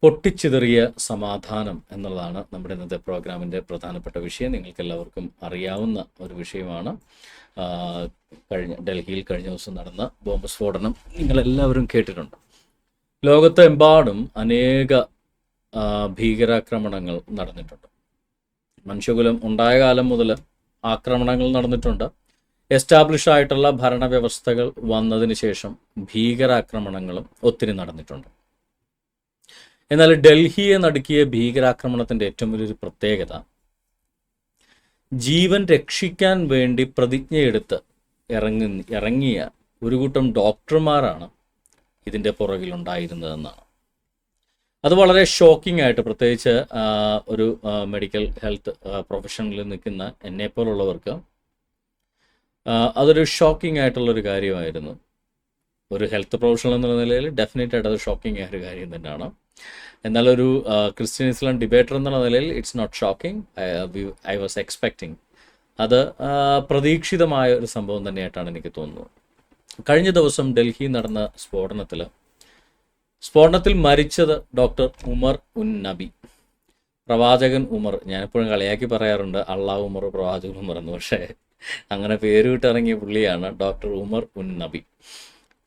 പൊട്ടിച്ചിതറിയ സമാധാനം എന്നുള്ളതാണ് നമ്മുടെ ഇന്നത്തെ പ്രോഗ്രാമിൻ്റെ പ്രധാനപ്പെട്ട വിഷയം. നിങ്ങൾക്കെല്ലാവർക്കും അറിയാവുന്ന ഒരു വിഷയമാണ്. ഡൽഹിയിൽ കഴിഞ്ഞ ദിവസം നടന്ന ബോംബ് സ്ഫോടനം നിങ്ങളെല്ലാവരും കേട്ടിട്ടുണ്ട്. ലോകത്തെമ്പാടും അനേക ഭീകരാക്രമണങ്ങൾ നടന്നിട്ടുണ്ട്. മനുഷ്യകുലം ഉണ്ടായ കാലം മുതൽ ആക്രമണങ്ങൾ നടന്നിട്ടുണ്ട്. എസ്റ്റാബ്ലിഷ് ആയിട്ടുള്ള ഭരണവ്യവസ്ഥകൾ വന്നതിന് ശേഷം ഭീകരാക്രമണങ്ങളും ഒത്തിരി നടന്നിട്ടുണ്ട്. എന്നാൽ ഡൽഹിയെ നടുക്കിയ ഭീകരാക്രമണത്തിൻ്റെ ഏറ്റവും വലിയൊരു പ്രത്യേകത, ജീവൻ രക്ഷിക്കാൻ വേണ്ടി പ്രതിജ്ഞയെടുത്ത് ഇറങ്ങിയ ഒരു കൂട്ടം ഡോക്ടർമാരാണ് ഇതിൻ്റെ പുറകിലുണ്ടായിരുന്നതെന്നാണ്. അത് വളരെ ഷോക്കിംഗ് ആയിട്ട്, പ്രത്യേകിച്ച് ഒരു മെഡിക്കൽ ഹെൽത്ത് പ്രൊഫഷനിൽ നിൽക്കുന്ന എന്നെപ്പോലുള്ളവർക്ക് അതൊരു ഷോക്കിംഗ് ആയിട്ടുള്ളൊരു കാര്യമായിരുന്നു. ഒരു ഹെൽത്ത് പ്രൊഫഷണൽ എന്നുള്ള നിലയിൽ ഡെഫിനറ്റ് ആയിട്ട് അത് ഷോക്കിംഗ് ആയ ഒരു കാര്യം തന്നെയാണ്. എന്നാൽ ഒരു ക്രിസ്ത്യൻ ഇസ്ലാം ഡിബേറ്റർ എന്നുള്ള നിലയിൽ it's not shocking. I was expecting. അത് പ്രതീക്ഷിതമായ ഒരു സംഭവം തന്നെയായിട്ടാണ് എനിക്ക് തോന്നുന്നത്. കഴിഞ്ഞ ദിവസം ഡൽഹിയിൽ നടന്ന സ്ഫോടനത്തിൽ മരിച്ചത് ഡോക്ടർ ഉമർ ഉൻ നബി, പ്രവാചകൻ ഉമർ. ഞാനെപ്പോഴും കളിയാക്കി പറയാറുണ്ട് അള്ളാഹ് ഉമർ, പ്രവാചകൻ ഉമർ എന്ന്. പക്ഷേ അങ്ങനെ പേര് വിട്ടിറങ്ങിയ പുള്ളിയാണ് ഡോക്ടർ ഉമർ ഉൻ നബി.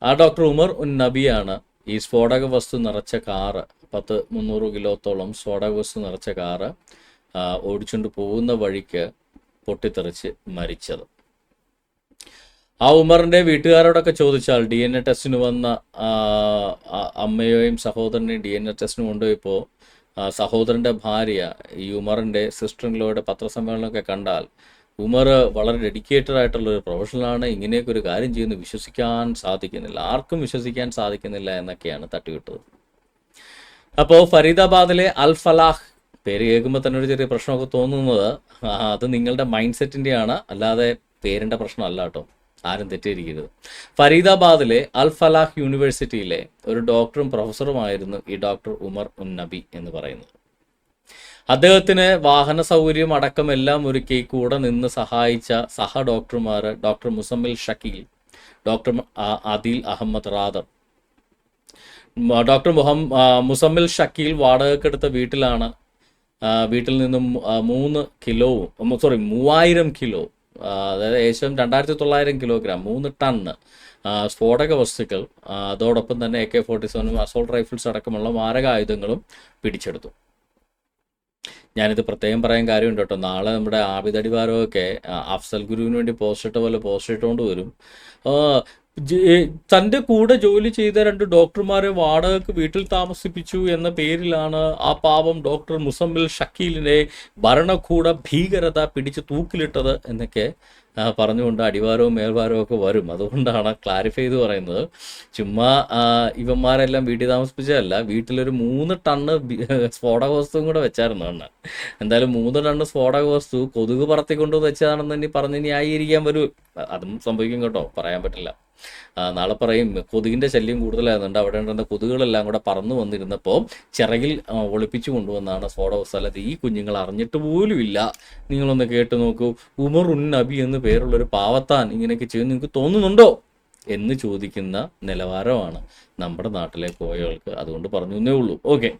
ആ ഡോക്ടർ ഉമർ ഉൻ നബിയാണ് ഈ സ്ഫോടക വസ്തു നിറച്ച കാറ്, 300 കിലോത്തോളം സ്ഫോടക വസ്തു നിറച്ച കാറ് ഓടിച്ചുകൊണ്ട് പോകുന്ന വഴിക്ക് പൊട്ടിത്തെറിച്ച് മരിച്ചത്. ആ ഉമറിൻ്റെ വീട്ടുകാരോടൊക്കെ ചോദിച്ചാൽ, DNA ടെസ്റ്റിന് വന്ന അമ്മയെയും സഹോദരനെയും DNA ടെസ്റ്റിന് കൊണ്ടുപോയപ്പോൾ സഹോദരൻ്റെ ഭാര്യ ഈ ഉമറിൻ്റെ സിസ്റ്ററിലോയുടെ പത്രസമ്മേളനമൊക്കെ കണ്ടാൽ, ഉമർ വളരെ ഡെഡിക്കേറ്റഡ് ആയിട്ടുള്ളൊരു പ്രൊഫഷണലാണ്, ഇങ്ങനെയൊക്കെ ഒരു കാര്യം ചെയ്യുന്നു വിശ്വസിക്കാൻ സാധിക്കുന്നില്ല, ആർക്കും വിശ്വസിക്കാൻ സാധിക്കുന്നില്ല എന്നൊക്കെയാണ് തട്ടിവിട്ടത്. അപ്പോൾ ഫരീദാബാദിലെ അൽ ഫലാഹ്, പേര് കേൾക്കുമ്പോൾ തന്നെ ഒരു ചെറിയ പ്രശ്നമൊക്കെ തോന്നുന്നത് അത് നിങ്ങളുടെ മൈൻഡ് സെറ്റിൻ്റെയാണ്, അല്ലാതെ പേരിൻ്റെ പ്രശ്നമല്ല കേട്ടോ, ആരും തെറ്റിയിരിക്കരുത്. ഫരീദാബാദിലെ അൽ ഫലാഹ് യൂണിവേഴ്സിറ്റിയിലെ ഒരു ഡോക്ടറും പ്രൊഫസറുമായിരുന്നു ഈ ഡോക്ടർ ഉമർ ഉൻ നബി എന്ന് പറയുന്നത്. അദ്ദേഹത്തിന് വാഹന സൗകര്യം അടക്കം എല്ലാം ഒരുക്കി കൂടെ നിന്ന് സഹായിച്ച ഡോക്ടർമാർ doctor Muzammil Shakeel, doctor Adeel Ahmed Rather. Doctor Muzammil Shakeel വാടകയ്ക്കെടുത്ത വീട്ടിൽ നിന്നും 3000 കിലോ, അതായത് ഏകദേശം 2900 കിലോഗ്രാം, 3 ടണ്ണ് സ്ഫോടക വസ്തുക്കൾ, അതോടൊപ്പം തന്നെ AK-47 അസോൾട്ട് റൈഫിൾസ് അടക്കമുള്ള മാരകായുധങ്ങളും പിടിച്ചെടുത്തു. ഞാനിത് പ്രത്യേകം പറയാൻ കാര്യമുണ്ട് കേട്ടോ. നാളെ നമ്മുടെ ആബിദ് അടിവാരമൊക്കെ അഫ്സൽ ഗുരുവിന് വേണ്ടി പോസ്റ്റ് ഇട്ട പോലെ പോസ്റ്റ് ഇട്ടുകൊണ്ട് വരും. തൻ്റെ കൂടെ ജോലി ചെയ്ത 2 ഡോക്ടർമാരെ വാടകയ്ക്ക് വീട്ടിൽ താമസിപ്പിച്ചു എന്ന പേരിലാണ് ആ പാവം ഡോക്ടർ മുസമ്മിൽ ഷക്കീലിനെ ഭരണകൂട ഭീകരത പിടിച്ച് തൂക്കിലിട്ടത് എന്നൊക്കെ പറഞ്ഞുകൊണ്ട് അടിവാരവും മേൽവാരവും ഒക്കെ വരും. അതുകൊണ്ടാണ് ക്ലാരിഫൈ ചെയ്ത് പറയുന്നത്. ചുമ്മാ ഇവന്മാരെല്ലാം വീട്ടിൽ താമസിപ്പിച്ചതല്ല, വീട്ടിലൊരു 3 ടണ്ണ് സ്ഫോടക വസ്തുവും കൂടെ വെച്ചായിരുന്നു അണ്ണ. എന്തായാലും 3 ടണ്ണ് സ്ഫോടക വസ്തു കൊതുക് പറത്തിക്കൊണ്ട് വെച്ചതാണെന്ന് പറഞ്ഞ് ന്യായീകരിക്കാൻ വരും. അതും സംഭവിക്കും കേട്ടോ, പറയാൻ പറ്റില്ല. നാളെ പറയും കൊതുകിൻ്റെ ശല്യം കൂടുതലായിരുന്നുണ്ട്, അവിടെ ഉണ്ടെന്ന കൊതുകുകളെല്ലാം കൂടെ പറന്നു വന്നിരുന്നപ്പോൾ ചിറകിൽ ഒളിപ്പിച്ചു കൊണ്ടുവന്നാണ് സ്ഫോടക വസ്തു, അല്ലാതെ ഈ കുഞ്ഞുങ്ങൾ അറിഞ്ഞിട്ട് പോലുമില്ല. നിങ്ങളൊന്ന് കേട്ട് നോക്കൂ, ഉമർ ഉൻ നബി എന്ന് പേരുള്ളൊരു പാവത്താൻ ഇങ്ങനെയൊക്കെ ചെയ്യുമെന്ന് നിങ്ങൾക്ക് തോന്നുന്നുണ്ടോ എന്ന് ചോദിക്കുന്ന നിലവാരമാണ് നമ്മുടെ നാട്ടിലെ കോയകൾക്ക്. അതുകൊണ്ട് പറഞ്ഞു എന്നേ ഉള്ളൂ. ഓക്കെ,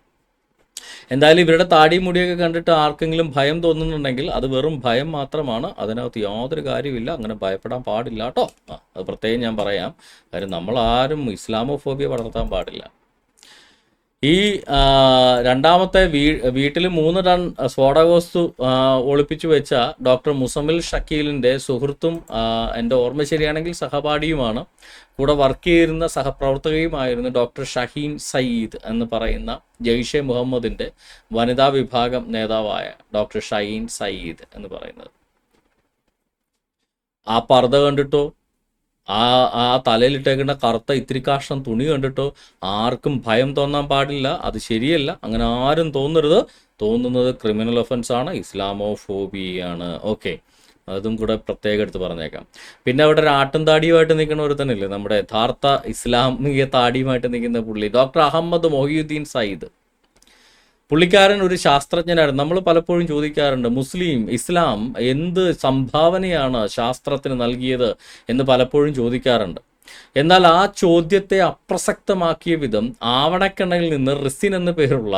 എന്തായാലും ഇവരുടെ താടിയും മുടിയൊക്കെ കണ്ടിട്ട് ആർക്കെങ്കിലും ഭയം തോന്നുന്നുണ്ടെങ്കിൽ അത് വെറും ഭയം മാത്രമാണ്, അതിനകത്ത് യാതൊരു കാര്യമില്ല. അങ്ങനെ ഭയപ്പെടാൻ പാടില്ല കേട്ടോ. അത് പ്രത്യേകം ഞാൻ പറയാം. കാര്യം നമ്മളാരും ഇസ്ലാമോഫോബിയ വളർത്താൻ പാടില്ല. ഈ രണ്ടാമത്തെ വീട്ടിൽ 3 ടൺ സ്ഫോടക വസ്തു ഒളിപ്പിച്ചു വെച്ച ഡോക്ടർ മുസമ്മിൽ ഷക്കീലിൻ്റെ സുഹൃത്തും, എൻ്റെ ഓർമ്മ ശരിയാണെങ്കിൽ സഹപാഠിയുമാണ്, കൂടെ വർക്ക് ചെയ്തിരുന്ന സഹപ്രവർത്തകയുമായിരുന്നു ഡോക്ടർ ഷഹീൻ സയ്യിദ് എന്ന് പറയുന്ന ജെയ്ഷെ മുഹമ്മദിൻ്റെ വനിതാ വിഭാഗം നേതാവായ ഡോക്ടർ ഷഹീൻ സയ്യിദ് എന്ന് പറയുന്നത്. ആ പർദ്ദ കണ്ടിട്ടോ, ആ തലയിലിട്ടേക്കുന്ന കറുത്ത ഇത്തിരി കാഷ്ടം തുണി കണ്ടിട്ടോ ആർക്കും ഭയം തോന്നാൻ പാടില്ല. അത് ശരിയല്ല, അങ്ങനെ ആരും തോന്നരുത്. തോന്നുന്നത് ക്രിമിനൽ ഒഫൻസ് ആണ്, ഇസ്ലാമോഫോബിയാണ്. ഓക്കെ, അതും കൂടെ പ്രത്യേകം എടുത്ത് പറഞ്ഞേക്കാം. പിന്നെ അവിടെ ഒരു ആട്ടും താടിയുമായിട്ട് നിൽക്കുന്ന ഒരു തന്നെ ഇല്ലേ, നമ്മുടെ യഥാർത്ഥ ഇസ്ലാമിക താടിയുമായിട്ട് നിൽക്കുന്ന പുള്ളി ഡോക്ടർ അഹമ്മദ് മൊഹിയുദ്ദീൻ സയ്യിദ്. പുള്ളിക്കാരൻ ഒരു ശാസ്ത്രജ്ഞനായിരുന്നു. നമ്മൾ പലപ്പോഴും ചോദിക്കാറുണ്ട്, ഇസ്ലാം എന്ത് സംഭാവനയാണ് ശാസ്ത്രത്തിന് നൽകിയത് എന്ന് പലപ്പോഴും ചോദിക്കാറുണ്ട്. എന്നാൽ ആ ചോദ്യത്തെ അപ്രസക്തമാക്കിയ വിധം ആവണക്കെണ്ണയിൽ നിന്ന് റിസിൻ എന്ന പേരുള്ള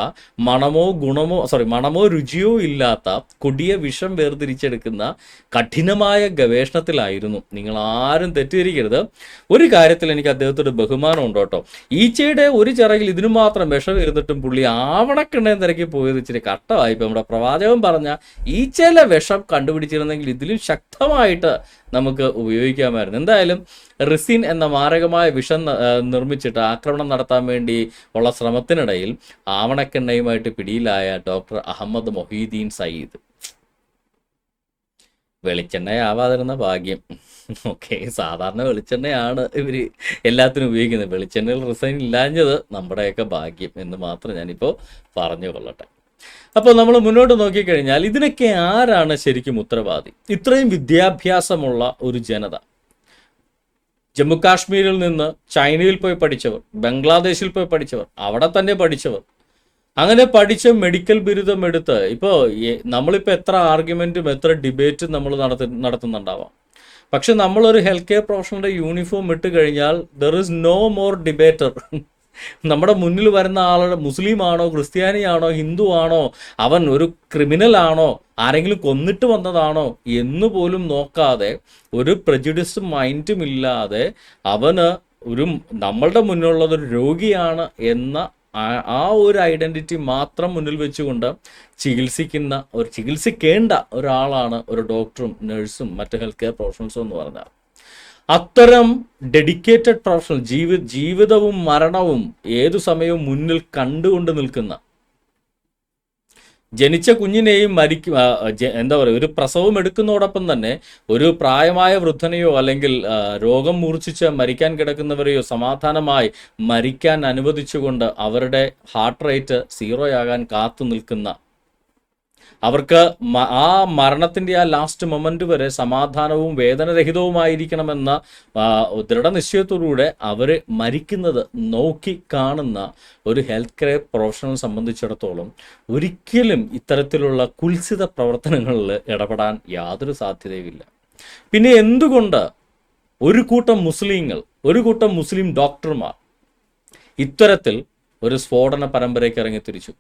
മണമോ രുചിയോ ഇല്ലാത്ത കൊടിയ വിഷം വേർതിരിച്ചെടുക്കുന്ന കഠിനമായ ഗവേഷണത്തിലായിരുന്നു. നിങ്ങൾ ആരും തെറ്റിദ്ധരിക്കരുത്. ഒരു കാര്യത്തിൽ എനിക്ക് അദ്ദേഹത്തോട് ബഹുമാനം ഉണ്ട് കേട്ടോ. ഈച്ചയുടെ ഒരു ചിറകിൽ ഇതിനു മാത്രം വിഷം ഇരുന്നിട്ടും പുള്ളി ആവണക്കെണ്ണയും തിരക്കി പോയത് ഇച്ചിരി കട്ടമായി. ഇപ്പം നമ്മുടെ പ്രവാചകൻ പറഞ്ഞ ഈച്ചയിലെ വിഷം കണ്ടുപിടിച്ചിരുന്നെങ്കിൽ ഇതിലും ശക്തമായിട്ട് നമുക്ക് ഉപയോഗിക്കാമായിരുന്നു. എന്തായാലും റിസിൻ എന്ന മാരകമായ വിഷം നിർമ്മിച്ചിട്ട് ആക്രമണം നടത്താൻ വേണ്ടി ഉള്ള ശ്രമത്തിനിടയിൽ ആവണക്കെണ്ണയുമായിട്ട് പിടിയിലായ ഡോക്ടർ അഹമ്മദ് മൊഹീദ്ദീൻ സയ്യിദ്. വെളിച്ചെണ്ണയാവാതിരുന്ന ഭാഗ്യം. ഓക്കെ, സാധാരണ വെളിച്ചെണ്ണയാണ് ഇവർ എല്ലാത്തിനും ഉപയോഗിക്കുന്നത്. വെളിച്ചെണ്ണയിൽ റിസൈൻ ഇല്ലാഞ്ഞത് നമ്മുടെയൊക്കെ ഭാഗ്യം എന്ന് മാത്രം ഞാനിപ്പോൾ പറഞ്ഞു കൊള്ളട്ടെ. അപ്പോൾ നമ്മൾ മുന്നോട്ട് നോക്കിക്കഴിഞ്ഞാൽ ഇതിനൊക്കെ ആരാണ് ശരിക്കും ഉത്തരവാദി? ഇത്രയും വിദ്യാഭ്യാസമുള്ള ഒരു ജനത, ജമ്മു കാശ്മീരിൽ നിന്ന് ചൈനയിൽ പോയി പഠിച്ചവർ, ബംഗ്ലാദേശിൽ പോയി പഠിച്ചവർ, അവിടെ തന്നെ പഠിച്ചവർ, അങ്ങനെ പഠിച്ച മെഡിക്കൽ ബിരുദം എടുത്ത് ഇപ്പോൾ നമ്മളിപ്പോൾ എത്ര ആർഗ്യുമെൻറ്റും എത്ര ഡിബേറ്റും നമ്മൾ നടത്തുന്നുണ്ടാവാം. പക്ഷെ നമ്മളൊരു ഹെൽത്ത് കെയർ പ്രൊഫഷണലിൻ്റെ യൂണിഫോം ഇട്ട് കഴിഞ്ഞാൽ there is no more debater. നമ്മുടെ മുന്നിൽ വരുന്ന ആളുടെ മുസ്ലിം ആണോ, ക്രിസ്ത്യാനിയാണോ, ഹിന്ദു ആണോ, അവൻ ഒരു ക്രിമിനൽ ആണോ, ആരെങ്കിലും കൊന്നിട്ട് വന്നതാണോ എന്ന് പോലും നോക്കാതെ, ഒരു പ്രജുഡിസും മൈൻഡും ഇല്ലാതെ അവന് നമ്മളുടെ മുന്നിലുള്ളതൊരു രോഗിയാണ് എന്ന ആ ഒരു ഐഡന്റിറ്റി മാത്രം മുന്നിൽ വെച്ചുകൊണ്ട് ചികിത്സിക്കേണ്ട ഒരാളാണ് ഒരു ഡോക്ടറും നഴ്സും മറ്റ് ഹെൽത്ത് കെയർ പ്രൊഫഷണൽസും എന്ന് പറഞ്ഞാൽ. അത്തരം ഡെഡിക്കേറ്റഡ് പ്രൊഫഷണൽ, ജീവിതവും മരണവും ഏതു സമയവും മുന്നിൽ കണ്ടുകൊണ്ട് നിൽക്കുന്ന, ജനിച്ച കുഞ്ഞിനെയും ഒരു പ്രസവം എടുക്കുന്നതോടൊപ്പം തന്നെ ഒരു പ്രായമായ വൃദ്ധനെയോ അല്ലെങ്കിൽ രോഗം മൂർച്ഛിച്ച് മരിക്കാൻ കിടക്കുന്നവരെയോ സമാധാനമായി മരിക്കാൻ അനുവദിച്ചുകൊണ്ട് അവരുടെ ഹാർട്ട് റേറ്റ് 0 ആകാൻ കാത്തു നിൽക്കുന്ന, അവർക്ക് ആ മരണത്തിൻ്റെ ആ ലാസ്റ്റ് മൊമെന്റ് വരെ സമാധാനവും വേദനരഹിതവുമായിരിക്കണമെന്ന ദൃഢനിശ്ചയത്തോടുകൂടെ അവർ മരിക്കുന്നത് നോക്കി കാണുന്ന ഒരു ഹെൽത്ത് കെയർ പ്രൊഫഷണൽ സംബന്ധിച്ചിടത്തോളം ഒരിക്കലും ഇത്തരത്തിലുള്ള കുൽസിത പ്രവർത്തനങ്ങളിൽ ഇടപെടാൻ യാതൊരു സാധ്യതയുമില്ല. പിന്നെ എന്തുകൊണ്ട് ഒരു കൂട്ടം മുസ്ലിം ഡോക്ടർമാർ ഇത്തരത്തിൽ ഒരു സ്ഫോടന പരമ്പരയ്ക്ക് ഇറങ്ങിത്തിരിച്ചു?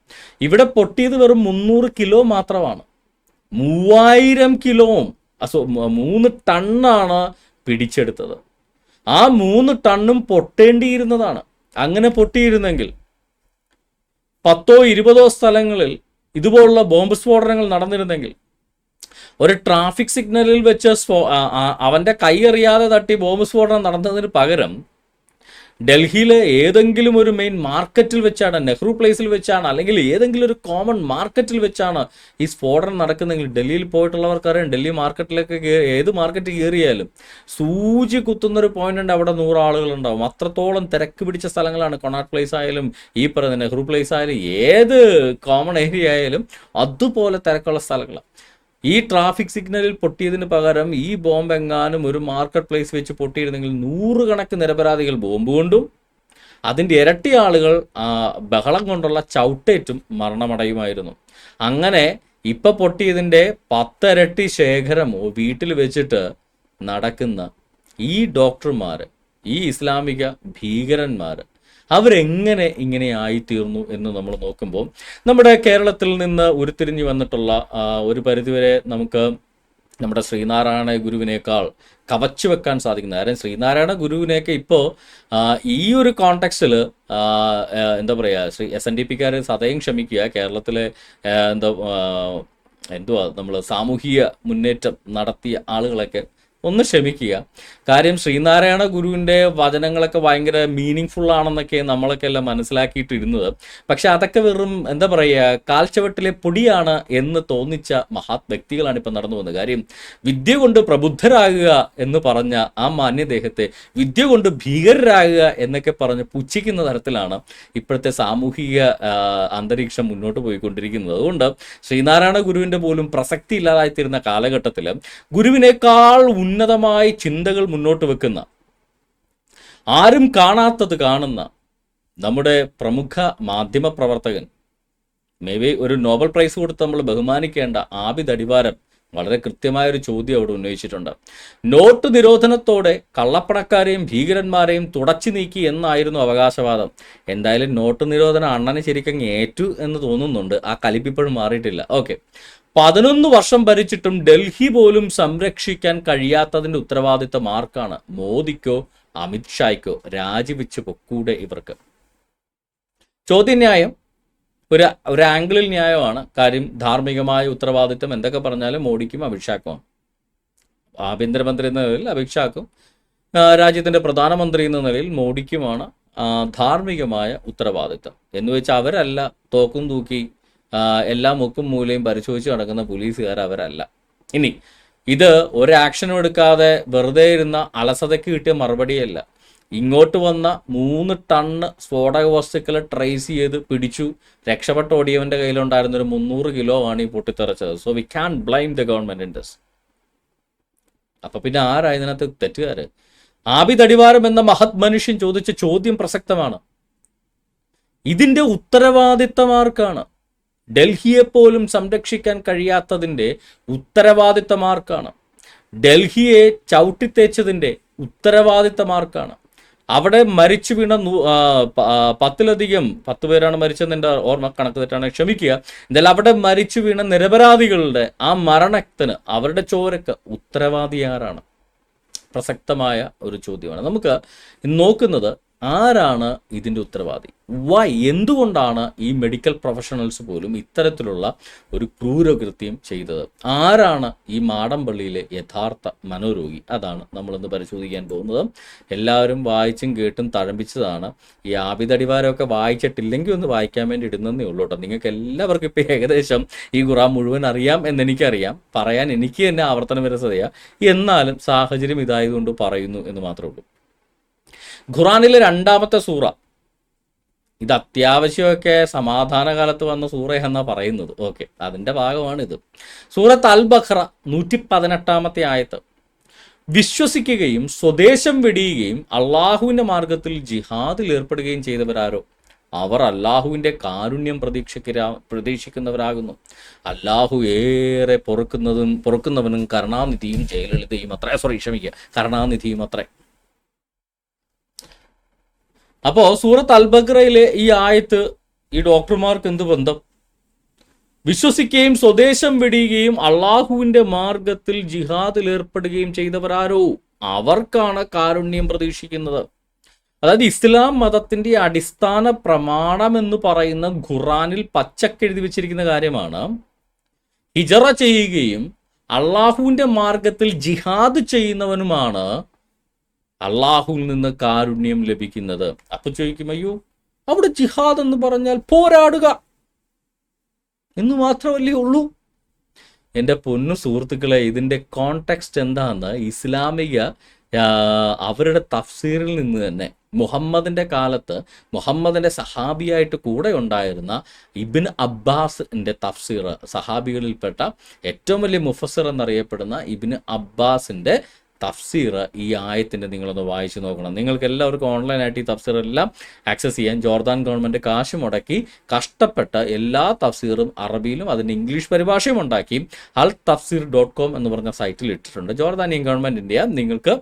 ഇവിടെ പൊട്ടിയത് വെറും 300 കിലോ മാത്രമാണ്. 3000 കിലോവും 3 ടണ്ണാണ് പിടിച്ചെടുത്തത്. ആ 3 ടണ്ണും പൊട്ടേണ്ടിയിരുന്നതാണ്. അങ്ങനെ പൊട്ടിയിരുന്നെങ്കിൽ 10-20 സ്ഥലങ്ങളിൽ ഇതുപോലുള്ള ബോംബ് സ്ഫോടനങ്ങൾ നടന്നിരുന്നെങ്കിൽ, ഒരു ട്രാഫിക് സിഗ്നലിൽ വെച്ച് അവൻ്റെ കൈ അറിയാതെ തട്ടി ബോംബ് സ്ഫോടനം നടന്നതിന് പകരം ഡൽഹിയിലെ ഏതെങ്കിലും ഒരു മെയിൻ മാർക്കറ്റിൽ വെച്ചാണ്, നെഹ്റു പ്ലേസിൽ വെച്ചാണ്, അല്ലെങ്കിൽ ഏതെങ്കിലും ഒരു കോമൺ മാർക്കറ്റിൽ വെച്ചാണ് ഈ സ്ഫോടനം നടക്കുന്നെങ്കിൽ, ഡൽഹിയിൽ പോയിട്ടുള്ളവർക്കറിയാം, ഡൽഹി മാർക്കറ്റിലേക്ക് ഏത് മാർക്കറ്റ് കയറിയാലും സൂചി കുത്തുന്നൊരു പോയിന്റ് ഉണ്ട്, അവിടെ 100 ആളുകളുണ്ടാവും. അത്രത്തോളം തിരക്ക് പിടിച്ച സ്ഥലങ്ങളാണ്. കൊണാട്ട് പ്ലേസ് ആയാലും ഈ പറയുന്ന നെഹ്റു പ്ലേസ് ആയാലും ഏത് കോമൺ ഏരിയ ആയാലും അതുപോലെ തിരക്കുള്ള സ്ഥലങ്ങളാണ്. ഈ ട്രാഫിക് സിഗ്നലിൽ പൊട്ടിയതിന് പകരം ഈ ബോംബ് എങ്ങാനും ഒരു മാർക്കറ്റ് പ്ലേസ് വെച്ച് പൊട്ടിയിരുന്നെങ്കിൽ 100 കണക്കിന് നിരപരാധികൾ ബോംബ് കൊണ്ടും അതിൻ്റെ ഇരട്ടി ആളുകൾ ബഹളം കൊണ്ടുള്ള ചവിട്ടേറ്റും മരണമടയുമായിരുന്നു. അങ്ങനെ ഇപ്പം പൊട്ടിയതിൻ്റെ 10 ഇരട്ടി ശേഖരം വീട്ടിൽ വെച്ചിട്ട് നടക്കുന്ന ഈ ഡോക്ടർമാർ, ഈ ഇസ്ലാമിക ഭീകരന്മാർ അവരെങ്ങനെ ഇങ്ങനെ ആയിത്തീർന്നു എന്ന് നമ്മൾ നോക്കുമ്പോൾ നമ്മുടെ കേരളത്തിൽ നിന്ന് ഉരുത്തിരിഞ്ഞു വന്നിട്ടുള്ള ഒരു പരിധിവരെ നമുക്ക് നമ്മുടെ ശ്രീനാരായണ ഗുരുവിനേക്കാൾ കവച്ചു വെക്കാൻ സാധിക്കുന്ന, കാരണം ശ്രീനാരായണ ഗുരുവിനെയൊക്കെ ഇപ്പോൾ ഈ ഒരു കോണ്ടെക്സ്റ്റിൽ എന്താ പറയുക, SNDPക്കാർ സദയം ക്ഷമിക്കുക, കേരളത്തിലെ എന്തുവാ നമ്മൾ സാമൂഹിക മുന്നേറ്റം നടത്തിയ ആളുകളൊക്കെ ഒന്ന് ക്ഷമിക്കുക. കാര്യം ശ്രീനാരായണ ഗുരുവിൻ്റെ വചനങ്ങളൊക്കെ ഭയങ്കര മീനിങ് ഫുൾ ആണെന്നൊക്കെ നമ്മളൊക്കെ എല്ലാം മനസ്സിലാക്കിയിട്ടിരുന്നത്. പക്ഷെ അതൊക്കെ വെറും എന്താ പറയുക, കാൽച്ചവട്ടിലെ പൊടിയാണ് എന്ന് തോന്നിച്ച മഹത് വ്യക്തികളാണ് ഇപ്പം നടന്നു വന്നത്. കാര്യം വിദ്യ കൊണ്ട് പ്രബുദ്ധരാകുക എന്ന് പറഞ്ഞ ആ മാന്യദേഹത്തെ വിദ്യ കൊണ്ട് ഭീകരരാകുക എന്നൊക്കെ പറഞ്ഞ് പുച്ഛിക്കുന്ന തരത്തിലാണ് ഇപ്പോഴത്തെ സാമൂഹിക അന്തരീക്ഷം മുന്നോട്ട് പോയിക്കൊണ്ടിരിക്കുന്നത്. അതുകൊണ്ട് ശ്രീനാരായണ ഗുരുവിൻ്റെ പോലും പ്രസക്തി ഇല്ലാതായിത്തീരുന്ന കാലഘട്ടത്തിൽ ഗുരുവിനേക്കാൾ ഉന്നതമായി ചിന്തകൾ മുന്നോട്ട് വെക്കുന്ന, ആരും കാണാത്തത് കാണുന്ന നമ്മുടെ പ്രമുഖ മാധ്യമ പ്രവർത്തകൻ, മേ ബി ഒരു നോബൽ പ്രൈസ് കൊടുത്ത് നമ്മൾ ബഹുമാനിക്കേണ്ട ആബിദ് അടിവാരം വളരെ കൃത്യമായൊരു ചോദ്യം അവിടെ ഉന്നയിച്ചിട്ടുണ്ട്. നോട്ട് നിരോധനത്തോടെ കള്ളപ്പണക്കാരെയും ഭീകരന്മാരെയും തുടച്ചു നീക്കി എന്നായിരുന്നു അവകാശവാദം. എന്തായാലും നോട്ട് നിരോധനം അണ്ണന് ശരിക്കും ഏറ്റു എന്ന് തോന്നുന്നുണ്ട്. ആ കലിപ്പിപ്പോഴും മാറിയിട്ടില്ല. ഓക്കെ, 11 വർഷം ഭരിച്ചിട്ടും ഡൽഹി പോലും സംരക്ഷിക്കാൻ കഴിയാത്തതിൻ്റെ ഉത്തരവാദിത്തം ആർക്കാണ്? മോദിക്കോ അമിത്ഷായ്ക്കോ? രാജിവെച്ച് പൊക്കൂടെ ഇവർക്ക്? ചോദ്യന്യായം ഒരു ആംഗിളിൽ ന്യായമാണ്. കാര്യം ധാർമ്മികമായ ഉത്തരവാദിത്തം എന്തൊക്കെ പറഞ്ഞാലും മോഡിക്കും അമിത്ഷാക്കും. ആഭ്യന്തരമന്ത്രി എന്ന നിലയിൽ അമിത്ഷാക്കും, രാജ്യത്തിൻ്റെ പ്രധാനമന്ത്രി എന്ന നിലയിൽ മോഡിക്കുമാണ് ധാർമ്മികമായ ഉത്തരവാദിത്തം. എന്ന് വെച്ചാൽ അവരല്ല തോക്കും തൂക്കി എല്ലാ മുക്കും മൂലയും പരിശോധിച്ച് നടക്കുന്ന പോലീസുകാർ, അവരല്ല. ഇനി ഇത് ഒരു ആക്ഷനും എടുക്കാതെ വെറുതെ ഇരുന്ന അലസതയ്ക്ക് കിട്ടിയ മറുപടിയല്ല. ഇങ്ങോട്ട് വന്ന 3 ടണ്ണ് സ്ഫോടക വസ്തുക്കളെ ട്രേസ് ചെയ്ത് പിടിച്ചു. രക്ഷപ്പെട്ട ഓടിയവൻ്റെ കയ്യിലുണ്ടായിരുന്നൊരു 300 കിലോ ആണ് ഈ പൊട്ടിത്തെറിച്ചത്. So we can blame the government in this. അപ്പം പിന്നെ ആരാ ഇതിനകത്ത് തെറ്റുകാര്? ആബിദ് അടിവാരം എന്ന മഹത് മനുഷ്യൻ ചോദിച്ച ചോദ്യം പ്രസക്തമാണ്. ഇതിൻ്റെ ഉത്തരവാദിത്തമാർക്കാണ്? ഡൽഹിയെപ്പോലും സംരക്ഷിക്കാൻ കഴിയാത്തതിൻ്റെ ഉത്തരവാദിത്തമാർക്കാണ്? ഡൽഹിയെ ചവിട്ടിത്തേച്ചതിൻ്റെ ഉത്തരവാദിത്തമാർക്കാണ്? അവിടെ മരിച്ചു വീണ 10 പേരാണ് മരിച്ചതെന്ന് എൻ്റെ ഓർമ്മ കണക്ക് തെറ്റാണ്, ക്ഷമിക്കുക. എന്തായാലും അവിടെ മരിച്ചു വീണ നിരപരാധികളുടെ ആ മരണത്തിന്, അവരുടെ ചോരക്ക് ഉത്തരവാദി ആരാണ്? പ്രസക്തമായ ഒരു ചോദ്യമാണ്. നമുക്ക് നോക്കുന്നത് ആരാണ് ഇതിൻ്റെ ഉത്തരവാദി? വൈ? എന്തുകൊണ്ടാണ് ഈ മെഡിക്കൽ പ്രൊഫഷണൽസ് പോലും ഇത്തരത്തിലുള്ള ഒരു ക്രൂരകൃത്യം ചെയ്തത്? ആരാണ് ഈ മാടമ്പള്ളിയിലെ യഥാർത്ഥ മനോരോഗി? അതാണ് നമ്മളിന്ന് പരിശോധിക്കാൻ പോകുന്നത്. എല്ലാവരും വായിച്ചും കേട്ടും തഴമ്പിച്ചതാണ്. ഈ ആബിദ് അടിവാരമൊക്കെ വായിച്ചിട്ടില്ലെങ്കിൽ ഒന്ന് വായിക്കാൻ വേണ്ടി ഇടുന്നതേ ഉള്ളൂ കേട്ടോ. നിങ്ങൾക്ക് എല്ലാവർക്കും ഇപ്പോൾ ഏകദേശം ഈ ഖുർആൻ മുഴുവൻ അറിയാം എന്നെനിക്കറിയാം. പറയാൻ എനിക്ക് തന്നെ ആവർത്തന വിരസതയാണ്. എന്നാലും സാഹചര്യം ഇതായതുകൊണ്ട് പറയുന്നു എന്ന് മാത്രമേ ഉള്ളൂ. ഖുറാനിലെ 2ാമത്തെ സൂറ, ഇത് അത്യാവശ്യമൊക്കെ സമാധാന കാലത്ത് വന്ന സൂറ എന്നാണ് പറയുന്നത്. ഓക്കെ, അതിൻ്റെ ഭാഗമാണിത്. സൂറത്ത് അൽ ബഖറ 118 ആയത്ത്. വിശ്വസിക്കുകയും സ്വദേശം വെടിയുകയും അള്ളാഹുവിൻ്റെ മാർഗത്തിൽ ജിഹാദിൽ ഏർപ്പെടുകയും ചെയ്തവരാരോ അവർ അള്ളാഹുവിൻ്റെ കാരുണ്യം പ്രതീക്ഷിക്കുന്നവരാകുന്നു. അള്ളാഹു ഏറെ പൊറുക്കുന്നവനും കരുണാനിധിയും ജയലളിതയും അത്രേ. കരുണാനിധിയും അത്രേ. അപ്പോൾ സൂറത്ത് അൽ ബഖറയിലെ ഈ ആയത്ത് ഈ ഡോക്ടർമാർക്ക് എന്ത് ബന്ധം? വിശ്വസിക്കുകയും സ്വദേശം വെടിയുകയും അള്ളാഹുവിൻ്റെ മാർഗത്തിൽ ജിഹാദിൽ ഏർപ്പെടുകയും ചെയ്തവരാരോ അവർക്കാണ് കാരുണ്യം പ്രതീക്ഷിക്കുന്നത്. അതായത് ഇസ്ലാം മതത്തിൻ്റെ അടിസ്ഥാന പ്രമാണം എന്ന് പറയുന്ന ഖുറാനിൽ പച്ചക്കെഴുതി വെച്ചിരിക്കുന്ന കാര്യമാണ്. ഹിജറ ചെയ്യുകയും അള്ളാഹുവിൻ്റെ മാർഗത്തിൽ ജിഹാദ് ചെയ്യുന്നവനുമാണ് അള്ളാഹുവിൽ നിന്ന് കാരുണ്യം ലഭിക്കുന്നത്. അപ്പൊ ചോദിക്കും, അയ്യോ അവിടെ ജിഹാദ് എന്ന് പറഞ്ഞാൽ പോരാടുക എന്ന് മാത്രമല്ലേ ഉള്ളൂ? എൻ്റെ പൊന്നു സുഹൃത്തുക്കളെ, ഇതിൻ്റെ കോണ്ടെക്സ്റ്റ് എന്താണെന്ന് ഇസ്ലാമിക അവരുടെ തഫ്സീറിൽ നിന്ന് തന്നെ മുഹമ്മദിൻ്റെ കാലത്ത് മുഹമ്മദിൻ്റെ സഹാബിയായിട്ട് കൂടെ ഉണ്ടായിരുന്ന ഇബ്ൻ അബ്ബാസിൻ്റെ തഫ്സീർ, സഹാബികളിൽപ്പെട്ട ഏറ്റവും വലിയ മുഫസ്സിർ എന്നറിയപ്പെടുന്ന ഇബ്ൻ അബ്ബാസിൻ്റെ തഫ്സീർ ഈ ആയത്തിൻ്റെ നിങ്ങളൊന്ന് വായിച്ചു നോക്കണം. നിങ്ങൾക്ക് എല്ലാവർക്കും ഓൺലൈനായിട്ട് ഈ തഫ്സീർ എല്ലാം ആക്സസ് ചെയ്യാൻ ജോർദാൻ ഗവൺമെൻറ് കാശ് മുടക്കി കഷ്ടപ്പെട്ട എല്ലാ തഫ്സീറും അറബിയിലും അതിൻ്റെ ഇംഗ്ലീഷ് പരിഭാഷയും ഉണ്ടാക്കി altafsir.com എന്ന് പറഞ്ഞ സൈറ്റിൽ ഇട്ടിട്ടുണ്ട്. ജോർദാനിയൻ ഗവൺമെൻറ്റിൻ്റെ നിങ്ങൾക്ക്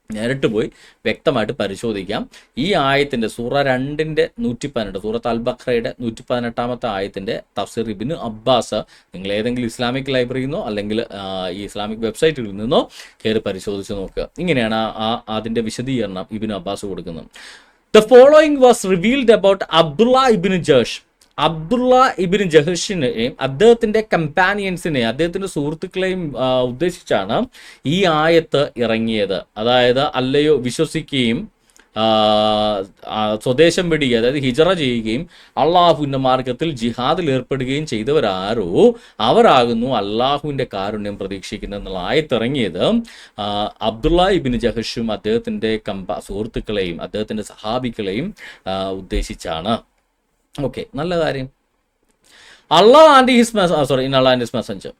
നേരിട്ട് പോയി വ്യക്തമായിട്ട് പരിശോധിക്കാം. ഈ ആയത്തിൻ്റെ സൂറ 2ന്റെ 118, സൂറത്ത് അൽ ബഖറയുടെ 118 ആയത്തിൻ്റെ തഫ്സീർ ഇബ്നു അബ്ബാസ് നിങ്ങൾ ഏതെങ്കിലും ഇസ്ലാമിക് ലൈബ്രറിയിൽ നിന്നോ അല്ലെങ്കിൽ ഈ ഇസ്ലാമിക് വെബ്സൈറ്റിൽ നിന്നോ കയറി പരിശോധിച്ച് നോക്കുക. ഇങ്ങനെയാണ് അതിൻ്റെ വിശദീകരണം ഇബ്നു അബ്ബാസ് കൊടുക്കുന്നത്. The following was revealed about Abdullah ibn Jahsh. Abdullah ibn ജഹ്ഷിനെയും അദ്ദേഹത്തിൻ്റെ കമ്പാനിയൻസിനെയും അദ്ദേഹത്തിൻ്റെ സുഹൃത്തുക്കളെയും ഉദ്ദേശിച്ചാണ് ഈ ആയത്ത് ഇറങ്ങിയത്. അതായത് അല്ലയോ വിശ്വസിക്കുകയും സ്വദേശം വെടിയുക, അതായത് ഹിജറ ചെയ്യുകയും അള്ളാഹുവിൻ്റെ മാർഗത്തിൽ ജിഹാദിൽ ഏർപ്പെടുകയും ചെയ്തവരാരോ അവരാകുന്നു അള്ളാഹുവിൻ്റെ കാരുണ്യം പ്രതീക്ഷിക്കുന്നത് എന്നുള്ള ആയത്തിറങ്ങിയത് അബ്ദുള്ള ഇബ്നു ജഹ്ഷും അദ്ദേഹത്തിൻ്റെ സുഹൃത്തുക്കളെയും അദ്ദേഹത്തിൻ്റെ സഹാബികളെയും ഉദ്ദേശിച്ചാണ്. ഓക്കെ, നല്ല കാര്യം. Allah and his messenger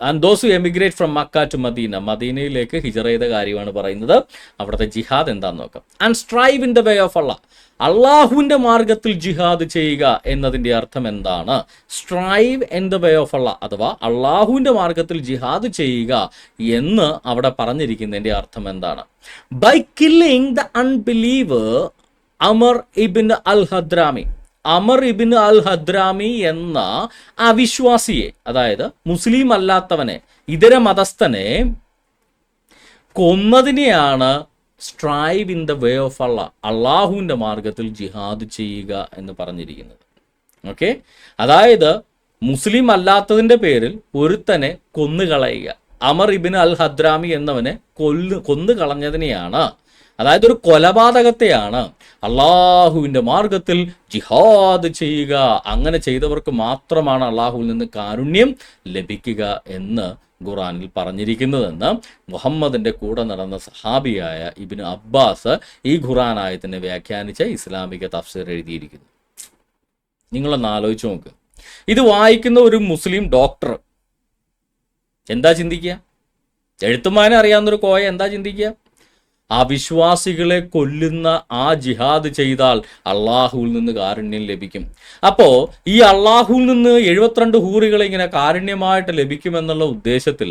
and those who emigrate from Mecca to Medina, മദീനയിലേക്ക് ഹിജറ ചെയ്ത കാര്യമാണ് പറയുന്നത്. അവിടുത്തെ ജിഹാദ് എന്താണെന്ന് നോക്കാം. And strive in the way of Allah, അള്ളാഹുവിൻ്റെ മാർഗത്തിൽ ജിഹാദ് ചെയ്യുക എന്നതിൻ്റെ അർത്ഥം എന്താണ്? Strive in the way of Allah അഥവാ അള്ളാഹുവിൻ്റെ മാർഗത്തിൽ ജിഹാദ് ചെയ്യുക എന്ന് അവിടെ പറഞ്ഞിരിക്കുന്നതിൻ്റെ അർത്ഥം എന്താണ്? By killing the unbeliever Amr ibn al Hadrami. Amr ibn al Hadrami എന്ന അവിശ്വാസിയെ, അതായത് മുസ്ലിം അല്ലാത്തവനെ, ഇതര മതസ്ഥനെ കൊന്നതിനെയാണ് strive in the way of Allah, അള്ളാഹുവിൻ്റെ മാർഗത്തിൽ ജിഹാദ് ചെയ്യുക എന്ന് പറഞ്ഞിരിക്കുന്നത്. ഓക്കെ, അതായത് മുസ്ലിം അല്ലാത്തതിൻ്റെ പേരിൽ ഒരുത്തനെ കൊന്നുകളയുക. അമർ ഇബിൻ അൽ ഹദ്രാമി എന്നവനെ കൊന്നു കളഞ്ഞതിനെയാണ്, അതായത് ഒരു കൊലപാതകത്തെയാണ് അള്ളാഹുവിൻ്റെ മാർഗത്തിൽ ജിഹാദ് ചെയ്യുക. അങ്ങനെ ചെയ്തവർക്ക് മാത്രമാണ് അള്ളാഹുവിൽ നിന്ന് കാരുണ്യം ലഭിക്കുക എന്ന് ഖുറാനിൽ പറഞ്ഞിരിക്കുന്നതെന്ന് മുഹമ്മദിൻ്റെ കൂടെ നടന്ന സഹാബിയായ ഇബ്നു അബ്ബാസ് ഈ ഖുറാൻ ആയത്തിനെ വ്യാഖ്യാനിച്ച ഇസ്ലാമിക തഫ്സീർ എഴുതിയിരിക്കുന്നു. നിങ്ങളൊന്ന് ആലോചിച്ച് നോക്ക്. ഇത് വായിക്കുന്ന ഒരു മുസ്ലിം ഡോക്ടർ എന്താ ചിന്തിക്കുക? എഴുത്തുമാനെ അറിയാവുന്നൊരു കോയ എന്താ ചിന്തിക്കുക? ആ വിശ്വാസികളെ കൊല്ലുന്ന ആ ജിഹാദ് ചെയ്താൽ അള്ളാഹുവിൽ നിന്ന് കാരുണ്യം ലഭിക്കും. അപ്പോൾ ഈ അള്ളാഹുവിൽ നിന്ന് 72 ഹൂറികളെ ഇങ്ങനെ കാരുണ്യമായിട്ട് ലഭിക്കുമെന്നുള്ള ഉദ്ദേശത്തിൽ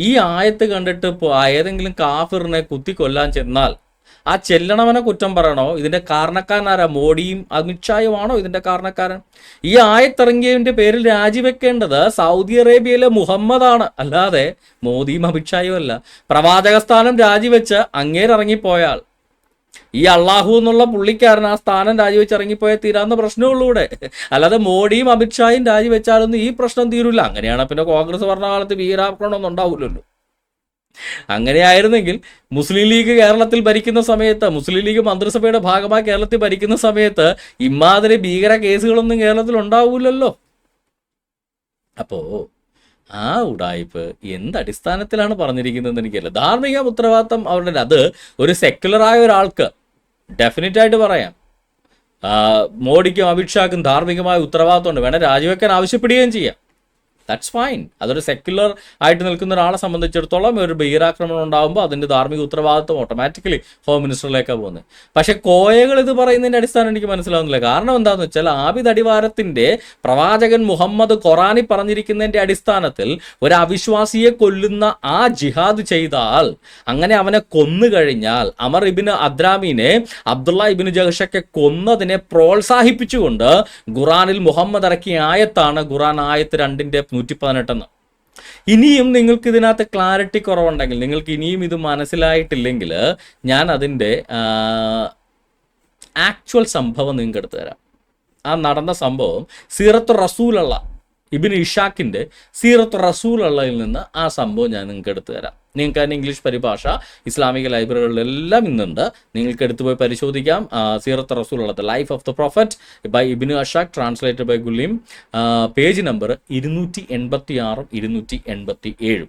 ഈ ആയത്ത് കണ്ടിട്ട് ഇപ്പോൾ ഏതെങ്കിലും കാഫിറിനെ കുത്തിക്കൊല്ലാൻ ചെന്നാൽ ആ ചെല്ലണവനെ കുറ്റം പറയണോ? ഇതിൻ്റെ കാരണക്കാരനാരാ? മോഡിയും അമിത്ഷായുമാണോ ഇതിൻ്റെ കാരണക്കാരൻ? ഈ ആയത്തിറങ്ങിയതിൻ്റെ പേരിൽ രാജിവെക്കേണ്ടത് സൗദി അറേബ്യയിലെ മുഹമ്മദാണ്, അല്ലാതെ മോദിയും അമിത്ഷായും അല്ല. പ്രവാചക സ്ഥാനം രാജിവെച്ച് അങ്ങേരിറങ്ങിപ്പോയാൽ ഈ അള്ളാഹു എന്നുള്ള പുള്ളിക്കാരൻ ആ സ്ഥാനം രാജിവെച്ച് ഇറങ്ങിപ്പോയാൽ തീരാവുന്ന പ്രശ്നമുള്ളൂ ഇവിടെ. അല്ലാതെ മോഡിയും അമിത്ഷായും രാജിവെച്ചാലൊന്നും ഈ പ്രശ്നം തീരില്ല. അങ്ങനെയാണ് പിന്നെ കോൺഗ്രസ് ഭരണകാലത്ത് ഭീകരാക്രമണമൊന്നും ഉണ്ടാവില്ലല്ലോ. അങ്ങനെയായിരുന്നെങ്കിൽ മുസ്ലിം ലീഗ് കേരളത്തിൽ ഭരിക്കുന്ന സമയത്ത്, മുസ്ലിം ലീഗ് മന്ത്രിസഭയുടെ ഭാഗമായി കേരളത്തിൽ ഭരിക്കുന്ന സമയത്ത് ഇമാതിരി ഭീകര കേസുകളൊന്നും കേരളത്തിൽ ഉണ്ടാവൂലല്ലോ. അപ്പോ ആ ഉടായ്പ് എന്തടിസ്ഥാനത്തിലാണ് പറഞ്ഞിരിക്കുന്നതെന്ന് എനിക്കല്ല. ധാർമ്മിക ഉത്തരവാദിത്തം അവരുടെ, അത് ഒരു സെക്യുലറായ ഒരാൾക്ക് ഡെഫിനറ്റ് ആയിട്ട് പറയാം. മോഡിക്കും അമിത്ഷാക്കും ധാർമ്മികമായ ഉത്തരവാദിത്തമുണ്ട്, വേണേൽ രാജിവെക്കാൻ ആവശ്യപ്പെടുകയും ചെയ്യാം. That's fine. അതൊരു സെക്യുലർ ആയിട്ട് നിൽക്കുന്ന ഒരാളെ സംബന്ധിച്ചിടത്തോളം ഒരു ഭീകരാക്രമണം ഉണ്ടാകുമ്പോൾ അതിൻ്റെ ധാർമ്മിക ഉത്തരവാദിത്വം ഓട്ടോമാറ്റിക്കലി ഹോം മിനിസ്റ്ററിലേക്കാണ് പോകുന്നത്. പക്ഷേ കോയകൾ ഇത് പറയുന്നതിൻ്റെ അടിസ്ഥാനം എനിക്ക് മനസ്സിലാവുന്നില്ല. കാരണം എന്താണെന്ന് വെച്ചാൽ ആബിദ് അടിവാരത്തിൻ്റെ പ്രവാചകൻ മുഹമ്മദ് ഖുറാനിൽ പറഞ്ഞിരിക്കുന്നതിൻ്റെ അടിസ്ഥാനത്തിൽ ഒരു അവിശ്വാസിയെ കൊല്ലുന്ന ആ ജിഹാദ് ചെയ്താൽ, അങ്ങനെ അവനെ കൊന്നു കഴിഞ്ഞാൽ, അമർ ഇബിന് അദ്രാമീനെ അബ്ദുള്ള ഇബിന് ജഹ്ഷക്കെ കൊന്നതിനെ പ്രോത്സാഹിപ്പിച്ചുകൊണ്ട് ഖുറാനിൽ മുഹമ്മദ് ഇറക്കിയ ആയത്താണ് ഖുറാൻ ആയത്ത് 2:118. ഇനിയും നിങ്ങൾക്ക് ഇതിനകത്ത് ക്ലാരിറ്റി കുറവുണ്ടെങ്കിൽ, നിങ്ങൾക്ക് ഇനിയും ഇത് മനസ്സിലായിട്ടില്ലെങ്കിൽ, ഞാൻ അതിൻ്റെ ആക്ച്വൽ സംഭവം നിങ്ങൾക്ക് എടുത്തു തരാം. ആ നടന്ന സംഭവം സീറത്ത് റസൂലുള്ള ഇബ്നു ഇഷാക്കിൻ്റെ സീറത്ത് റസൂലുള്ളയിൽ നിന്ന് ആ സംഭവം ഞാൻ നിങ്ങൾക്ക് എടുത്തു തരാം. നിങ്ങൾക്ക് അതിൻ്റെ ഇംഗ്ലീഷ് പരിഭാഷ ഇസ്ലാമിക ലൈബ്രറികളിലെല്ലാം ഇന്നുണ്ട്. നിങ്ങൾക്ക് എടുത്തു പോയി പരിശോധിക്കാം. Sirat Rasulullah the life of the prophet by Ibn Ishaq, translated by Guillaume. Page number 286 287.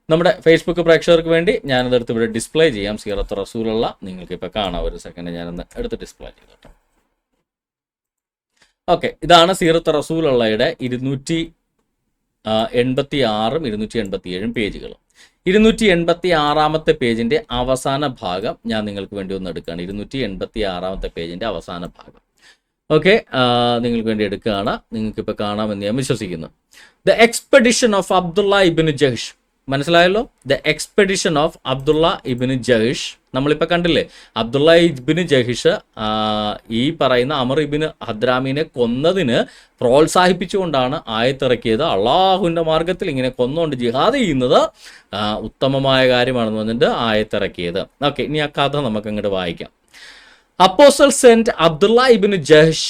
നമ്മുടെ ഫേസ്ബുക്ക് പ്രേക്ഷകർക്ക് വേണ്ടി ഞാനതെടുത്ത് ഇവിടെ ഡിസ്പ്ലേ ചെയ്യാം. സീറത്ത് റസൂലുള്ള നിങ്ങൾക്ക് ഇപ്പോൾ കാണാം. ഒരു സെക്കൻഡ് ഞാനൊന്ന് എടുത്ത് ഡിസ്പ്ലേ ചെയ്തോട്ടെ. ഓക്കെ, ഇതാണ് സീറത്ത് റസൂലുള്ളയുടെ 286 287 പേജുകൾ. 286 പേജിൻ്റെ അവസാന ഭാഗം ഞാൻ നിങ്ങൾക്ക് വേണ്ടി ഒന്ന് എടുക്കുകയാണ്. 286 പേജിൻ്റെ അവസാന ഭാഗം ഓക്കെ, നിങ്ങൾക്ക് വേണ്ടി എടുക്കുകയാണ്. നിങ്ങൾക്കിപ്പോൾ കാണാമെന്ന് ഞാൻ വിശ്വസിക്കുന്നു. The expedition of Abdullah ibn Jahsh, മനസ്സിലായല്ലോ? The expedition of Abdullah ibn Jahsh നമ്മളിപ്പോൾ കണ്ടില്ലേ. അബ്ദുള്ള ഇബ്നു ജഹ്ഷ് ഈ പറയുന്ന അമർ ഇബ്നു ഹദ്രാമിനെ കൊന്നതിന് പ്രോത്സാഹിപ്പിച്ചുകൊണ്ടാണ് ആയത്തിറക്കിയത്. അള്ളാഹുവിൻ്റെ മാർഗത്തിൽ ഇങ്ങനെ കൊന്നുകൊണ്ട് ജിഹാദ് ചെയ്യുന്നത് ഉത്തമമായ കാര്യമാണെന്ന് പറഞ്ഞിട്ട് ആയത്തിറക്കിയത്. ഓക്കെ, ഇനി ആ കഥ നമുക്ക് അങ്ങോട്ട് വായിക്കാം. Apostle sent Abdullah ibn Jahsh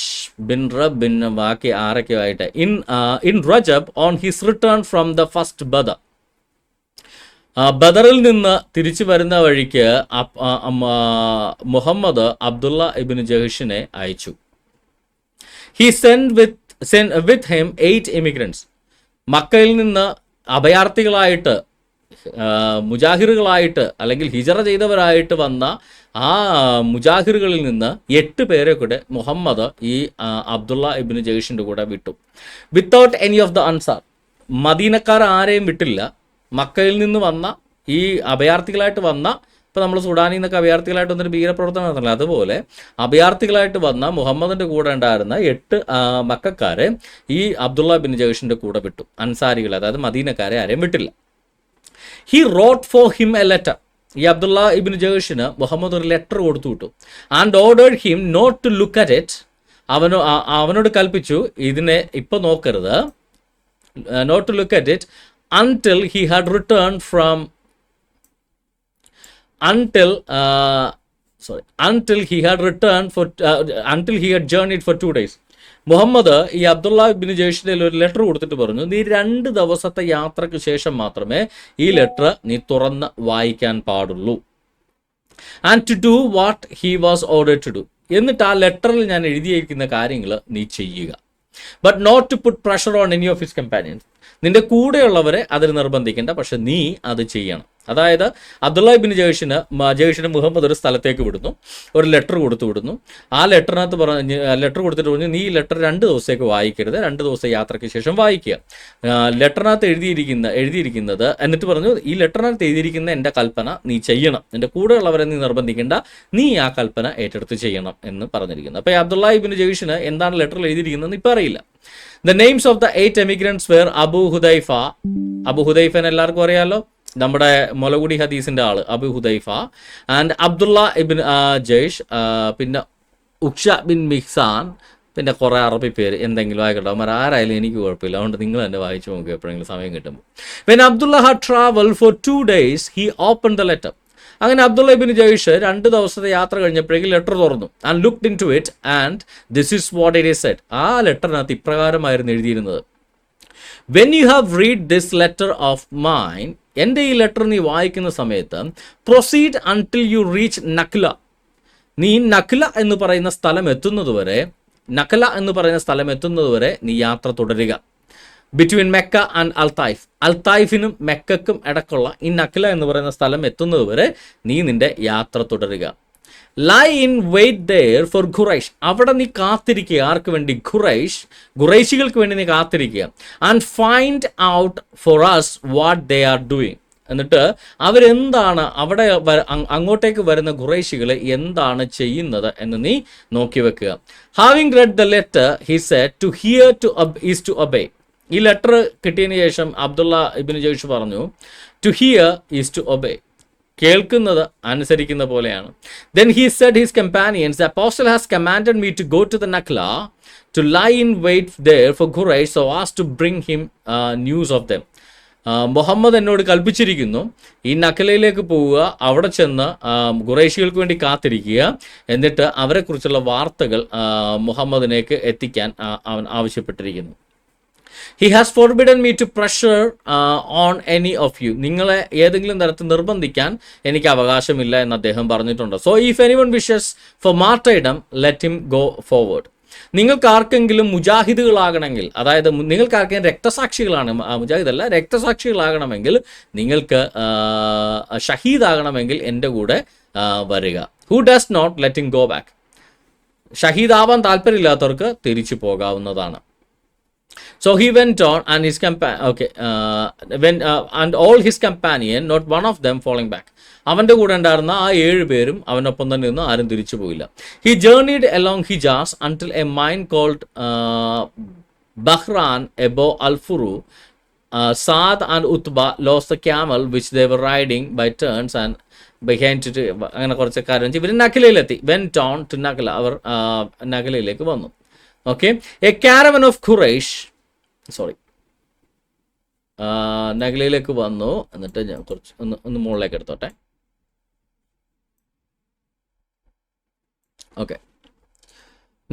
bin Rab bin ബാക്കി ആരൊക്കെ ആയിട്ട് in Rajab on his return from the first Badr. ബദറിൽ നിന്ന് തിരിച്ചു വരുന്ന വഴിക്ക് മുഹമ്മദ് അബ്ദുള്ള ഇബ്നു ജഹ്ഷിനെ അയച്ചു. He send with him 8 immigrants. മക്കയിൽ നിന്ന് അഭയാർത്ഥികളായിട്ട്, മുജാഹിറുകളായിട്ട് അല്ലെങ്കിൽ ഹിജറ ചെയ്തവരായിട്ട് വന്ന ആ മുജാഹിറുകളിൽ നിന്ന് 8 പേരെ കൂടെ മുഹമ്മദ് ഈ അബ്ദുള്ള ഇബ്നു ജഹ്ഷിൻ്റെ കൂടെ വിട്ടു. Without any of the Ansar, മദീനക്കാർ ആരെയും വിട്ടില്ല. മക്കയിൽ നിന്ന് വന്ന ഈ അഭയാർത്ഥികളായിട്ട് വന്ന, ഇപ്പോൾ നമ്മൾ സുഡാനിൽ നിന്നൊക്കെ അഭയാർത്ഥികളായിട്ട് വന്നൊരു ഭീകരപ്രവർത്തനം നടത്തില്ല, അതുപോലെ അഭയാർത്ഥികളായിട്ട് വന്ന മുഹമ്മദിൻ്റെ കൂടെ ഉണ്ടായിരുന്ന 8 മക്കാരെ ഈ അബ്ദുള്ള ബിൻ ജഹ്ഷിൻ്റെ കൂടെ വിട്ടു. അൻസാരികളെ, അതായത് മദീനക്കാരെ ആരെയും വിട്ടില്ല. He wrote for him a letter. ഈ അബ്ദുള്ള ഇബിൻ ജഹ്ഷിന് മുഹമ്മദ് ഒരു ലെറ്റർ കൊടുത്തു വിട്ടു. And ordered him not to look at it. അവനോട് കൽപ്പിച്ചു ഇതിനെ ഇപ്പോൾ നോക്കരുത്, not to look at it until he had returned from until he had returned for until he had journeyed for 2 days. Muhammad ഈ Abdullah bin ജഹ്ഷിന്റെ ഒരു letter കൊടുത്തിട്ട് പറഞ്ഞു, നീ 2 ദിവസത്തെ യാത്രയ്ക്ക് ശേഷം മാത്രമേ ഈ ലെറ്റർ നീ തുറന്ന് വായിക്കാൻ പാടുള്ളൂ. And to do what he was ordered to do. എന്നിട്ട് ആ ലെറ്ററിൽ ഞാൻ എഴുതിയിരിക്കുന്ന കാര്യങ്ങൾ നീ ചെയ്യുക. But not to put pressure on any of his companions. നിന്റെ കൂടെയുള്ളവരെ അതിന് നിർബന്ധിക്കേണ്ട, പക്ഷെ നീ അത് ചെയ്യണം. അതായത് അബ്ദുള്ള ബിൻ ജഹ്ഷിന് മുഹമ്മദ് ഒരു സ്ഥലത്തേക്ക് വിടുന്നു, ഒരു ലെറ്റർ കൊടുത്തു വിടുന്നു. ആ ലെറ്ററിനകത്ത് ലെറ്റർ കൊടുത്തിട്ട് പറഞ്ഞു, നീ ഈ ലെറ്റർ 2 ദിവസത്തേക്ക് വായിക്കരുത്, 2 ദിവസം യാത്രയ്ക്ക് ശേഷം വായിക്കുക. ലെറ്ററിനകത്ത് എഴുതിയിരിക്കുന്നത് എന്നിട്ട് പറഞ്ഞു, ഈ ലെറ്ററിനകത്ത് എഴുതിയിരിക്കുന്ന എൻ്റെ കൽപ്പന നീ ചെയ്യണം, നിന്റെ കൂടെയുള്ളവരെ നീ നിർബന്ധിക്കേണ്ട, നീ ആ കൽപ്പന ഏറ്റെടുത്ത് ചെയ്യണം എന്ന് പറഞ്ഞിരിക്കുന്നു. അപ്പോൾ അബ്ദുള്ള ബിൻ ജഹ്ഷിന് എന്താണ് ലെറ്ററിൽ എഴുതിയിരിക്കുന്നതെന്ന് ഇപ്പോൾ അറിയില്ല. The names of the 8 emigrants were Abu ഹുദൈഫ എല്ലാവർക്കും അറിയാലോ, നമ്മുടെ മുലകുടി ഹദീസിന്റെ ആള് അബു ഹുദൈഫ, ആൻഡ് അബ്ദുള്ള ഇബിൻ ജയ്ഷ്, പിന്നെ ഉക്ഷ ബിൻ മിഹ്സാൻ, പിന്നെ കുറേ അറബി പേര് എന്തെങ്കിലും ആയിക്കോട്ടെ, അവർ ആരായാലും എനിക്ക് കുഴപ്പമില്ല, അതുകൊണ്ട് നിങ്ങൾ തന്നെ വായിച്ചു നോക്കുക എപ്പോഴെങ്കിലും സമയം കിട്ടുമ്പോൾ. When Abdullah had traveled for 2 days, he opened the letter. അങ്ങനെ അബ്ദുള്ള ഇബിൻ ജയ്ഷ് 2 ദിവസത്തെ യാത്ര കഴിഞ്ഞപ്പോഴേക്കും ലെറ്റർ തുറന്നു. And looked into it and this is what it is said. ആ ലെറ്ററിനകത്ത് ഇപ്രകാരമായിരുന്നു എഴുതിയിരുന്നത്, when you have read this letter of mine, എൻ്റെ ഈ ലെറ്റർ നീ വായിക്കുന്ന സമയത്ത്, proceed until you reach Nakhla. നീ നഖ്ല എന്ന് പറയുന്ന സ്ഥലം എത്തുന്നതുവരെ നീ യാത്ര തുടരുക. Between Mecca and al Taif. അൽത്തായിഫിനും മെക്കക്കും ഇടക്കുള്ള ഈ നഖ്ല എന്ന് പറയുന്ന സ്ഥലം എത്തുന്നത് വരെ നീ നിന്റെ യാത്ര തുടരുക. Lie in wait there for Quraysh. അവിടെ നീ കാത്തിരിക്കുക. ആർക്ക് വേണ്ടി? ഖുറൈശികൾക്ക് വേണ്ടി നീ കാത്തിരിക്കുക. And find out for us what they are doing. എന്നിട്ട് അവരെന്താണ് അവിടെ അങ്ങോട്ടേക്ക് വരുന്ന ഖുറൈശികൾ എന്താണ് ചെയ്യുന്നത് എന്ന് നീ നോക്കി വെക്കുക. Having read the letter he said, to hear is to obey. ഈ ലെറ്റർ കിട്ടിയതിന് ശേഷം അബ്ദുള്ള ഇബ്നു ജയ്ഷ് പറഞ്ഞു, to hear is to obey. കേൾക്കുന്നത് അനുസരിക്കുന്ന പോലെയാണ്. Then he said his companions, the apostle has commanded me to go to the Nakhla, to lie in wait there for Quraysh, so as to bring him news of them. Muhammad എന്നോട് കൽപ്പിച്ചിരിക്കുന്നു, ഈ നഖലയിലേക്ക് പോവുക, അവിടെ ചെന്ന് ഖുറൈശികൾക്ക് വേണ്ടി കാത്തിരിക്കുക, എന്നിട്ട് അവരെക്കുറിച്ചുള്ള വാർത്തകൾ മുഹമ്മദിനേക്ക് എത്തിക്കാൻ അവൻ ആവശ്യപ്പെട്ടിരിക്കുന്നു. He has forbidden me to pressure on any of you. നിങ്ങളെ ഏതെങ്കിലും തരത്തിൽ നിർബന്ധിക്കാൻ എനിക്ക് അവകാശമില്ല എന്ന് അദ്ദേഹം പറഞ്ഞിട്ടുണ്ട്. So if anyone wishes for martyrdom, let him go forward. നിങ്ങൾക്കാർക്കെങ്കിലും മുജാഹിദുകളാകണമെങ്കിൽ, അതായത് നിങ്ങൾക്കാർക്കെങ്കിലും രക്തസാക്ഷികളാണ്, മുജാഹിദല്ല രക്തസാക്ഷികളാകണമെങ്കിൽ, നിങ്ങൾക്ക് ഷഹീദാകണമെങ്കിൽ എൻ്റെ കൂടെ വരിക. Who does not, let him go back. ഷഹീദാവാൻ താല്പര്യമില്ലാത്തവർക്ക് തിരിച്ചു പോകാവുന്നതാണ്. So he went on, and his and all his companion, not one of them falling back. അവൻ്റെ കൂടെ ഉണ്ടായിരുന്ന ആ 7 പേരും അവനൊപ്പം തന്നെ നിന്ന് ആരും തിരിച്ചു പോയില്ല. He journeyed along Hijaz until a mine called Bahran above Al-Furu. Saad and Utba lost the camel which they were riding by turns and began to അങ്ങനെ കുറച്ച് കാര്യം ഇവർ നഖലയിലെത്തി. Went on to Nakhla. അവർ നഖലയിലേക്ക് വന്നു. Okay, a caravan of Quraish നഖലയിലേക്ക് വന്നു. എന്നിട്ട് ഞാൻ കുറച്ച് ഒന്ന് മുകളിലേക്ക് എടുത്തോട്ടെ. ഓക്കെ,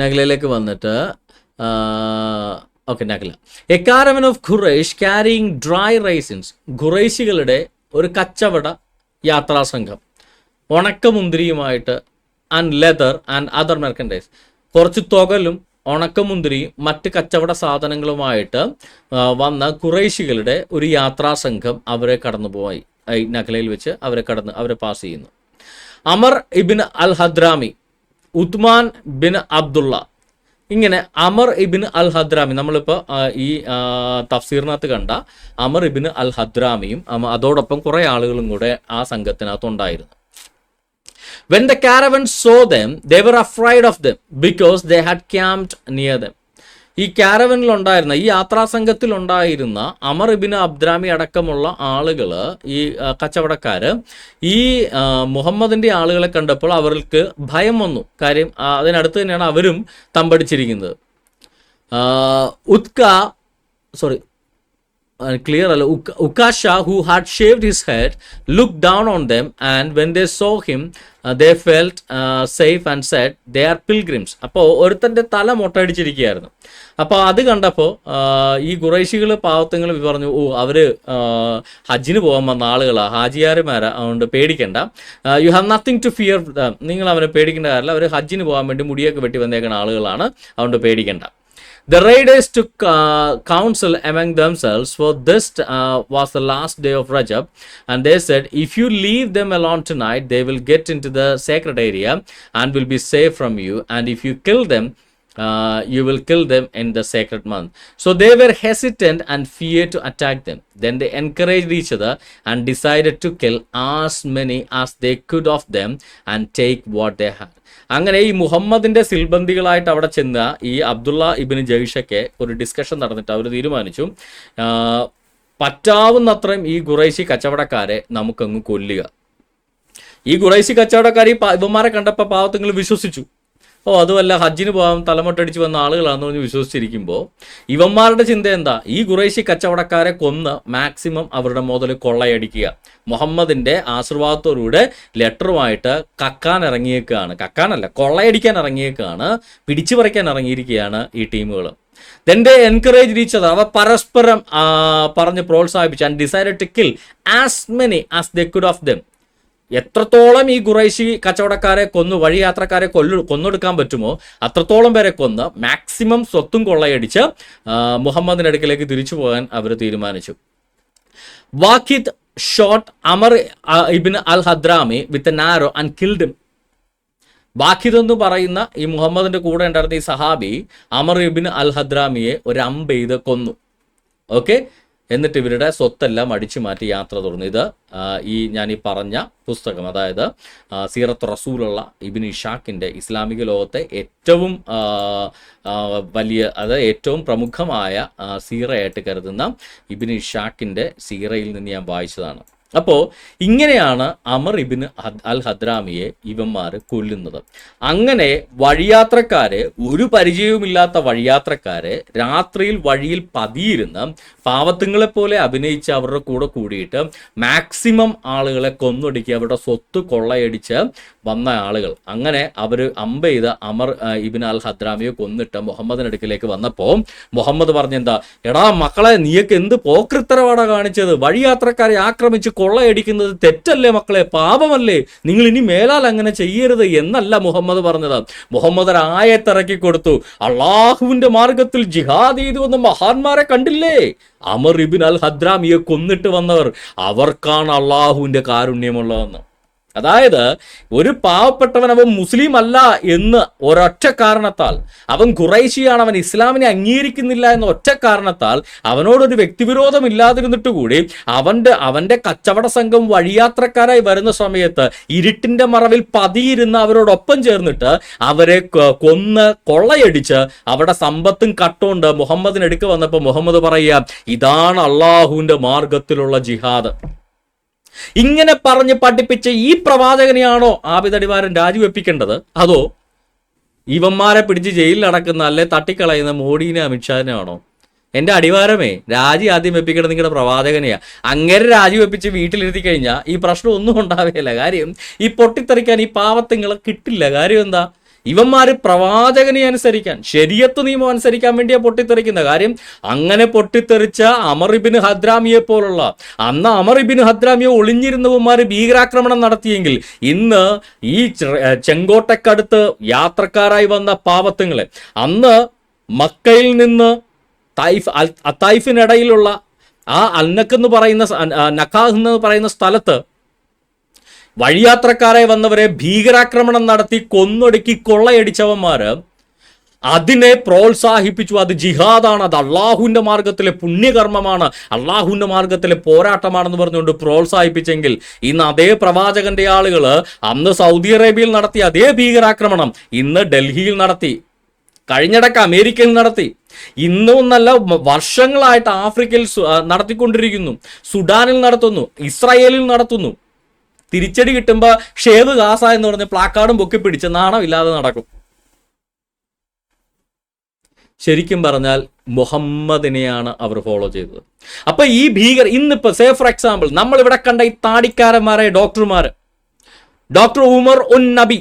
നഖലയിലേക്ക് വന്നിട്ട് okay, Nakhla. A caravan of Quraish carrying dry raisins. ഖുറൈശികളുടെ ഒരു കച്ചവട യാത്രാസംഘം ഉണക്കമുന്തിരിയുമായിട്ട്, and leather and other merchandise. കുറച്ച് തുകലും ഉണക്കമുന്തിരിയും മറ്റ് കച്ചവട സാധനങ്ങളുമായിട്ട് വന്ന ഖുറൈശികളുടെ ഒരു യാത്രാസംഘം അവരെ കടന്നുപോയി. നഖലയിൽ വെച്ച് അവരെ പാസ് ചെയ്യുന്നു. Amar ibn al ഹദ്രാമി, ഉത്മാൻ bin Abdulla ഇങ്ങനെ അമർ ഇബിൻ അൽ ഹദ്രാമി, നമ്മളിപ്പോൾ ഈ തഫ്സീറിനകത്ത് കണ്ട അമർ ഇബിൻ അൽ ഹദ്രാമിയും അതോടൊപ്പം കുറേ ആളുകളും കൂടെ ആ സംഘത്തിനകത്തുണ്ടായിരുന്നു. When the caravan saw them, they were afraid of them because they had camped near them. ഈ ക്യാരവനിലുണ്ടായിരുന്ന, ഈ യാത്രാസംഘത്തിലുണ്ടായിരുന്ന അമർ ഇബിൻ അബ്ദ്രാമി അടക്കമുള്ള ആളുകൾ, ഈ കച്ചവടക്കാർ, ഈ മുഹമ്മദിൻ്റെ ആളുകളെ കണ്ടപ്പോൾ അവർക്ക് ഭയം വന്നു. കാര്യം അതിനടുത്ത് തന്നെയാണ് അവരും തമ്പടിച്ചിരിക്കുന്നത്. Ukasha, who had shaved his head, looked down on them, and when they saw him, they felt safe and said, they are pilgrims. അപ്പോൾ ഒരുത്തൻ്റെ തല മൊട്ടടിച്ചിരിക്കുകയായിരുന്നു. അപ്പോൾ അത് കണ്ടപ്പോൾ ഈ ഖുറൈശികൾ പാവത്തങ്ങൾ പറഞ്ഞു, അവർ ഹജ്ജിന് പോകാൻ വന്ന ആളുകളാണ്, ഹാജിയാർമാരാ, അതുകൊണ്ട് പേടിക്കണ്ട, you have nothing to fear, നിങ്ങൾ അവനെ പേടിക്കേണ്ട കാര്യമില്ല, അവർ ഹജ്ജിന് പോകാൻ വേണ്ടി മുടിയൊക്കെ വെട്ടി വന്നേക്കുന്ന ആളുകളാണ്, അതുകൊണ്ട് പേടിക്കണ്ട. The raiders took counsel among themselves, for this was the last day of Rajab, and they said, if you leave them alone tonight, they will get into the sacred area and will be safe from you, and if you kill them, you will kill them in the sacred month. So they were hesitant and feared to attack them. Then they encouraged each other and decided to kill as many as they could of them and take what they had. അങ്ങനെ ഈ മുഹമ്മദിൻ്റെ സിൽബന്ദികളായിട്ട് അവിടെ ചെന്ന ഈ അബ്ദുള്ള ഇബിന് ജയ്ഷയ്ക്ക് ഒരു discussion നടന്നിട്ട് അവർ തീരുമാനിച്ചു, പറ്റാവുന്നത്രയും ഈ ഖുറൈശി കച്ചവടക്കാരെ നമുക്കങ്ങ് കൊല്ലുക. ഈ ഖുറൈശി കച്ചവടക്കാർ ഈ ഇവന്മാരെ കണ്ടപ്പോൾ പാവത്തങ്ങൾ വിശ്വസിച്ചു. അതുമല്ല, ഹജ്ജിന് പോകാൻ തലമുട്ടടിച്ച് വന്ന ആളുകളാണെന്ന് പറഞ്ഞ് വിശ്വസിച്ചിരിക്കുമ്പോൾ ഇവന്മാരുടെ ചിന്ത എന്താ? ഈ ഖുറൈശി കച്ചവടക്കാരെ കൊന്ന് മാക്സിമം അവരുടെ മുതൽ കൊള്ളയടിക്കുക. മുഹമ്മദിൻ്റെ ആശീർവാദത്തോടുകൂടെ ലെറ്ററുമായിട്ട് കക്കാനല്ല കൊള്ളയടിക്കാൻ ഇറങ്ങിയേക്കാണ്, പിടിച്ചു പറിക്കാൻ ഇറങ്ങിയിരിക്കുകയാണ് ഈ ടീമുകൾ. Then they encouraged each other, അവ പരസ്പരം പറഞ്ഞ് പ്രോത്സാഹിപ്പിച്ചു. And decided to kill as many as they could of them. എത്രത്തോളം ഈ ഖുറൈശി കച്ചവടക്കാരെ വഴിയാത്രക്കാരെ കൊന്നൊടുക്കാൻ പറ്റുമോ അത്രത്തോളം പേരെ കൊന്ന് മാക്സിമം സ്വത്തും കൊള്ളയടിച്ച് മുഹമ്മദിൻ്റെ അടുക്കലേക്ക് തിരിച്ചു പോകാൻ അവർ തീരുമാനിച്ചു. വാഖിദ് shot Amar ibn al ഹദ്രാമി with an arrow and killed him. വാഖിദ് എന്ന് പറയുന്ന ഈ മുഹമ്മദിൻ്റെ കൂടെ ഉണ്ടായിരുന്ന ഈ സഹാബി അമർ ഇബിൻ അൽ ഹദ്രാമിയെ ഒരു അമ്പ് ചെയ്ത് കൊന്നു. ഓക്കെ, എന്നിട്ട് ഇവരുടെ സ്വത്തെല്ലാം അടിച്ചു മാറ്റി യാത്ര തുടർന്നു. ഇത് ഞാൻ ഈ പറഞ്ഞ പുസ്തകം, അതായത് സീറത്ത് റസൂലുള്ള ഇബ്നു ഇഷാഖിൻ്റെ ഇസ്ലാമിക ലോകത്തെ ഏറ്റവും വലിയ, അതായത് ഏറ്റവും പ്രമുഖമായ സീറയായിട്ട് കരുതുന്ന ഇബ്നു ഇഷാഖിൻ്റെ സീറയിൽ നിന്ന് ഞാൻ വായിച്ചതാണ്. അപ്പോൾ ഇങ്ങനെയാണ് അമർ ഇബിൻ അൽ ഹദ്രാമിയെ ഇവന്മാർ കൊല്ലുന്നത്. അങ്ങനെ വഴിയാത്രക്കാരെ, ഒരു പരിചയവുമില്ലാത്ത വഴിയാത്രക്കാരെ രാത്രിയിൽ വഴിയിൽ പതിയിരുന്ന് പാവത്തുങ്ങളെപ്പോലെ അഭിനയിച്ച് അവരുടെ കൂടെ കൂടിയിട്ട് മാക്സിമം ആളുകളെ കൊന്നൊടുക്കി അവരുടെ സ്വത്ത് കൊള്ളയടിച്ച് വന്ന ആളുകൾ. അങ്ങനെ അവർ അമ്പ ചെയ്ത് അമർ ഇബിൻ അൽ ഹദ്രാമിയെ കൊന്നിട്ട് മുഹമ്മദിനടുക്കിലേക്ക് വന്നപ്പോൾ മുഹമ്മദ് പറഞ്ഞെന്താ, എടാ മക്കളെ, നീയൊക്കെ എന്ത് പോക്രിത്തരവാടാ കാണിച്ചത്? വഴിയാത്രക്കാരെ ആക്രമിച്ച് കൊള്ളയടിക്കുന്നത് തെറ്റല്ലേ മക്കളെ, പാപമല്ലേ, നിങ്ങൾ ഇനി മേലാൽ അങ്ങനെ ചെയ്യരുത് എന്നല്ല മുഹമ്മദ് പറഞ്ഞത്. മുഹമ്മദ് ഒരു ആയത്തിറക്കി കൊടുത്തു, അള്ളാഹുവിന്റെ മാർഗത്തിൽ ജിഹാദ് ചെയ്തു വന്ന മഹാന്മാരെ കണ്ടില്ലേ? അമർ ഇബിൻ അൽ ഹദ്രാമിയെ കൊന്നിട്ട് വന്നവർ, അവർക്കാണ് അള്ളാഹുവിന്റെ കാരുണ്യമുള്ളതെന്ന്. അതായത് ഒരു പാവപ്പെട്ടവൻ അവൻ മുസ്ലിം അല്ല എന്ന് ഒരൊറ്റ കാരണത്താൽ, അവൻ ഖുറൈശിയാണ്, അവൻ ഇസ്ലാമിനെ അംഗീകരിക്കുന്നില്ല എന്ന ഒറ്റ കാരണത്താൽ അവനോടൊരു വ്യക്തിവിരോധം ഇല്ലാതിരുന്നിട്ട് കൂടി അവന്റെ കച്ചവട സംഘം വഴിയാത്രക്കാരായി വരുന്ന സമയത്ത് ഇരുട്ടിന്റെ മറവിൽ പതിയിരുന്ന് അവരോടൊപ്പം ചേർന്നിട്ട് അവരെ കൊന്ന് കൊള്ളയടിച്ച് അവരുടെ സമ്പത്തും കട്ടുകൊണ്ട് മുഹമ്മദിനടുക്ക് വന്നപ്പോൾ മുഹമ്മദ് പറയുക, ഇതാണ് അള്ളാഹുവിന്റെ മാർഗത്തിലുള്ള ജിഹാദ്. ഇങ്ങനെ പറഞ്ഞ് പഠിപ്പിച്ച ഈ പ്രവാചകനെയാണോ ആബിദടിവാരൻ രാജിവെപ്പിക്കേണ്ടത്? അതോ ഇവന്മാരെ പിടിച്ച് ജയിലിൽ അടക്കുന്ന അല്ലെ തട്ടിക്കളയുന്ന മോഡിനെ അമിത്ഷാദിനാണോ? എൻ്റെ അടിവാരമേ, രാജി ആദ്യം വെപ്പിക്കേണ്ടത് നിങ്ങളുടെ പ്രവാചകനെയാ. അങ്ങനെ രാജിവെപ്പിച്ച് വീട്ടിലിരുത്തി കഴിഞ്ഞാൽ ഈ പ്രശ്നം ഒന്നും ഉണ്ടാവുകയില്ല. കാര്യം ഈ പൊട്ടിത്തെറിക്കാൻ ഈ പാവത്തുങ്ങളെ കിട്ടില്ല. കാര്യം എന്താ? ഇവന്മാര് പ്രവാചകനെ അനുസരിക്കാൻ, ശരീഅത്ത് നിയമം അനുസരിക്കാൻ വേണ്ടിയാണ് പൊട്ടിത്തെറിക്കുന്ന. കാര്യം അങ്ങനെ പൊട്ടിത്തെറിച്ച അമർ ഇബ്നു ഹദ്രാമിയെ പോലുള്ള, അന്ന് അമർ ഇബ്നു ഹദ്രാമിയെ ഒളിഞ്ഞിരുന്നവന്മാര് ഭീകരാക്രമണം നടത്തിയെങ്കിൽ ഇന്ന് ഈ ചെങ്കോട്ടക്കടുത്ത് യാത്രക്കാരായി വന്ന പാവത്തുങ്ങളെ, അന്ന് മക്കയിൽ നിന്ന് തൈഫിനിടയിലുള്ള ആ അൽനഖ് എന്ന് പറയുന്ന നഖാഹ് എന്ന് പറയുന്ന സ്ഥലത്ത് വഴിയാത്രക്കാരായി വന്നവരെ ഭീകരാക്രമണം നടത്തി കൊന്നൊടുക്കി കൊള്ളയടിച്ചവന്മാര് അതിനെ പ്രോത്സാഹിപ്പിച്ചു. അത് ജിഹാദാണ്, അത് അള്ളാഹുവിന്റെ മാർഗത്തിലെ പുണ്യകർമ്മമാണ്, അള്ളാഹുവിന്റെ മാർഗത്തിലെ പോരാട്ടമാണെന്ന് പറഞ്ഞുകൊണ്ട് പ്രോത്സാഹിപ്പിച്ചെങ്കിൽ ഇന്ന് അതേ പ്രവാചകന്റെ ആളുകൾ അന്ന് സൗദി അറേബ്യയിൽ നടത്തിയ അതേ ഭീകരാക്രമണം ഇന്ന് ഡൽഹിയിൽ നടത്തി, കഴിഞ്ഞിടക്ക് അമേരിക്കയിൽ നടത്തി, ഇന്നൊന്നല്ല വർഷങ്ങളായിട്ട് ആഫ്രിക്കയിൽ നടത്തിക്കൊണ്ടിരിക്കുന്നു, സുഡാനിൽ നടത്തുന്നു, ഇസ്രായേലിൽ നടത്തുന്നു. തിരിച്ചടി കിട്ടുമ്പോൾ ഷേവ് ഗാസ എന്ന് പറഞ്ഞ് പ്ലാക്കാർഡും പൊക്കി പിടിച്ച് നാണമില്ലാതെ നടക്കും. ശരിക്കും പറഞ്ഞാൽ മുഹമ്മദിനെയാണ് അവർ ഫോളോ ചെയ്തത്. അപ്പൊ ഈ ഇന്നിപ്പോ സേ ഫോർ എക്സാമ്പിൾ നമ്മൾ ഇവിടെ കണ്ട ഈ താടിക്കാരന്മാരെ ഡോക്ടർമാര്, ഡോക്ടർ ഉമർ ഉൻ നബി,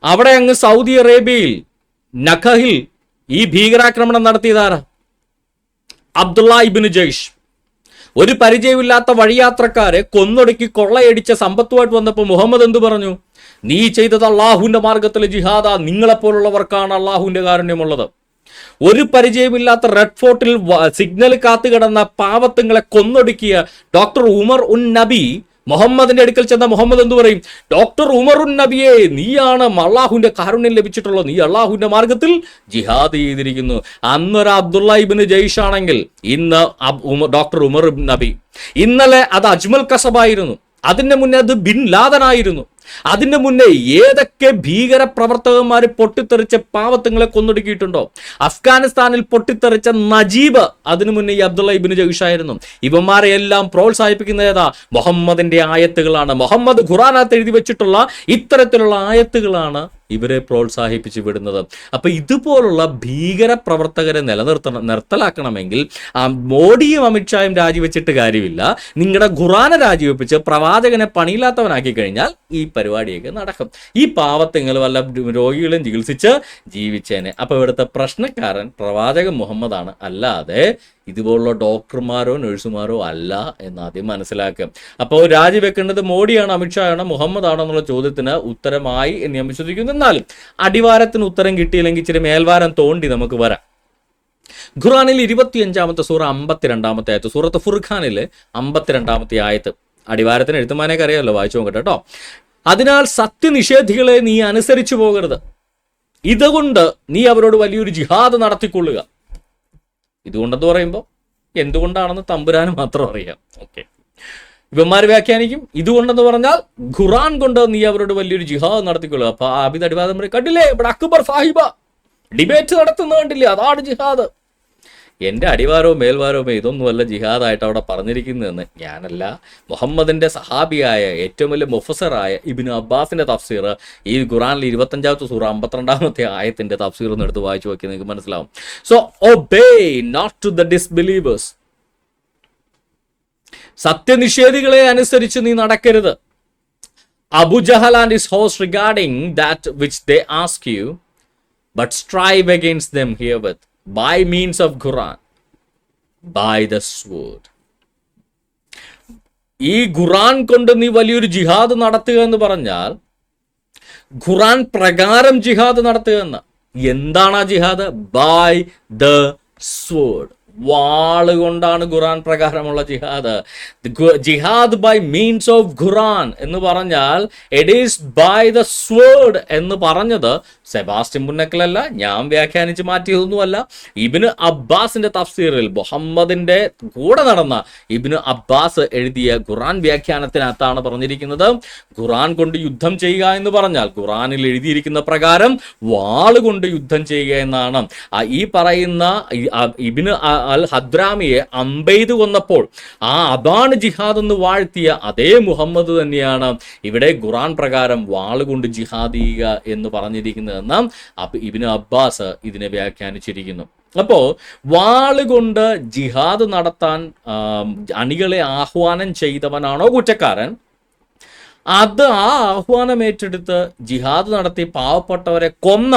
അവിടെ അങ്ങ് സൗദി അറേബ്യയിൽ നഖഹിൽ ഈ ഭീകരാക്രമണം നടത്തിയതാരാ? അബ്ദുള്ള ഇബ്നു ജയ്ഷ്. ഒരു പരിചയമില്ലാത്ത വഴിയാത്രക്കാരെ കൊന്നൊടുക്കി കൊള്ളയടിച്ച സമ്പത്തുമായിട്ട് വന്നപ്പോൾ മുഹമ്മദ് എന്തു പറഞ്ഞു? നീ ചെയ്തത് അള്ളാഹുവിന്റെ മാർഗത്തിലെ ജിഹാദാ, നിങ്ങളെപ്പോലുള്ളവർക്കാണ് അള്ളാഹുവിന്റെ കാരുണ്യമുള്ളത്. ഒരു പരിചയമില്ലാത്ത റെഡ് ഫോർട്ടിൽ സിഗ്നൽ കാത്തു കിടന്ന പാവത്തുങ്ങളെ കൊന്നൊടുക്കിയ ഡോക്ടർ ഉമർ ഉൻ നബി മുഹമ്മദിന്റെ അടുക്കൽ ചെന്ന മുഹമ്മദ് എന്തു പറയും? ഡോക്ടർ ഉമർ ഉൻ നബിയെ, നീയാണ് അള്ളാഹുവിന്റെ കാരുണ്യം ലഭിച്ചിട്ടുള്ളത്, നീ അള്ളാഹുവിന്റെ മാർഗത്തിൽ ജിഹാദ് ചെയ്തിരിക്കുന്നു. അന്നൊരു അബ്ദുള്ള ഇബ്നു ജയ്ഷ് ആണെങ്കിൽ ഇന്ന് ഡോക്ടർ ഉമർ ഇബ്നു നബി. ഇന്നലെ അത് അജ്മൽ കസബായിരുന്നു, അതിന്റെ മുന്നേ അത് ബിൻ ലാദനായിരുന്നു, അതിന്റെ മുന്നേ ഏതൊക്കെ ഭീകര പ്രവർത്തകന്മാർ പൊട്ടിത്തെറിച്ച പാവത്തുങ്ങളെ കൊന്നൊടുക്കിയിട്ടുണ്ടോ? അഫ്ഗാനിസ്ഥാനിൽ പൊട്ടിത്തെറിച്ച നജീബ് അതിനു മുന്നേ ഈ അബ്ദുള്ള ഇബ്നു ജയ്ഷ് ആയിരുന്നു. ഇവന്മാരെ എല്ലാം പ്രോത്സാഹിപ്പിക്കുന്ന ഏതാ? മുഹമ്മദിന്റെ ആയത്തുകളാണ്. മുഹമ്മദ് ഖുറാനകത്ത് എഴുതി വെച്ചിട്ടുള്ള ഇത്തരത്തിലുള്ള ആയത്തുകളാണ് ഇവരെ പ്രോത്സാഹിപ്പിച്ച് വിടുന്നത്. അപ്പൊ ഇതുപോലുള്ള ഭീകര പ്രവർത്തകരെ നിർത്തലാക്കണമെങ്കിൽ മോഡിയും അമിത്ഷായും രാജിവെച്ചിട്ട് കാര്യമില്ല. നിങ്ങളുടെ ഖുറാനെ രാജിവെപ്പിച്ച് പ്രവാചകനെ പണിയില്ലാത്തവനാക്കി കഴിഞ്ഞാൽ ഈ പരിപാടിയൊക്കെ നടക്കും. ഈ പാവത്തുങ്ങൾ വല്ല രോഗികളും ചികിത്സിച്ച് ജീവിച്ചേനെ. അപ്പൊ ഇവിടുത്തെ പ്രശ്നക്കാരൻ പ്രവാചകൻ മുഹമ്മദാണ്, അല്ലാതെ ഇതുപോലുള്ള ഡോക്ടർമാരോ നഴ്സുമാരോ അല്ല എന്ന് ആദ്യം മനസ്സിലാക്കുക. അപ്പോൾ രാജിവെക്കേണ്ടത് മോഡിയാണോ അമിത്ഷായാണോ മുഹമ്മദാണോ എന്നുള്ള ചോദ്യത്തിന് ഉത്തരമായി എന്ന് ഞാൻ വിശ്വസിക്കുന്നു. എന്നാലും അടിവാരത്തിന് ഉത്തരം കിട്ടിയില്ലെങ്കിൽ ഇച്ചിരി മേൽവാരം തോണ്ടി നമുക്ക് വരാം. ഖുറാനിൽ 25-ാമത്തെ സൂറ 52-ാമത്തെ ആയത്ത്, സൂറത്ത് ഫുർഖാനിലെ 52-ാമത്തെ ആയത്ത്. അടിവാരത്തിന് എഴുത്തുമാനൊക്കെ അറിയാമല്ലോ, വായിച്ചു നോക്കട്ടെ കേട്ടോ. അതിനാൽ സത്യനിഷേധികളെ നീ അനുസരിച്ചു പോകരുത്, ഇതുകൊണ്ട് നീ അവരോട് വലിയൊരു ജിഹാദ് നടത്തിക്കൊള്ളുക. ഇതുകൊണ്ടെന്ന് പറയുമ്പോൾ എന്തുകൊണ്ടാണെന്ന് തമ്പുരാന് മാത്രം അറിയാം. ഓക്കെ, ഇവന്മാർ വ്യാഖ്യാനിക്കും ഇതുകൊണ്ടെന്ന് പറഞ്ഞാൽ ഖുറാൻ കൊണ്ട് നീ അവരോട് വലിയൊരു ജിഹാദ് നടത്തിക്കൊള്ളുക. അപ്പൊ ആബിദ് അടിവാദം പറയും, കണ്ടില്ലേ ഇവിടെ അക്ബർ സാഹിബ ഡിബേറ്റ് നടത്തുന്ന കണ്ടില്ലേ, അതാണ് ജിഹാദ്. എൻ്റെ അടിവാരവും മേൽവാരവും ഇതൊന്നുമല്ല ജിഹാദായിട്ട് അവിടെ പറഞ്ഞിരിക്കുന്നതെന്ന് ഞാനല്ല, മുഹമ്മദിന്റെ സഹാബിയായ ഏറ്റവും വലിയ മുഫസറായ ഇബ്നു അബ്ബാസിന്റെ തഫ്സീർ, ഈ ഖുറാനിൽ 25-ാമത്തെ സൂറ 52-ാമത്തെ ആയത്തിന്റെ തഫ്സീർ ഒന്ന് എടുത്ത് വായിച്ചു നോക്കി നിങ്ങൾക്ക് മനസ്സിലാവും. So obey not to the disbelievers, സത്യനിഷേധികളെ അനുസരിച്ച് നീ നടക്കരുത്. Abu Jahl and his host regarding that which they ask you, but strive against them herewith by means of Quran, by the sword. ഈ ഖുറാൻ കൊണ്ട് നീ വലിയൊരു ജിഹാദ് നടത്തുക എന്ന് പറഞ്ഞാൽ ഖുറാൻ പ്രകാരം ജിഹാദ് നടത്തുക എന്ന്. എന്താണ് ആ ജിഹാദ്? ബൈ ദ sword, വാള് കൊണ്ടാണ് ഖുറാൻ പ്രകാരമുള്ള ജിഹാദ്. Jihad by means of Quran എന്ന് പറഞ്ഞാൽ it is by the sword എന്ന് പറഞ്ഞത് സെബാസ്റ്റ്യൻ പുന്നക്കലല്ല, ഞാൻ വ്യാഖ്യാനിച്ച് മാറ്റിയതൊന്നുമല്ല. ഇബ്നു അബ്ബാസിന്റെ തഫ്സീറിൽ മുഹമ്മദിന്റെ കൂടെ നടന്ന ഇബ്നു അബ്ബാസ് എഴുതിയ ഖുറാൻ വ്യാഖ്യാനത്തിനകത്താണ് പറഞ്ഞിരിക്കുന്നത് ഖുറാൻ കൊണ്ട് യുദ്ധം ചെയ്യുക എന്ന് പറഞ്ഞാൽ ഖുറാനിൽ എഴുതിയിരിക്കുന്ന പ്രകാരം വാള് കൊണ്ട് യുദ്ധം ചെയ്യുക എന്നാണ്. ഈ പറയുന്ന ഇബ്നു അൽ ഹദ്രാമിയെ അമ്പെയ്ത് കൊന്നപ്പോൾ അതാണ് ജിഹാദ് എന്ന് വാഴ്ത്തിയ അതേ മുഹമ്മദ് തന്നെയാണ് ഇവിടെ ഖുറാൻ പ്രകാരം വാളുകൊണ്ട് ജിഹാദ് ചെയ്യുക എന്ന് പറഞ്ഞിരിക്കുന്നതെന്ന് ഇബ്നു അബ്ബാസ് ഇതിനെ വ്യാഖ്യാനിച്ചിരിക്കുന്നു. അപ്പോ വാളുകൊണ്ട് ജിഹാദ് നടത്താൻ അണികളെ ആഹ്വാനം ചെയ്തവനാണോ കുറ്റക്കാരൻ, അത് ആഹ്വാനം ഏറ്റെടുത്ത് ജിഹാദ് നടത്തി പാവപ്പെട്ടവരെ കൊന്ന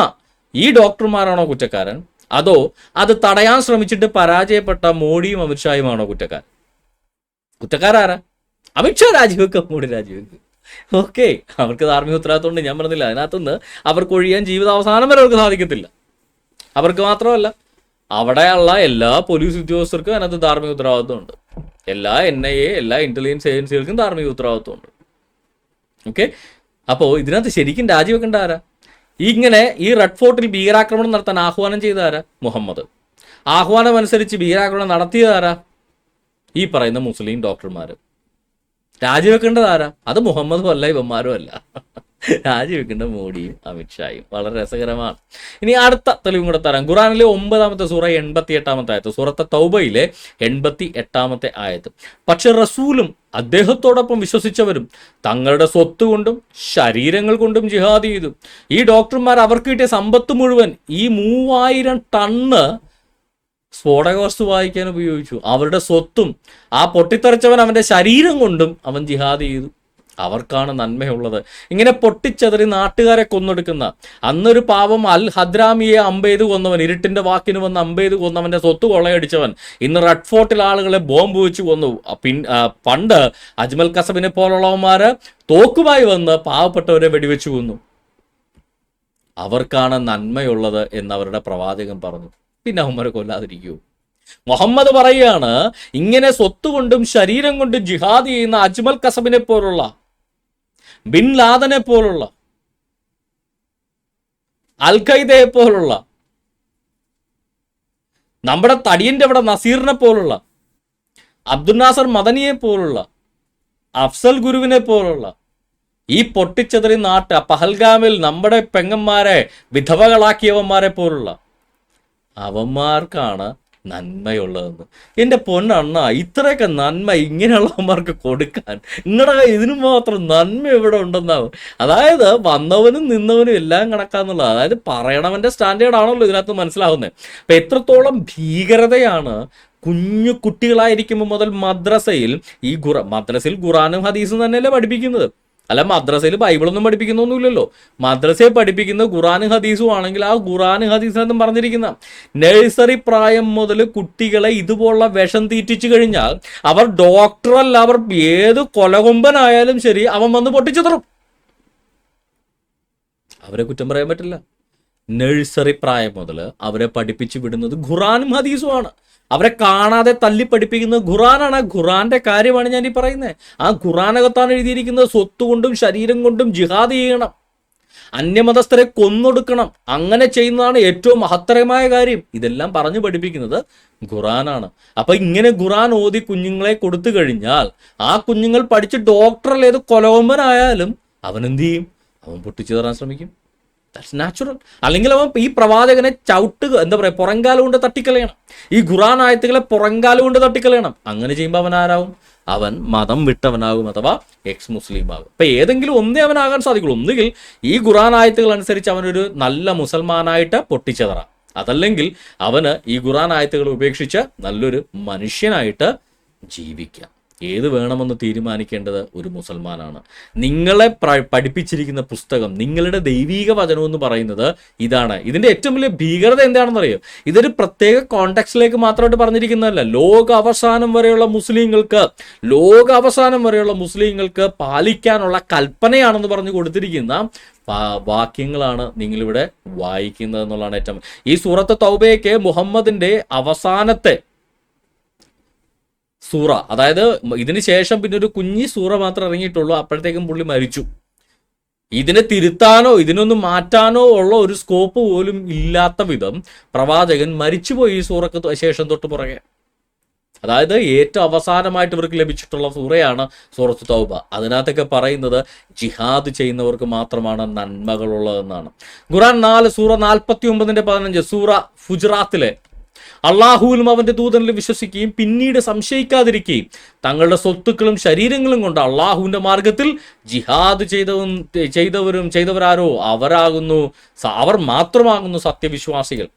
ഈ ഡോക്ടർമാരാണോ കുറ്റക്കാരൻ, അതോ അത് തടയാൻ ശ്രമിച്ചിട്ട് പരാജയപ്പെട്ട മോഡിയും അമിത്ഷായുമാണോ കുറ്റക്കാരൻ? കുറ്റക്കാരാരാ? അമിത്ഷാ രാജിവെക്കുക, മോഡി രാജിവെക്കുക. ഓക്കെ, അവർക്ക് ധാർമ്മിക ഉത്തരവാദിത്തമുണ്ട്, ഞാൻ പറഞ്ഞില്ല. അതിനകത്തുനിന്ന് അവർക്ക് ഒഴിയാൻ ജീവിതാവസാനം വരെ അവർക്ക് സാധിക്കത്തില്ല. അവർക്ക് മാത്രമല്ല, അവിടെയുള്ള എല്ലാ പോലീസ് ഉദ്യോഗസ്ഥർക്കും അതിനകത്ത് ധാർമ്മിക ഉത്തരവാദിത്തമുണ്ട്. എല്ലാ NIA, എല്ലാ ഇന്റലിജൻസ് ഏജൻസികൾക്കും ധാർമ്മിക ഉത്തരവാദിത്തമുണ്ട്. ഓക്കെ, അപ്പോൾ ഇതിനകത്ത് ശരിക്കും രാജിവെക്കേണ്ട ആരാ? ഇങ്ങനെ ഈ റെഡ് ഫോർട്ടിൽ ഭീകരാക്രമണം നടത്താൻ ആഹ്വാനം ചെയ്തതാരാ? മുഹമ്മദ്. ആഹ്വാനം അനുസരിച്ച് ഭീകരാക്രമണം നടത്തിയതാരാ? ഈ പറയുന്ന മുസ്ലിം ഡോക്ടർമാർ. രാജിവെക്കേണ്ടത് ആരാ? അത് മുഹമ്മദും അല്ല, ഇവന്മാരും അല്ല. രാജിവെക്കേണ്ട മോഡിയും അമിത്ഷായും. വളരെ രസകരമാണ്. ഇനി അടുത്ത തെളിവും കൂടെ തരാം. ഖുറാനിലെ 9-ാമത്തെ സൂറ 88-ാമത്തെ ആയത്ത്, സൂറത്തെ തൗബയിലെ 88-ാമത്തെ ആയത്ത്. പക്ഷെ റസൂലും അദ്ദേഹത്തോടൊപ്പം വിശ്വസിച്ചവരും തങ്ങളുടെ സ്വത്ത് കൊണ്ടും ശരീരങ്ങൾ കൊണ്ടും ജിഹാദ് ചെയ്തു. ഈ ഡോക്ടർമാർ അവർക്ക് കിട്ടിയ സമ്പത്ത് മുഴുവൻ ഈ 3000 ടണ്ണ് സ്ഫോടക വസ്തു വാങ്ങിക്കാൻ ഉപയോഗിച്ചു. അവരുടെ സ്വത്തും ആ പൊട്ടിത്തെറിച്ചവൻ അവൻ്റെ ശരീരം കൊണ്ടും അവൻ ജിഹാദ് ചെയ്തു. അവർക്കാണ് നന്മയുള്ളത്. ഇങ്ങനെ പൊട്ടിച്ചെതറി നാട്ടുകാരെ കൊന്നൊടുക്കുന്ന അന്നൊരു പാവം അൽ ഹദ്രാമിയെ അമ്പെയ്ത് കൊന്നവൻ, ഇരുട്ടിന്റെ വാക്കിന് വന്ന് അമ്പെയ്ത് കൊന്നവന്റെ സ്വത്ത് കൊള്ളയടിച്ചവൻ ഇന്ന് റെഡ് ഫോർട്ടിൽ ആളുകളെ ബോംബ് വെച്ച് കൊന്നു. പണ്ട് അജ്മൽ കസബിനെ പോലുള്ളവന്മാര് തോക്കുമായി വന്ന് പാവപ്പെട്ടവരെ വെടിവെച്ച് കൊന്നു. അവർക്കാണ് നന്മയുള്ളത് എന്നവരുടെ പ്രവാചകൻ പറഞ്ഞു. പിന്നെ അവന്മാരെ കൊല്ലാതിരിക്കൂ? മുഹമ്മദ് പറയുകയാണ്, ഇങ്ങനെ സ്വത്ത് കൊണ്ടും ശരീരം കൊണ്ടും ജിഹാദ് ചെയ്യുന്ന അജ്മൽ കസബിനെ പോലുള്ള, ബിൻ ലാദനെ പോലുള്ള, അൽ ഖൈദയെ പോലുള്ള, നമ്മുടെ തടിയന്റെ അവിടെ നസീറിനെ പോലുള്ള, അബ്ദുൽ നാസർ മദനിയെ പോലുള്ള, അഫ്സൽ ഗുരുവിനെ പോലുള്ള ഈ പൊട്ടിച്ചെതറി പഹൽഗാമിൽ നമ്മുടെ പെങ്ങന്മാരെ വിധവകളാക്കിയവന്മാരെ പോലുള്ള അവന്മാർക്കാണ് നന്മയുള്ളതെന്ന്. എൻ്റെ പൊന്നണ്ണ, ഇത്രയൊക്കെ നന്മ ഇങ്ങനെയുള്ളവന്മാർക്ക് കൊടുക്കാൻ നിങ്ങളുടെ ഇതിനു മാത്രം നന്മ ഇവിടെ ഉണ്ടെന്നാവും. അതായത് വന്നവനും നിന്നവനും എല്ലാം കണക്കാന്നുള്ളത്. അതായത് പറയണവൻ്റെ സ്റ്റാൻഡേർഡ് ആണല്ലോ ഇതിനകത്ത് മനസ്സിലാവുന്നത്. അപ്പം എത്രത്തോളം ഭീകരതയാണ് കുഞ്ഞു കുട്ടികളായിരിക്കുമ്പോൾ മുതൽ മദ്രസയിൽ മദ്രസയിൽ ഖുറാനും ഹദീസും തന്നെയല്ലേ പഠിപ്പിക്കുന്നത്. അല്ല മദ്രസയിൽ ബൈബിളൊന്നും പഠിപ്പിക്കുന്നൊന്നുമില്ലല്ലോ. മദ്രസയെ പഠിപ്പിക്കുന്ന ഖുറാനും ഹദീസും ആണെങ്കിൽ ആ ഖുറാനും ഹദീസിനകത്തും പറഞ്ഞിരിക്കുന്ന നഴ്സറി പ്രായം മുതൽ കുട്ടികളെ ഇതുപോലുള്ള വിഷം തീറ്റിച്ചു കഴിഞ്ഞാൽ അവർ ഡോക്ടറല്ല, അവർ ഏത് കൊലകൊമ്പനായാലും ശരി അവൻ വന്ന് പൊട്ടിച്ചു തരും. അവരെ കുറ്റം പറയാൻ പറ്റില്ല. നഴ്സറി പ്രായം മുതൽ അവരെ പഠിപ്പിച്ചു വിടുന്നത് ഖുറാനും ഹദീസുമാണ്. അവരെ കാണാതെ തല്ലി പഠിപ്പിക്കുന്നത് ഖുറാനാണ്. ഖുറാന്റെ കാര്യമാണ് ഞാൻ ഈ പറയുന്നത്. ആ ഖുറാനകത്താണ് എഴുതിയിരിക്കുന്നത്, സ്വത്ത് കൊണ്ടും ശരീരം കൊണ്ടും ജിഹാദ് ചെയ്യണം, അന്യമതസ്ഥരെ കൊന്നൊടുക്കണം. അങ്ങനെ ചെയ്യുന്നതാണ് ഏറ്റവും മഹത്തരമായ കാര്യം. ഇതെല്ലാം പറഞ്ഞു പഠിപ്പിക്കുന്നത് ഖുറാനാണ്. അപ്പൊ ഇങ്ങനെ ഖുറാൻ ഓതി കുഞ്ഞുങ്ങളെ കൊടുത്തു കഴിഞ്ഞാൽ ആ കുഞ്ഞുങ്ങൾ പഠിച്ച് ഡോക്ടറല്ല, ഏത് കൊലകൊമ്പനായാലും അവൻ എന്ത് ചെയ്യും? അവൻ പൊട്ടിച്ചു തരാൻ ശ്രമിക്കും. That's natural. അല്ലെങ്കിൽ അവൻ ഈ പ്രവാചകനെ പുറങ്കാലം കൊണ്ട് തട്ടിക്കളയണം. ഈ ഖുറാൻ ആയത്തുകളെ പുറങ്കാലം കൊണ്ട് തട്ടിക്കളയണം. അങ്ങനെ ചെയ്യുമ്പോൾ അവൻ ആരാവും? അവൻ മതം വിട്ടവനാകും, അഥവാ എക്സ് മുസ്ലിം ആകും. അപ്പൊ ഏതെങ്കിലും ഒന്നേ അവനാകാൻ സാധിക്കുള്ളൂ. ഒന്നുകിൽ ഈ ഖുറാൻ ആയത്തുകൾ അനുസരിച്ച് അവനൊരു നല്ല മുസൽമാനായിട്ട് പൊട്ടിച്ചതറാം, അതല്ലെങ്കിൽ അവന് ഈ ഖുറാൻ ആയത്തുകൾ ഉപേക്ഷിച്ച് നല്ലൊരു മനുഷ്യനായിട്ട് ജീവിക്കാം. ഏത് വേണമെന്ന് തീരുമാനിക്കേണ്ടത് ഒരു മുസൽമാനാണ്. നിങ്ങളെ പഠിപ്പിച്ചിരിക്കുന്ന പുസ്തകം, നിങ്ങളുടെ ദൈവീക വചനം എന്ന് പറയുന്നത് ഇതാണ്. ഇതിന്റെ ഏറ്റവും വലിയ ഭീകരത എന്താണെന്നറിയോ? ഇതൊരു പ്രത്യേക കോണ്ടെക്സ്റ്റിലേക്ക് മാത്രമായിട്ട് പറഞ്ഞിരിക്കുന്നതല്ല. ലോക അവസാനം വരെയുള്ള മുസ്ലിങ്ങൾക്ക് പാലിക്കാനുള്ള കൽപ്പനയാണെന്ന് പറഞ്ഞു കൊടുത്തിരിക്കുന്ന വാക്യങ്ങളാണ് നിങ്ങളിവിടെ വായിക്കുന്നത് എന്നുള്ളതാണ് ഏറ്റവും. ഈ സൂറത്ത് തൗബയൊക്കെ മുഹമ്മദിന്റെ അവസാനത്തെ സൂറ, അതായത് ഇതിന് ശേഷം പിന്നെ ഒരു കുഞ്ഞി സൂറ മാത്രം ഇറങ്ങിയിട്ടുള്ളൂ. അപ്പോഴത്തേക്കും പുള്ളി മരിച്ചു. ഇതിനെ തിരുത്താനോ ഇതിനൊന്ന് മാറ്റാനോ ഉള്ള ഒരു സ്കോപ്പ് പോലും ഇല്ലാത്ത വിധം പ്രവാചകൻ മരിച്ചുപോയി ഈ സൂറക്ക് ശേഷം തൊട്ട് പുറകെ. അതായത് ഏറ്റവും അവസാനമായിട്ട് ഇവർക്ക് ലഭിച്ചിട്ടുള്ള സൂറയാണ് സൂറത്ത് തൗബ. അതിനകത്തൊക്കെ പറയുന്നത് ജിഹാദ് ചെയ്യുന്നവർക്ക് മാത്രമാണ് നന്മകളുള്ളതെന്നാണ്. ഖുറാൻ 4 സൂറ 49-15, സൂറ ഫുജറാത്തിലെ അള്ളാഹുവിലും അവന്റെ ദൂതനിലും വിശ്വസിക്കുകയും പിന്നീട് സംശയിക്കാതിരിക്കുകയും തങ്ങളുടെ സ്വത്തുക്കളും ശരീരങ്ങളും കൊണ്ട് അള്ളാഹുവിന്റെ മാർഗത്തിൽ ജിഹാദ് ചെയ്തവരാരോ അവർ മാത്രമാകുന്നു സത്യവിശ്വാസികൾ.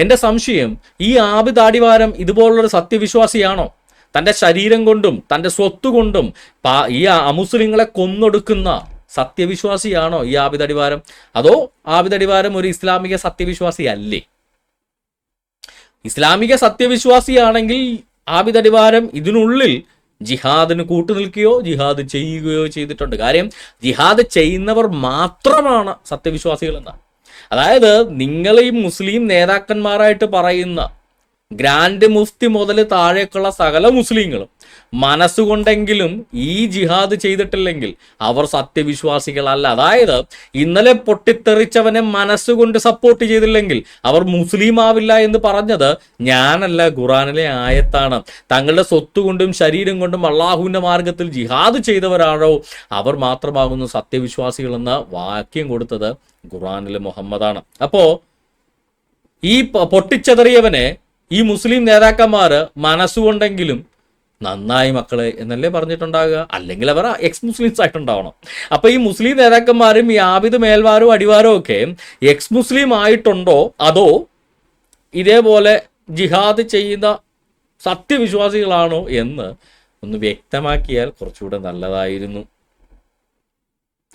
എൻ്റെ സംശയം, ഈ ആബിദ് അടിവാരം ഇതുപോലുള്ളൊരു സത്യവിശ്വാസിയാണോ? തൻ്റെ ശരീരം കൊണ്ടും തൻ്റെ സ്വത്തുകൊണ്ടും ഈ അമുസ്ലിങ്ങളെ കൊന്നൊടുക്കുന്ന സത്യവിശ്വാസിയാണോ ഈ ആബിദ് അടിവാരം? അതോ ആബിദ് അടിവാരം ഒരു ഇസ്ലാമിക സത്യവിശ്വാസി അല്ലേ? ഇസ്ലാമിക സത്യവിശ്വാസിയാണെങ്കിൽ ആബിദ് അടിവാരം ഇതിനുള്ളിൽ ജിഹാദിന് കൂട്ടുനിൽക്കുകയോ ജിഹാദ് ചെയ്യുകയോ ചെയ്തിട്ടുണ്ട്. കാര്യം ജിഹാദ് ചെയ്യുന്നവർ മാത്രമാണ് സത്യവിശ്വാസികൾ എന്നാണ്. അതായത് നിങ്ങൾ ഈ മുസ്ലിം നേതാക്കന്മാരായിട്ട് പറയുന്ന ഗ്രാൻഡ് മുഫ്തി മുതൽ താഴേക്കുള്ള സകല മുസ്ലിങ്ങളും മനസ്സുകൊണ്ടെങ്കിലും ഈ ജിഹാദ് ചെയ്തിട്ടില്ലെങ്കിൽ അവർ സത്യവിശ്വാസികളല്ല. അതായത് ഇന്നലെ പൊട്ടിത്തെറിച്ചവനെ മനസ്സുകൊണ്ട് സപ്പോർട്ട് ചെയ്തില്ലെങ്കിൽ അവർ മുസ്ലിം ആവില്ല എന്ന് പറഞ്ഞത് ഞാനല്ല, ഖുറാനിലെ ആയത്താണ്. തങ്ങളുടെ സ്വത്തുകൊണ്ടും ശരീരം കൊണ്ടും അള്ളാഹുവിന്റെ മാർഗത്തിൽ ജിഹാദ് ചെയ്തവരാണോ അവർ മാത്രമാകുന്നു സത്യവിശ്വാസികളെന്ന വാക്യം കൊടുത്തത് ഖുറാനിലെ മുഹമ്മദാണ്. അപ്പോ ഈ പൊട്ടിച്ചെതറിയവനെ ഈ മുസ്ലിം നേതാക്കന്മാർ മനസ്സുകൊണ്ടെങ്കിലും നന്നായി മക്കളെ എന്നല്ലേ പറഞ്ഞിട്ടുണ്ടാകുക, അല്ലെങ്കിൽ അവർ എക്സ് മുസ്ലിംസ് ആയിട്ടുണ്ടാവണം. അപ്പൊ ഈ മുസ്ലിം നേതാക്കന്മാരും ഈ ആബിദ് മേൽവാരും അടിവാരും ഒക്കെ എക്സ് മുസ്ലിം ആയിട്ടുണ്ടോ അതോ ഇതേപോലെ ജിഹാദ് ചെയ്യുന്ന സത്യവിശ്വാസികളാണോ എന്ന് ഒന്ന് വ്യക്തമാക്കിയാൽ കുറച്ചുകൂടെ നല്ലതായിരുന്നു.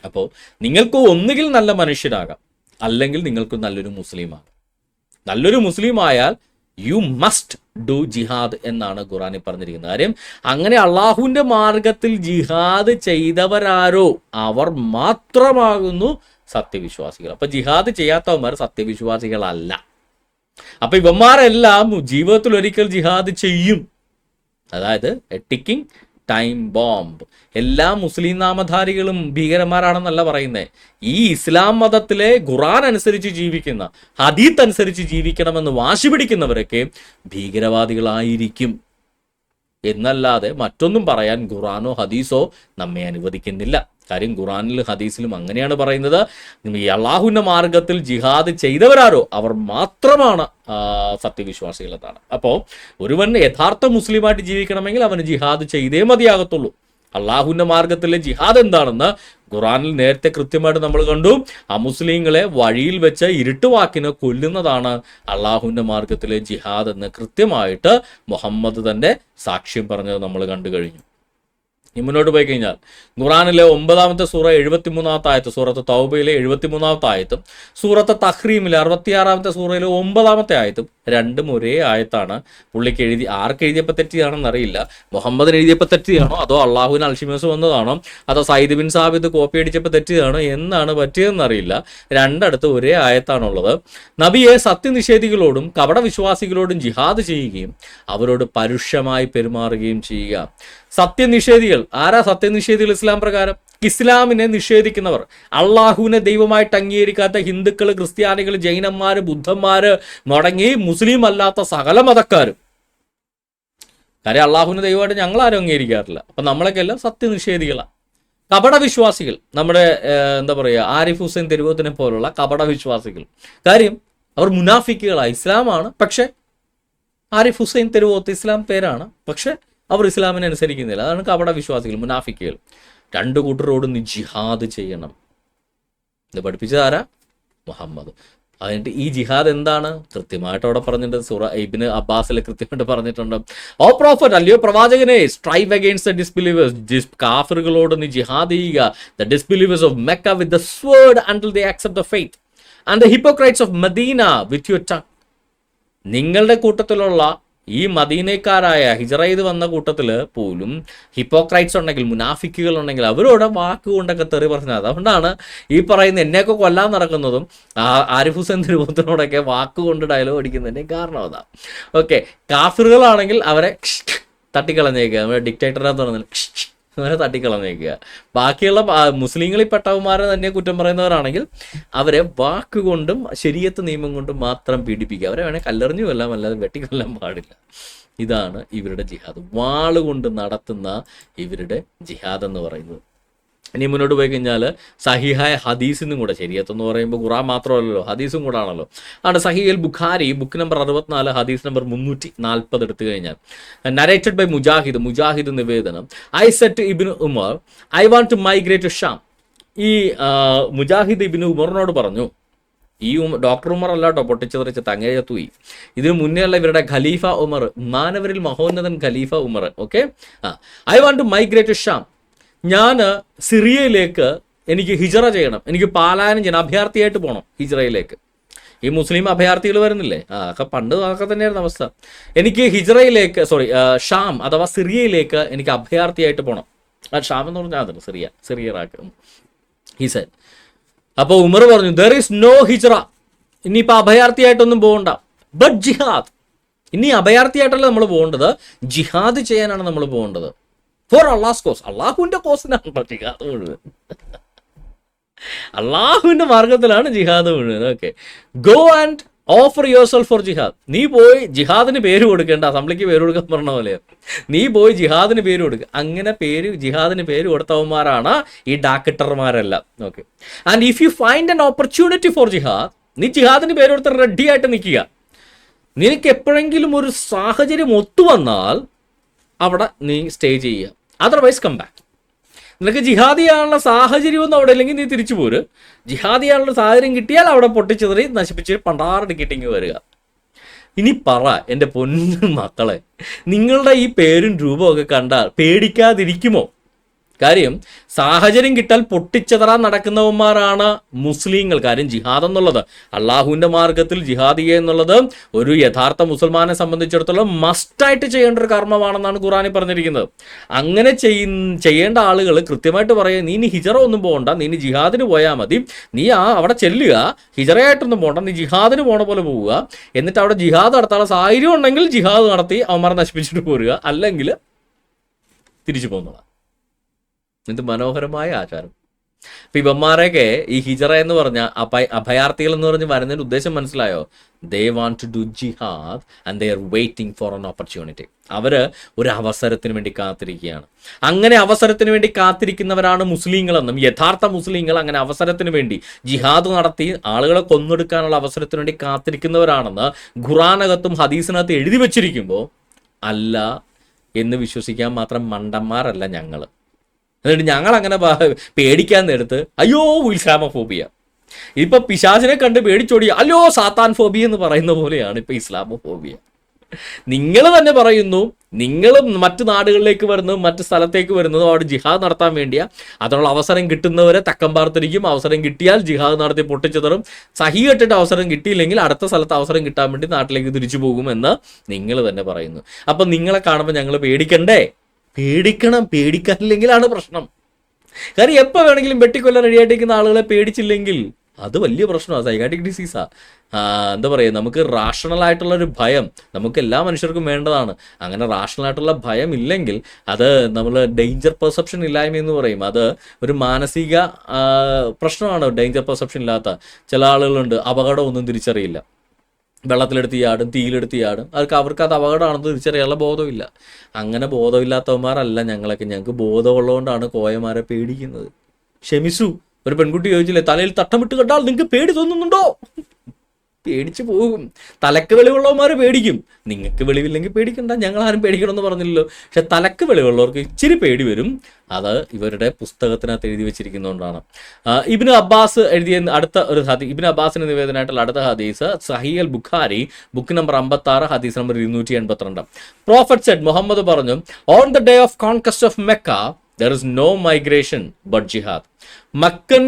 അപ്പോൾ നിങ്ങൾക്ക് ഒന്നുകിൽ നല്ല മനുഷ്യരാകാം, അല്ലെങ്കിൽ നിങ്ങൾക്ക് നല്ലൊരു മുസ്ലിം ആകാം. നല്ലൊരു മുസ്ലിം ആയാൽ യു മസ്റ്റ് ഡു ജിഹാദ് എന്നാണ് ഖുറാനിൽ പറഞ്ഞിരിക്കുന്നത്. കാര്യം അങ്ങനെ അള്ളാഹുവിന്റെ മാർഗത്തിൽ ജിഹാദ് ചെയ്തവരാരോ അവർ മാത്രമാകുന്നു സത്യവിശ്വാസികൾ. അപ്പൊ ജിഹാദ് ചെയ്യാത്തവന്മാർ സത്യവിശ്വാസികളല്ല. അപ്പൊ ഇവന്മാരെല്ലാം ജീവിതത്തിൽ ഒരിക്കൽ ജിഹാദ് ചെയ്യും. അതായത് ടിക്കിംഗ് ടൈം ബോംബ്. എല്ലാ മുസ്ലിം നാമധാരികളും ഭീകരന്മാരാണെന്നല്ല പറയുന്നത്. ഈ ഇസ്ലാം മതത്തിലെ ഖുറാൻ അനുസരിച്ച് ജീവിക്കുന്ന, ഹദീത്ത് അനുസരിച്ച് ജീവിക്കണമെന്ന് വാശി പിടിക്കുന്നവരൊക്കെ ഭീകരവാദികളായിരിക്കും എന്നല്ലാതെ മറ്റൊന്നും പറയാൻ ഖുറാനോ ഹദീസോ നമ്മെ അനുവദിക്കുന്നില്ല. കാര്യം ഖുറാനിലും ഹദീസിലും അങ്ങനെയാണ് പറയുന്നത്. ഈ അള്ളാഹുവിന്റെ മാർഗത്തിൽ ജിഹാദ് ചെയ്തവരാരോ അവർ മാത്രമാണ് സത്യവിശ്വാസികൾ എന്നാണ്. അപ്പോൾ ഒരുവൻ യഥാർത്ഥ മുസ്ലിമായിട്ട് ജീവിക്കണമെങ്കിൽ അവന് ജിഹാദ് ചെയ്തേ മതിയാകത്തുള്ളൂ. അള്ളാഹുവിന്റെ മാർഗത്തിലെ ജിഹാദ് എന്താണെന്ന് ഖുറാനിൽ നേരത്തെ കൃത്യമായിട്ട് നമ്മൾ കണ്ടു. ആ മുസ്ലിങ്ങളെ വഴിയിൽ വെച്ച് ഇരുട്ടുവാക്കിന് കൊല്ലുന്നതാണ് അള്ളാഹുവിന്റെ മാർഗത്തിലെ ജിഹാദ് എന്ന് കൃത്യമായിട്ട് മുഹമ്മദ് തന്നെ സാക്ഷ്യം പറഞ്ഞത് നമ്മൾ കണ്ടു കഴിഞ്ഞു. ഇനി മുന്നോട്ട് പോയി കഴിഞ്ഞാൽ ഖുറാനിലെ 9-ാമത്തെ സൂറ 73-ാമത്തെ ആയത്ത്, സൂറത്ത് തൗബയിലെ 73-ാമത്തെ ആയത്തും സൂറത്ത് തഹ്രീമിലെ 66-ാമത്തെ സൂറയിലെ 9-ാമത്തെ ആയത്തും രണ്ടും ഒരേ ആയത്താണ്. പുള്ളിക്ക് ആർക്ക് എഴുതിയപ്പോൾ തെറ്റിയാണെന്ന് അറിയില്ല. മുഹമ്മദിന് എഴുതിയപ്പോൾ തെറ്റിയാണോ അതോ അള്ളാഹുവിന് അൽഷിമസ് വന്നതാണോ അതോ സയ്യിദ് ബിൻ സാബിത്ത് കോപ്പി അടിച്ചപ്പോൾ തെറ്റിയതാണോ എന്നാണ് പറ്റിയതെന്ന് അറിയില്ല. രണ്ടിടത്ത് ഒരേ ആയത്താണുള്ളത്. നബിയെ സത്യനിഷേധികളോടും കപടവിശ്വാസികളോടും ജിഹാദ് ചെയ്യുകയും അവരോട് പരുഷമായി പെരുമാറുകയും ചെയ്യുക. സത്യനിഷേധികൾ ആരാ? സത്യനിഷേധികൾ ഇസ്ലാം പ്രകാരം ഇസ്ലാമിനെ നിഷേധിക്കുന്നവർ, അള്ളാഹുവിനെ ദൈവമായിട്ട് അംഗീകരിക്കാത്ത ഹിന്ദുക്കൾ, ക്രിസ്ത്യാനികൾ, ജൈനന്മാര്, ബുദ്ധന്മാര് തുടങ്ങി മുസ്ലിം അല്ലാത്ത സകല മതക്കാരും. കാര്യം അള്ളാഹുവിനെ ദൈവമായിട്ട് ഞങ്ങൾ ആരും അംഗീകരിക്കാറില്ല. അപ്പൊ നമ്മളൊക്കെ എല്ലാം സത്യനിഷേധികളാണ്. കപടവിശ്വാസികൾ, നമ്മുടെ എന്താ പറയുക, ആരിഫ് ഹുസൈൻ തെരുവത്തിനെ പോലുള്ള കപടവിശ്വാസികൾ. കാര്യം അവർ മുനാഫിക്കുകളാണ്. ഇസ്ലാമാണ്, പക്ഷെ ആരിഫ് ഹുസൈൻ തെരുവോത്ത് ഇസ്ലാം പേരാണ്, പക്ഷെ അവർ ഇസ്ലാമിനെ അനുസരിക്കുന്നില്ല. അതാണ് കപടവിശ്വാസികൾ, മുനാഫിക്കുകൾ. രണ്ടു കൂട്ടരോട് നീ ജിഹാദ് ചെയ്യണം. ഇത് പഠിപ്പിച്ചതാരാ? മുഹമ്മദ്. അതിന്റെ ഈ ജിഹാദ് എന്താണ് കൃത്യമായിട്ട് അവിടെ പറഞ്ഞിട്ടുണ്ട്. സൂറ ഇബ്നു അബ്ബാസിൽ കൃത്യമായിട്ട് പറഞ്ഞിട്ടുണ്ട്. ഓ പ്രോഫറ്റ്, അല്ലയോ പ്രവാചകനെ, സ്ട്രൈവ് അഗെയിൻസ്റ്റ് ദ ഡിസ്ബിലീവേഴ്സ്, കാഫിറുകളോട് നീ ജിഹാദ് ചെയ്യുക. The disbelievers of Mecca with the sword until they accept the faith and the hypocrites of Medina with your tongue. നിങ്ങളുടെ കൂട്ടത്തിലുള്ള ഈ മദീനക്കാരായ ഹിജറ ചെയ്ത് വന്ന കൂട്ടത്തിൽ പോലും ഹിപ്പോക്രൈറ്റ്സ് ഉണ്ടെങ്കിൽ, മുനാഫിക്കുകൾ ഉണ്ടെങ്കിൽ അവരോട് വാക്കുകൊണ്ടൊക്കെ തെറി പറഞ്ഞത്. അതുകൊണ്ടാണ് ഈ പറയുന്ന എന്നെയൊക്കെ കൊല്ലാൻ നടക്കുന്നതും ആരിഫ് ഹുസൈൻ തിരുവോത്തിനോടൊക്കെ വാക്കുകൊണ്ട് ഡയലോഗ് അടിക്കുന്നതിൻ്റെ കാരണം അതാ. ഓക്കെ, കാഫിറുകളാണെങ്കിൽ അവരെ തട്ടിക്കളഞ്ഞേക്കുക. നമ്മുടെ ഡിക്റ്റേറ്ററിനകത്ത് പറഞ്ഞാൽ അവരെ തട്ടിക്കളഞ്ഞേക്കുക. ബാക്കിയുള്ള മുസ്ലിങ്ങളിൽ പെട്ടവന്മാരെ തന്നെ കുറ്റം പറയുന്നവരാണെങ്കിൽ അവരെ വാക്കുകൊണ്ടും ശരീഅത്ത് നിയമം കൊണ്ടും മാത്രം പീഡിപ്പിക്കുക. അവരെ വേണേൽ കല്ലെറിഞ്ഞു കൊല്ലാം, അല്ലാതെ വെട്ടിക്കൊല്ലാൻ പാടില്ല. ഇതാണ് ഇവരുടെ ജിഹാദ്, വാളുകൊണ്ട് നടത്തുന്ന ഇവരുടെ ജിഹാദ് എന്ന് പറയുന്നത്. ഇനി മുന്നോട്ട് പോയി കഴിഞ്ഞാൽ സഹിഹായ ഹദീസിനും കൂടെ, ശരീഅത്ത് പറയുമ്പോൾ ഖുറാൻ മാത്രമല്ലല്ലോ, ഹദീസും കൂടെ ആണല്ലോ. ആണ് സഹിഹുൽ ബുഖാരി ബുക്ക് നമ്പർ 64 ഹദീസ് നമ്പർ 340 എടുത്തു കഴിഞ്ഞാൽ, നരേറ്റഡ് ബൈ മുജാഹിദ് നിവേദനം, I said to ibn Umar I want to migrate to Sham. ഈ മുജാഹിദ് ഇബ്നു ഉമറിനോട് പറഞ്ഞു, ഈ ഡോക്ടർ ഉമർ അല്ല കേട്ടോ പൊട്ടിച്ചെറിച്ച് തങ്ങേയത്തുയി, ഇതിനു മുന്നേ ഉള്ള ഇവരുടെ ഖലീഫ ഉമർ, മാനവരിൽ മഹോന്നതൻ ഖലീഫ Umar. Okay, I want to migrate to Sham. ഞാൻ സിറിയയിലേക്ക് എനിക്ക് ഹിജറ ചെയ്യണം, എനിക്ക് പാലായനം ചെയ്യണം, അഭയാർത്ഥിയായിട്ട് പോകണം ഹിജറയിലേക്ക്. ഈ മുസ്ലിം അഭയാർത്ഥികൾ വരുന്നില്ലേ, അതൊക്കെ പണ്ട് അതൊക്കെ തന്നെയായിരുന്നു അവസ്ഥ. എനിക്ക് ഹിജറയിലേക്ക്, ഷാം അഥവാ സിറിയയിലേക്ക് എനിക്ക് അഭയാർത്ഥിയായിട്ട് പോകണം. ഷാം എന്ന് പറഞ്ഞാൽ അതല്ല, സിറിയ ഇറാഖ്. He said. അപ്പോൾ ഉമർ പറഞ്ഞു, ദർ ഈസ് നോ ഹിജറ, ഇനിയിപ്പോൾ അഭയാർത്ഥിയായിട്ടൊന്നും പോകണ്ട, ബട്ട് ജിഹാദ്. ഇനി അഭയാർത്ഥിയായിട്ടല്ല നമ്മൾ പോകേണ്ടത്, ജിഹാദ് ചെയ്യാനാണ് നമ്മൾ പോകേണ്ടത്. ഫോർ അള്ളാഹ്സ് കോസ്, അള്ളാഹുവിൻ്റെ കോസിനാണ് ജിഹാദ് മുഴുവൻ. അള്ളാഹുവിൻ്റെ മാർഗത്തിലാണ് ജിഹാദ് മുഴുവൻ. Okay, go and offer yourself for jihad. നീ പോയി ജിഹാദിന് പേര് കൊടുക്കേണ്ട, അസംബ്ലിക്ക് പേര് കൊടുക്കാൻ പറഞ്ഞ പോലെ നീ പോയി ജിഹാദിന് പേര് കൊടുക്കുക. അങ്ങനെ ജിഹാദിന് പേര് കൊടുത്തവന്മാരാണ് ഈ ഡാക്കിട്ടർമാരെല്ലാം. Okay, and if you find an opportunity for jihad, നീ ജിഹാദിന് പേര് കൊടുത്ത് റെഡി ആയിട്ട് നിൽക്കുക. നിനക്ക് എപ്പോഴെങ്കിലും ഒരു സാഹചര്യം ഒത്തുവന്നാൽ അവിടെ നീ സ്റ്റേ ചെയ്യുക, അതർവൈസ് കം ബാക്ക്. നിനക്ക് ജിഹാദ് ചെയ്യാനുള്ള സാഹചര്യമൊന്നും അവിടെ ഇല്ലെങ്കിൽ നീ തിരിച്ചു പോര്. ജിഹാദ് ചെയ്യാനുള്ള സാഹചര്യം കിട്ടിയാൽ അവിടെ പൊട്ടിച്ചെറി നശിപ്പിച്ച് പണ്ടാറടിക്കിട്ടിങ്ങ് വരിക. ഇനി പറ എൻ്റെ പൊന്നു മക്കളെ, നിങ്ങളുടെ ഈ പേരും രൂപമൊക്കെ കണ്ടാൽ പേടിക്കാതിരിക്കുമോ? കാര്യം സാഹചര്യം കിട്ടാൽ പൊട്ടിച്ചെതറാൻ നടക്കുന്നവന്മാരാണ് മുസ്ലിങ്ങൾ. കാര്യം ജിഹാദ് എന്നുള്ളത്, അള്ളാഹുവിൻ്റെ മാർഗത്തിൽ ജിഹാദ് ചെയ്യുക എന്നുള്ളത് ഒരു യഥാർത്ഥ മുസൽമാനെ സംബന്ധിച്ചിടത്തോളം മസ്റ്റായിട്ട് ചെയ്യേണ്ട ഒരു കർമ്മമാണെന്നാണ് ഖുറാനിൽ പറഞ്ഞിരിക്കുന്നത്. അങ്ങനെ ചെയ്യേണ്ട ആളുകൾ കൃത്യമായിട്ട് പറയുക, നീ ഇനി ഹിജറ ഒന്നും പോകണ്ട, നീ ഇനി ജിഹാദിന് പോയാൽ മതി. നീ അവിടെ ചെല്ലുക, ഹിജറയായിട്ടൊന്നും പോകണ്ട, നീ ജിഹാദിന് പോണ പോലെ പോവുക. എന്നിട്ട് അവിടെ ജിഹാദ് നടത്താനുള്ള സാഹചര്യം ഉണ്ടെങ്കിൽ ജിഹാദ് നടത്തി അവന്മാരെ നശിപ്പിച്ചിട്ട് പോരുക, അല്ലെങ്കിൽ തിരിച്ചു പോകുന്നതാണ്. ഇത് മനോഹരമായ ആചാരം. അപ്പം ഇവന്മാരെയൊക്കെ ഈ ഹിജറ എന്ന് പറഞ്ഞ അഭയാർത്ഥികൾ എന്ന് പറഞ്ഞ് വരുന്നതിൻ്റെ ഉദ്ദേശം മനസ്സിലായോ? They want to do jihad and they are waiting for an opportunity. അവർ ഒരു അവസരത്തിന് വേണ്ടി കാത്തിരിക്കുകയാണ്. അങ്ങനെ അവസരത്തിന് വേണ്ടി കാത്തിരിക്കുന്നവരാണ് മുസ്ലിങ്ങളെന്നും, യഥാർത്ഥ മുസ്ലിങ്ങൾ അങ്ങനെ അവസരത്തിന് വേണ്ടി ജിഹാദ് നടത്തി ആളുകളെ കൊന്നൊടുക്കാനുള്ള അവസരത്തിന് വേണ്ടി കാത്തിരിക്കുന്നവരാണെന്ന് ഖുറാനകത്തും ഹദീസിനകത്ത് എഴുതി വച്ചിരിക്കുമ്പോൾ അല്ല എന്ന് വിശ്വസിക്കാൻ മാത്രം മണ്ടന്മാരല്ല ഞങ്ങൾ. എന്നിട്ട് ഞങ്ങൾ അങ്ങനെ പേടിക്കാൻ നേരത്ത് അയ്യോ ഇസ്ലാമോഫോബിയ, ഇപ്പൊ പിശാചിനെ കണ്ട് പേടിച്ചോടി അല്ലോ സാത്താൻ ഫോബിയ എന്ന് പറയുന്ന പോലെയാണ് ഇപ്പൊ ഇസ്ലാമോഫോബിയ. നിങ്ങൾ തന്നെ പറയുന്നു, നിങ്ങൾ മറ്റു നാടുകളിലേക്ക് വരുന്നതും മറ്റു സ്ഥലത്തേക്ക് വരുന്നതും അവിടെ ജിഹാദ് നടത്താൻ വേണ്ടിയാ. അതിനുള്ള അവസരം കിട്ടുന്നവരെ തക്കം പാർത്തിരിക്കും. അവസരം കിട്ടിയാൽ ജിഹാദ് നടത്തി പൊട്ടിച്ചെതറും. സഹി കെട്ടിട്ട് അവസരം കിട്ടിയില്ലെങ്കിൽ അടുത്ത സ്ഥലത്ത് അവസരം കിട്ടാൻ വേണ്ടി നാട്ടിലേക്ക് തിരിച്ചു പോകുമെന്ന് നിങ്ങൾ തന്നെ പറയുന്നു. അപ്പൊ നിങ്ങളെ കാണുമ്പോൾ ഞങ്ങൾ പേടിക്കണ്ടേ? പേടിക്കണം. പേടിക്കാനില്ലെങ്കിലാണ് പ്രശ്നം. കാര്യം എപ്പോൾ വേണമെങ്കിലും വെട്ടിക്കൊല്ലാൻ റെഡിയായിട്ടിരിക്കുന്ന ആളുകളെ പേടിച്ചില്ലെങ്കിൽ അത് വലിയ പ്രശ്നമാണ്. സൈക്കാട്രിക് ഡിസീസാ. എന്താ പറയുക, നമുക്ക് റാഷണൽ ആയിട്ടുള്ളൊരു ഭയം നമുക്ക് എല്ലാ മനുഷ്യർക്കും വേണ്ടതാണ്. അങ്ങനെ റാഷണൽ ആയിട്ടുള്ള ഭയം ഇല്ലെങ്കിൽ അത് നമ്മൾ ഡേഞ്ചർ പെർസെപ്ഷൻ ഇല്ലായ്മ എന്ന് പറയും. അത് ഒരു മാനസിക പ്രശ്നമാണ്. ഡേഞ്ചർ പെർസെപ്ഷൻ ഇല്ലാത്ത ചില ആളുകളുണ്ട്, അപകടം ഒന്നും തിരിച്ചറിയില്ല. വെള്ളത്തിലെടുത്ത് ചാടും, തീയിലെടുത്ത് ചാടും. അവർക്ക് അത് അപകടമാണെന്ന് തിരിച്ചറിയാനുള്ള ബോധമില്ല. അങ്ങനെ ബോധമില്ലാത്തവന്മാരല്ല ഞങ്ങളൊക്കെ. ഞങ്ങൾക്ക് ബോധമുള്ളതുകൊണ്ടാണ് കോയമാരെ പേടിക്കുന്നത്. ക്ഷമിച്ചു. ഒരു പെൺകുട്ടി ചോദിച്ചില്ലേ, തലയിൽ തട്ടമിട്ട് കണ്ടാൽ നിങ്ങൾക്ക് പേടി തോന്നുന്നുണ്ടോ? പേടിച്ചു പോകും. തലക്ക് വെളിവുള്ളവന്മാർ പേടിക്കും. നിങ്ങൾക്ക് വെളിവില്ലെങ്കിൽ പേടിക്കണ്ട, ഞങ്ങളാരും പേടിക്കണമെന്ന് പറഞ്ഞില്ലല്ലോ. പക്ഷെ തലക്ക് വെളിവുള്ളവർക്ക് ഇച്ചിരി പേടി വരും. അത് ഇവരുടെ പുസ്തകത്തിനകത്ത് എഴുതി വെച്ചിരിക്കുന്നതുകൊണ്ടാണ്. ഇബ്നു അബ്ബാസ് എഴുതിയ അടുത്ത ഒരു ഹദീസ്, ഇബ്നു അബ്ബാസിന് നിവേദനമായിട്ടുള്ള അടുത്ത ഹദീസ് സഹീഹ് അൽ ബുഖാരി ബുക്ക് നമ്പർ 56 ഹദീസ് നമ്പർ 282. പ്രോഫറ്റ് സെഡ്, മുഹമ്മദ് പറഞ്ഞു, on the day of conquest of Mecca there is no migration but jihad. മക്കൻ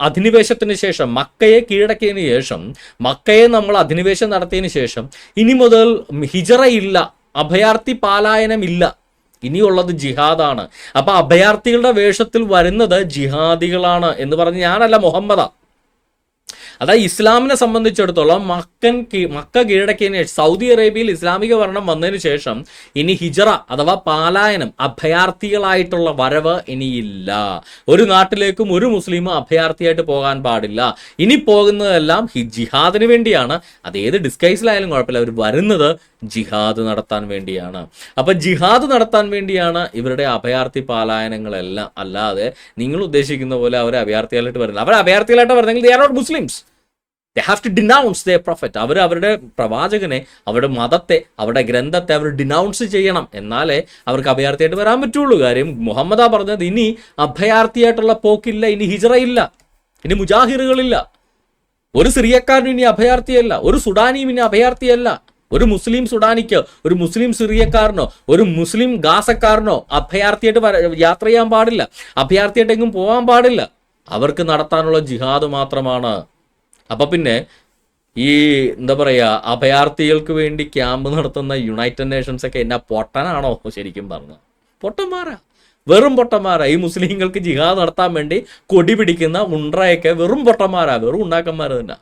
അധിനിവേശത്തിന് ശേഷം, മക്കയെ കീഴടക്കിയതിന് ശേഷം, മക്കയെ നമ്മൾ അധിനിവേശം നടത്തിയതിന് ശേഷം ഇനി മുതൽ ഹിജറയില്ല, അഭയാർത്ഥി പാലായനമില്ല. ഇനിയുള്ളത് ജിഹാദാണ്. അപ്പൊ അഭയാർത്ഥികളുടെ വേഷത്തിൽ വരുന്നത് ജിഹാദികളാണ് എന്ന് പറഞ്ഞ് ഞാനല്ല, മുഹമ്മദാ. അതായത് ഇസ്ലാമിനെ സംബന്ധിച്ചിടത്തോളം മക്ക കീഴടക്കിയതിന് ശേഷം, സൗദി അറേബ്യയിൽ ഇസ്ലാമിക ഭരണം വന്നതിന് ശേഷം ഇനി ഹിജറ അഥവാ പാലായനം, അഭയാർത്ഥികളായിട്ടുള്ള വരവ് ഇനിയില്ല. ഒരു നാട്ടിലേക്കും ഒരു മുസ്ലിമും അഭയാർത്ഥിയായിട്ട് പോകാൻ പാടില്ല. ഇനി പോകുന്നതെല്ലാം ജിഹാദിന് വേണ്ടിയാണ്. അതേത് ഡിസ്കൈസിലായാലും കുഴപ്പമില്ല, അവർ വരുന്നത് ജിഹാദ് നടത്താൻ വേണ്ടിയാണ്. അപ്പൊ ജിഹാദ് നടത്താൻ വേണ്ടിയാണ് ഇവരുടെ അഭയാർത്ഥി പാലായനങ്ങളെല്ലാം. അല്ലാതെ നിങ്ങൾ ഉദ്ദേശിക്കുന്ന പോലെ അവരെ അഭയാർത്ഥികളായിട്ട് വരുന്നില്ല. അവർ അഭയാർത്ഥികളായിട്ട് വരുന്നെങ്കിൽ they are not Muslims. They have to denounce their prophet. അവർ അവരുടെ പ്രവാചകനെ, അവരുടെ മതത്തെ, അവരുടെ ഗ്രന്ഥത്തെ അവർ ഡിനൗൺസ് ചെയ്യണം. എന്നാലേ അവർക്ക് അഭയാർത്ഥിയായിട്ട് വരാൻ പറ്റുള്ളൂ. കാര്യം മുഹമ്മദാ പറഞ്ഞത്, ഇനി അഭയാർത്ഥിയായിട്ടുള്ള പോക്കില്ല, ഇനി ഹിജറയില്ല, ഇനി മുജാഹിറുകളില്ല. ഒരു സിറിയക്കാരനും ഇനി അഭയാർത്ഥിയല്ല, ഒരു സുഡാനിയും ഇനി അഭയാർത്ഥിയല്ല. ഒരു മുസ്ലിം സുഡാനിക്കോ ഒരു മുസ്ലിം സിറിയക്കാരനോ ഒരു മുസ്ലിം ഗാസക്കാരനോ അഭയാർത്ഥിയായിട്ട് യാത്ര ചെയ്യാൻ പാടില്ല, അഭയാർത്ഥിയായിട്ടെങ്കിലും പോകാൻ പാടില്ല. അവർക്ക് നടത്താനുള്ള ജിഹാദ് മാത്രമാണ്. അപ്പൊ പിന്നെ ഈ എന്താ പറയുക, അഭയാർത്ഥികൾക്ക് വേണ്ടി ക്യാമ്പ് നടത്തുന്ന യുണൈറ്റഡ് നേഷൻസ് ഒക്കെ എന്നാ പൊട്ടനാണോ ശരിക്കും പറഞ്ഞത്? പൊട്ടന്മാരാ, വെറും പൊട്ടന്മാരാ. ഈ മുസ്ലിങ്ങൾക്ക് ജിഹാദ് നടത്താൻ വേണ്ടി കൊടി പിടിക്കുന്ന ഉണ്ട്രയൊക്കെ വെറും പൊട്ടന്മാരാ, വെറും ഉണ്ടാക്കന്മാർ തന്നെ.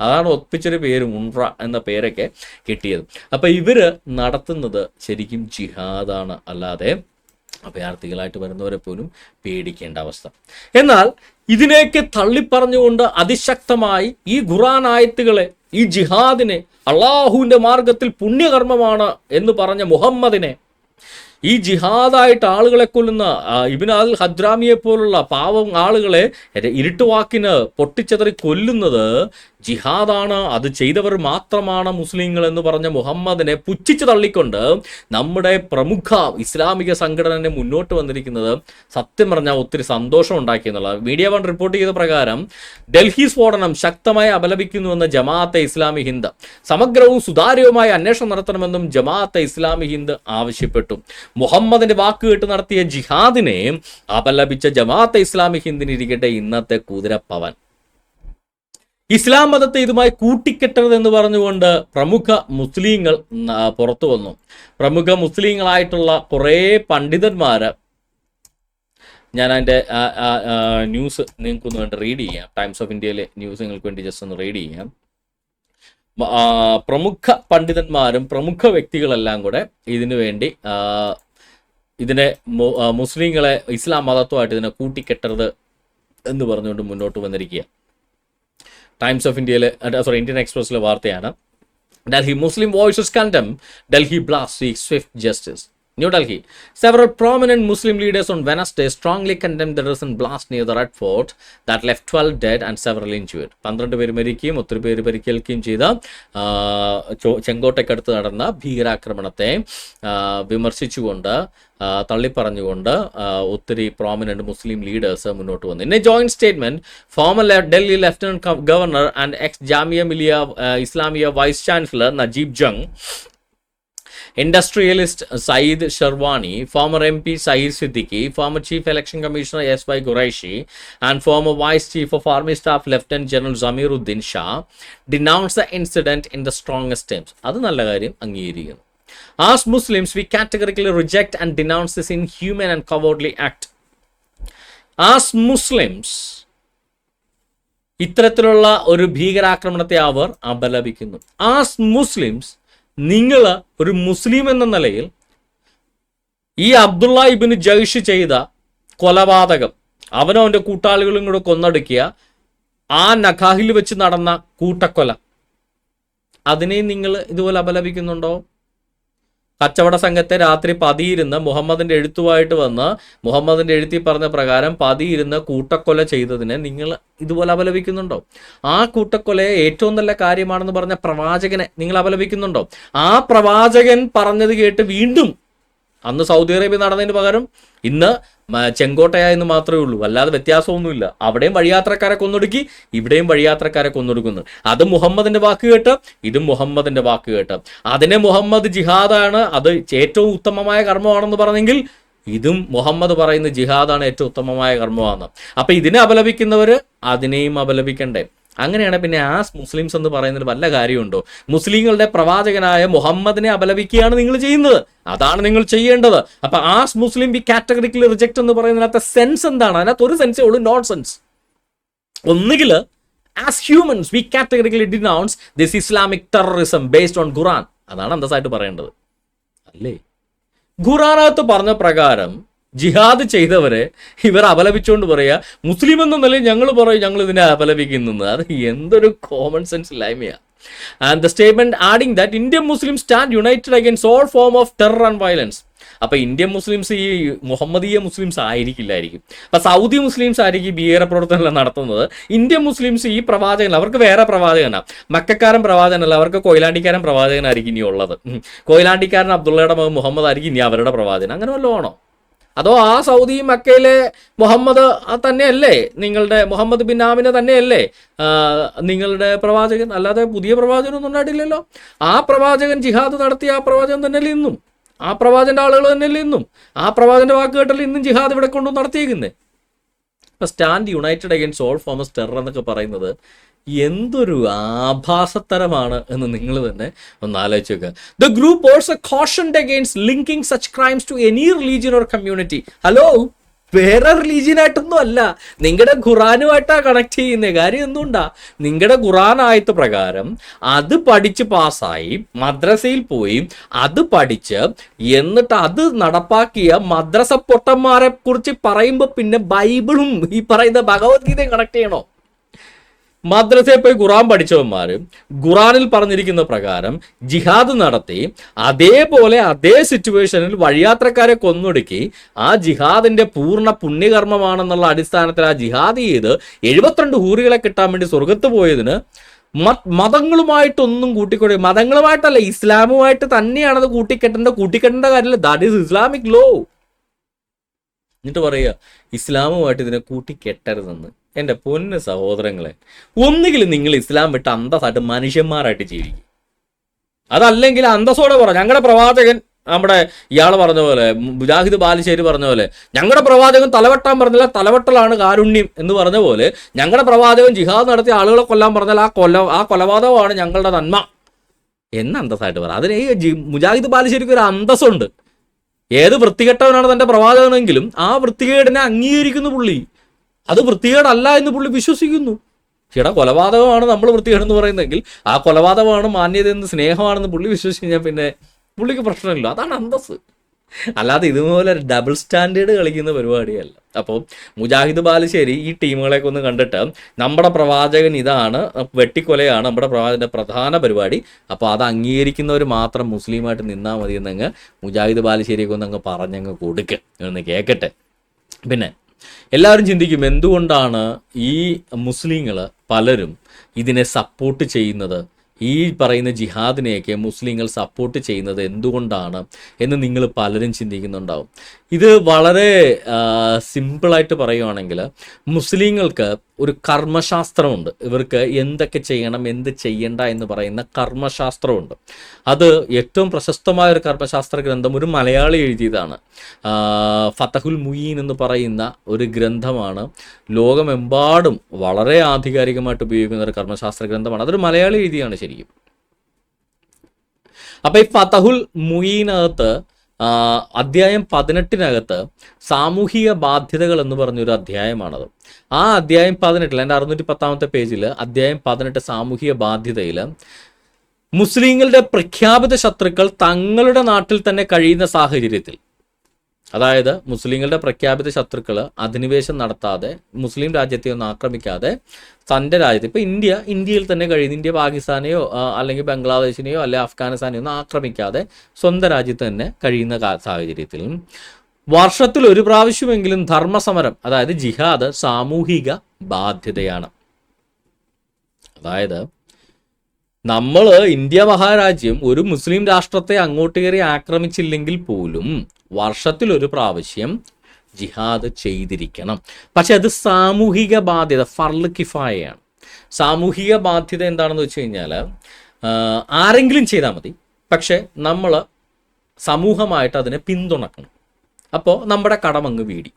അതാണ് ഒപ്പിച്ചൊരു പേര് ഉൺറ എന്ന പേരൊക്കെ കിട്ടിയത്. അപ്പം ഇവർ നടത്തുന്നത് ശരിക്കും ജിഹാദാണ്, അല്ലാതെ അഭയാർത്ഥികളായിട്ട് വരുന്നവരെ പോലും പേടിക്കേണ്ട അവസ്ഥ. എന്നാൽ ഇതിനെയൊക്കെ തള്ളിപ്പറഞ്ഞുകൊണ്ട് അതിശക്തമായി ഈ ഖുർആൻ ആയത്തുകളെ, ഈ ജിഹാദിനെ, അള്ളാഹുവിൻ്റെ മാർഗത്തിൽ പുണ്യകർമ്മമാണ് എന്ന് പറഞ്ഞ മുഹമ്മദിനെ, ഈ ജിഹാദായിട്ട് ആളുകളെ കൊല്ലുന്ന ഇബ്നു അൽ ഹദ്രാമിയെ പോലുള്ള പാവം ആളുകളെ ഇരുട്ടുവാക്കിന് പൊട്ടിച്ചെതറി കൊല്ലുന്നത് ജിഹാദാണ്, അത് ചെയ്തവർ മാത്രമാണ് മുസ്ലിങ്ങൾ എന്ന് പറഞ്ഞ മുഹമ്മദിനെ പുച്ഛിച്ച് തള്ളിക്കൊണ്ട് നമ്മുടെ പ്രമുഖ ഇസ്ലാമിക സംഘടന മുന്നോട്ട് വന്നിരിക്കുന്നത് സത്യം പറഞ്ഞാൽ ഒത്തിരി സന്തോഷം ഉണ്ടാക്കിയെന്നുള്ളത്. മീഡിയ വൺ റിപ്പോർട്ട് ചെയ്ത പ്രകാരം ഡൽഹി സ്ഫോടനം ശക്തമായി അപലപിക്കുന്നുവെന്ന് ജമാഅത്തെ ഇസ്ലാമി ഹിന്ദ്, സമഗ്രവും സുതാര്യവുമായ അന്വേഷണം നടത്തണമെന്നും ജമാഅത്തെ ഇസ്ലാമി ഹിന്ദ് ആവശ്യപ്പെട്ടു. മുഹമ്മദിന്റെ വാക്ക് കേട്ട് നടത്തിയ ജിഹാദിനെ അപലപിച്ച ജമാഅത്തെ ഇസ്ലാമി ഹിന്ദിനിരിക്കട്ടെ ഇന്നത്തെ കുതിരപ്പവൻ. ഇസ്ലാം മതത്തെ ഇതുമായി കൂട്ടിക്കെട്ടരുതെന്ന് പറഞ്ഞുകൊണ്ട് പ്രമുഖ മുസ്ലിങ്ങൾ പുറത്തു വന്നു. പ്രമുഖ മുസ്ലിങ്ങളായിട്ടുള്ള കുറേ പണ്ഡിതന്മാർ, ഞാൻ അതിൻ്റെ ന്യൂസ് നിങ്ങൾക്കൊന്ന് വേണ്ടി റീഡ് ചെയ്യാം. ടൈംസ് ഓഫ് ഇന്ത്യയിലെ ന്യൂസ് നിങ്ങൾക്ക് വേണ്ടി ജസ്റ്റ് ഒന്ന് റീഡ് ചെയ്യാം. പ്രമുഖ പണ്ഡിതന്മാരും പ്രമുഖ വ്യക്തികളെല്ലാം കൂടെ ഇതിനു വേണ്ടി ഇതിനെ മുസ്ലിങ്ങളെ ഇസ്ലാം മതത്വമായിട്ട് ഇതിനെ കൂട്ടിക്കെട്ടരുത് എന്ന് പറഞ്ഞുകൊണ്ട് മുന്നോട്ട് വന്നിരിക്കുക. ടൈംസ് ഓഫ് ഇന്ത്യയിലെ ഇന്ത്യൻ എക്സ്പ്രസ്സിലെ വാർത്തയാണ്. Delhi Muslim voices condemn Delhi blast seeks swift justice. New Delhi. Several prominent Muslim leaders on Wednesday strongly condemned the recent blast near the Red Fort that left 12 dead and several injured. 12 പേര് മരിക്കുകയും ഒത്തിരി പേര് പരിക്കേൽക്കുകയും ചെയ്ത ചെങ്കോട്ടയ്ക്കടുത്ത് നടന്ന ഭീകരാക്രമണത്തെ വിമർശിച്ചുകൊണ്ട് തള്ളിപ്പറഞ്ഞുകൊണ്ട് ഒത്തിരി prominent മുസ്ലിം leaders മുന്നോട്ട് വന്നു. In a joint statement, former Delhi lieutenant governor and ex Jamia Millia Islamia vice chancellor Najeeb Jung, Industrialist Saeed Sharwani, former MP Saeed Siddiqui, former Chief Election Commissioner S.Y. Qureshi, and former Vice Chief of Army Staff Lieutenant General Zamiruddin Shah denounced the incident in the strongest terms. അത് നല്ല കാര്യം അംഗീകരിക്കുന്നു. As Muslims, we categorically reject and denounce this inhuman and cowardly act. As Muslims, ഇത്തരത്തിലുള്ള ഒരു ഭീകരാക്രമണത്തെ അവർ അപലപിക്കുന്നു. As Muslims, നിങ്ങൾ ഒരു മുസ്ലിം എന്ന നിലയിൽ ഈ അബ്ദുള്ള ഇബ്നു ജയ്ഷ് ചെയ്ത കൊലപാതകം, അവനോ അവൻ്റെ കൂട്ടാളികളും കൂടെ കൊന്നൊടുക്കിയ ആ നഖാഹിൽ വെച്ച് നടന്ന കൂട്ടക്കൊല, അതിനെ നിങ്ങൾ ഇതുപോലെ അപലപിക്കുന്നുണ്ടോ? കച്ചവട സംഘത്തെ രാത്രി പതിയിരുന്ന് മുഹമ്മദിന്റെ എഴുത്തുമായിട്ട് വന്ന് മുഹമ്മദിന്റെ എഴുത്തി പറഞ്ഞ പ്രകാരം പതിയിരുന്ന് കൂട്ടക്കൊല ചെയ്തതിനെ നിങ്ങൾ ഇതുപോലെ അപലപിക്കുന്നുണ്ടോ? ആ കൂട്ടക്കൊലയെ ഏറ്റവും നല്ല കാര്യമാണെന്ന് പറഞ്ഞ പ്രവാചകനെ നിങ്ങൾ അപലപിക്കുന്നുണ്ടോ? ആ പ്രവാചകൻ പറഞ്ഞത് കേട്ട് വീണ്ടും അന്ന് സൗദി അറേബ്യ നടന്നതിന് പകരം ഇന്ന് ചെങ്കോട്ടയെന്ന് മാത്രമേ ഉള്ളൂ, അല്ലാതെ വ്യത്യാസമൊന്നുമില്ല. അവിടെയും വഴിയാത്രക്കാരെ കൊന്നൊടുക്കി, ഇവിടെയും വഴിയാത്രക്കാരെ കൊന്നൊടുക്കുന്നു. അത് മുഹമ്മദിന്റെ വാക്ക് കേട്ട്, ഇതും മുഹമ്മദിന്റെ വാക്ക് കേട്ട്. അതിനെ മുഹമ്മദ് ജിഹാദാണ്, അത് ഏറ്റവും ഉത്തമമായ കർമ്മമാണെന്ന് പറഞ്ഞെങ്കിൽ ഇതും മുഹമ്മദ് പറയുന്ന ജിഹാദാണ് ഏറ്റവും ഉത്തമമായ കർമ്മമാണ്. അപ്പൊ ഇതിനെ അപലപിക്കുന്നവർ അതിനെയും അപലപിക്കണ്ടേ? അങ്ങനെയാണ് പിന്നെ ആസ് മുസ്ലിംസ് എന്ന് പറയുന്നതിൽ വല്ല കാര്യമുണ്ടോ? മുസ്ലിങ്ങളുടെ പ്രവാചകനായ മുഹമ്മദിനെ അപലപിക്കുകയാണ് നിങ്ങൾ ചെയ്യുന്നത്, അതാണ് നിങ്ങൾ ചെയ്യേണ്ടത്. അപ്പൊ as Muslim we categorically reject എന്ന് പറയുന്നതിനകത്ത് സെൻസ് എന്താണ്? അതിനകത്ത് ഒരു സെൻസേ ഉള്ളൂ, നോൺ സെൻസ്. ഒന്നുകിൽ as humans we categorically denounce this Islamic terrorism based on Quran, അതാണ് അന്തസ്സായിട്ട് പറയേണ്ടത്, അല്ലേ? ഖുറാനകത്ത് പറഞ്ഞ പ്രകാരം ജിഹാദ് ചെയ്തവരെ ഇവർ അപലപിച്ചുകൊണ്ട് പറയുക മുസ്ലിം എന്ന നിലയിൽ ഞങ്ങൾ പറയും ഞങ്ങൾ ഇതിനെ അപലപിക്കുന്നത്. അത് എന്തൊരു കോമൺ സെൻസ് ഇല്ലായ്മയാണ്. And the statement adding that Indian Muslims stand united against all form of terror and violence. അപ്പൊ ഇന്ത്യൻ മുസ്ലിംസ് ഈ മുഹമ്മദീയ മുസ്ലിംസ് ആയിരിക്കില്ലായിരിക്കും. അപ്പൊ സൗദി മുസ്ലിംസ് ആയിരിക്കും ഭീകര പ്രവർത്തനം നടത്തുന്നത്. ഇന്ത്യൻ മുസ്ലിംസ് ഈ പ്രവാചകൻ, അവർക്ക് വേറെ പ്രവാചകനാണ്. മക്കാരൻ പ്രവാചകനല്ല, അവർക്ക് കൊയിലാണ്ടിക്കാരൻ പ്രവാചകനായിരിക്കും ഇനി ഉള്ളത്. കൊയിലാണ്ടിക്കാരൻ അബ്ദുള്ളയുടെ മകൻ മുഹമ്മദ് ആയിരിക്കും ഇനി അവരുടെ പ്രവാചകൻ. അങ്ങനെ വല്ലതും ആണോ? അതോ ആ സൗദി മക്കയിലെ മുഹമ്മദ് തന്നെയല്ലേ നിങ്ങളുടെ മുഹമ്മദ് ബിൻ ആമിന തന്നെയല്ലേ നിങ്ങളുടെ പ്രവാചകൻ? അല്ലാതെ പുതിയ പ്രവാചകനൊന്നും ഉണ്ടായിട്ടില്ലല്ലോ. ആ പ്രവാചകൻ ജിഹാദ് നടത്തിയ ആ പ്രവാചകൻ തന്നെയല്ലേ ഇന്നും, ആ പ്രവാചകന്റെ ആളുകൾ തന്നെയല്ലേ ഇന്നും, ആ പ്രവാചകന്റെ വാക്ക് കേട്ടല്ലേ ഇന്നും ജിഹാദ് ഇവിടെ കൊണ്ടു നടത്തിയേക്കുന്നത്. ഇപ്പൊ stand united against all forms terror എന്നൊക്കെ പറയുന്നത് എന്തൊരു ആഭാസത്തരമാണ് എന്ന് നിങ്ങൾ തന്നെ ഒന്ന് ആലോചിച്ച് നോക്കുക. The group also cautioned against linking such crimes to any religion or community. Hello, വേറെ റിലീജിയനായിട്ടൊന്നും അല്ല, നിങ്ങളുടെ ഖുറാനുമായിട്ടാണ് കണക്ട് ചെയ്യുന്നത്. കാര്യം എന്തുകൊണ്ടാ? നിങ്ങളുടെ ഖുറാൻ ആയത്ത് പ്രകാരം അത് പഠിച്ച് പാസ്സായി മദ്രസയിൽ പോയി അത് പഠിച്ച് എന്നിട്ട് അത് നടപ്പാക്കിയ മദ്രസ പൊട്ടന്മാരെ കുറിച്ച് പറയുമ്പോൾ പിന്നെ ബൈബിളും ഈ പറയുന്ന ഭഗവത്ഗീതയും കണക്ട് ചെയ്യണോ? മദ്രസയിൽ പോയി ഖുറാൻ പഠിച്ചവന്മാർ ഖുറാനിൽ പറഞ്ഞിരിക്കുന്ന പ്രകാരം ജിഹാദ് നടത്തി അതേപോലെ അതേ സിറ്റുവേഷനിൽ വഴിയാത്രക്കാരെ കൊന്നൊടുക്കി ആ ജിഹാദിന്റെ പൂർണ്ണ പുണ്യകർമ്മമാണെന്നുള്ള അടിസ്ഥാനത്തിൽ ആ ജിഹാദ് ചെയ്ത് 72 ഹൂറികളെ കിട്ടാൻ വേണ്ടി സ്വർഗത്ത് പോയതിന് മതങ്ങളുമായിട്ടൊന്നും കൂട്ടിക്കൊടു, മതങ്ങളുമായിട്ടല്ല ഇസ്ലാമുമായിട്ട് തന്നെയാണത് കൂട്ടിക്കെട്ടേണ്ട കാര്യമില്ല. That is Islamic law. എന്നിട്ട് പറയുക ഇസ്ലാമുമായിട്ട് ഇതിനെ കൂട്ടിക്കെട്ടരുതെന്ന്. എൻ്റെ പൊന്ന് സഹോദരങ്ങളെ, ഒന്നുകിൽ നിങ്ങൾ ഇസ്ലാം വിട്ട് അന്തസ്സായിട്ട് മനുഷ്യന്മാരായിട്ട് ജീവിക്കും, അതല്ലെങ്കിൽ അന്തസ്സോടെ പറ ഞങ്ങളുടെ പ്രവാചകൻ, നമ്മുടെ ഇയാൾ പറഞ്ഞ പോലെ മുജാഹിദ് ബാലുശ്ശേരി പറഞ്ഞ പോലെ ഞങ്ങളുടെ പ്രവാചകൻ തലവെട്ടാൻ പറഞ്ഞില്ല, തലവെട്ടലാണ് കാരുണ്യം എന്ന് പറഞ്ഞ പോലെ ഞങ്ങളുടെ പ്രവാചകൻ ജിഹാദ് നടത്തി ആളുകളെ കൊല്ലാൻ പറഞ്ഞാൽ ആ കൊലപാതകമാണ് ഞങ്ങളുടെ നന്മ എന്ന് അന്തസ്സായിട്ട് പറ. അതിന് ഈ മുജാഹിദ് ബാലുശ്ശേരിക്ക് ഒരു അന്തസ്സുണ്ട്. ഏത് വൃത്തികെട്ടവനാണ് തൻ്റെ പ്രവാചകനെങ്കിലും ആ വൃത്തികേടിനെ അംഗീകരിക്കുന്നു പുള്ളി. അത് വൃത്തികേടല്ല എന്ന് പുള്ളി വിശ്വസിക്കുന്നു. ചേട്ടാ കൊലപാതകമാണ് നമ്മൾ വൃത്തികേടെന്ന് പറയുന്നതെങ്കിൽ ആ കൊലപാതകമാണ് മാന്യതയെന്ന് സ്നേഹമാണെന്ന് പുള്ളി വിശ്വസിച്ച് കഴിഞ്ഞാൽ പിന്നെ പുള്ളിക്ക് പ്രശ്നമില്ല. അതാണ് അന്തസ്. അല്ലാതെ ഇതുപോലെ ഡബിൾ സ്റ്റാൻഡേർഡ് കളിക്കുന്ന പരിപാടിയല്ല. അപ്പോൾ മുജാഹിദ് ബാലുശ്ശേരി ഈ ടീമുകളെയൊക്കെ ഒന്ന് കണ്ടിട്ട് നമ്മുടെ പ്രവാചകൻ ഇതാണ്, വെട്ടിക്കൊലയാണ് നമ്മുടെ പ്രവാചകന്റെ പ്രധാന പരിപാടി, അപ്പോൾ അത് അംഗീകരിക്കുന്നവർ മാത്രം മുസ്ലിമായിട്ട് നിന്നാൽ മതി എന്നങ്ങ് മുജാഹിദ് ബാലുശ്ശേരിയൊക്കെ ഒന്ന് അങ്ങ് പറഞ്ഞങ്ങ് കൊടുക്കുക എന്ന് കേൾക്കട്ടെ. പിന്നെ എല്ലാവരും ചിന്തിക്കും എന്തുകൊണ്ടാണ് ഈ മുസ്ലിങ്ങൾ പലരും ഇതിനെ സപ്പോർട്ട് ചെയ്യുന്നത്, ഈ പറയുന്ന ജിഹാദിനെയൊക്കെ മുസ്ലിങ്ങൾ സപ്പോർട്ട് ചെയ്യുന്നത് എന്തുകൊണ്ടാണ് എന്ന് നിങ്ങൾ പലരും ചിന്തിക്കുന്നുണ്ടാവും. ഇത് വളരെ സിമ്പിളായിട്ട് പറയുവാണെങ്കിൽ മുസ്ലിങ്ങൾക്ക് ഒരു കർമ്മശാസ്ത്രമുണ്ട്. ഇവർക്ക് എന്തൊക്കെ ചെയ്യണം എന്ത് ചെയ്യണ്ട എന്ന് പറയുന്ന കർമ്മശാസ്ത്രമുണ്ട്. അത് ഏറ്റവും പ്രശസ്തമായ ഒരു കർമ്മശാസ്ത്ര ഗ്രന്ഥം ഒരു മലയാളി എഴുതിയതാണ്. ഫതഹുൽ മുയീൻ എന്ന് പറയുന്ന ഒരു ഗ്രന്ഥമാണ്. ലോകമെമ്പാടും വളരെ ആധികാരികമായിട്ട് ഉപയോഗിക്കുന്ന ഒരു കർമ്മശാസ്ത്ര ഗ്രന്ഥമാണ്. അതൊരു മലയാളി എഴുതിയാണ് ശരിക്കും. അപ്പം ഈ ഫതഹുൽ മുയീനകത്ത് അധ്യായം 18 സാമൂഹിക ബാധ്യതകൾ എന്ന് പറഞ്ഞൊരു അധ്യായമാണത്. ആ അധ്യായം 18 എൻ്റെ 610 പേജിൽ അധ്യായം 18 സാമൂഹിക ബാധ്യതയിൽ മുസ്ലിങ്ങളുടെ പ്രഖ്യാപിത ശത്രുക്കൾ തങ്ങളുടെ നാട്ടിൽ തന്നെ കഴിയുന്ന സാഹചര്യത്തിൽ, അതായത് മുസ്ലിങ്ങളുടെ പ്രഖ്യാപിത ശത്രുക്കൾ അധിനിവേശം നടത്താതെ മുസ്ലിം രാജ്യത്തെ ഒന്നും ആക്രമിക്കാതെ തൻ്റെ രാജ്യത്ത്, ഇപ്പോൾ ഇന്ത്യയിൽ തന്നെ കഴിയുന്ന, ഇന്ത്യ പാകിസ്ഥാനെയോ അല്ലെങ്കിൽ ബംഗ്ലാദേശിനെയോ അല്ലെങ്കിൽ അഫ്ഗാനിസ്ഥാനെയോ ഒന്നും ആക്രമിക്കാതെ സ്വന്തം രാജ്യത്ത് തന്നെ കഴിയുന്ന സാഹചര്യത്തിൽ വർഷത്തിൽ ഒരു പ്രാവശ്യമെങ്കിലും ധർമ്മസമരം, അതായത് ജിഹാദ് സാമൂഹിക ബാധ്യതയാണ്. അതായത് നമ്മൾ ഇന്ത്യ മഹാരാജ്യം ഒരു മുസ്ലിം രാഷ്ട്രത്തെ അങ്ങോട്ട് കയറി ആക്രമിച്ചില്ലെങ്കിൽ പോലും വർഷത്തിൽ ഒരു പ്രാവശ്യം ജിഹാദ് ചെയ്തിരിക്കണം. പക്ഷെ അത് സാമൂഹിക ബാധ്യത, ഫർള് കിഫായയാണ്. സാമൂഹിക ബാധ്യത എന്താണെന്ന് വെച്ച് കഴിഞ്ഞാൽ ആരെങ്കിലും ചെയ്താൽ മതി, പക്ഷെ നമ്മൾ സമൂഹമായിട്ട് അതിനെ പിന്തുണക്കണം. അപ്പോൾ നമ്മുടെ കടമങ്ങ് വീടി.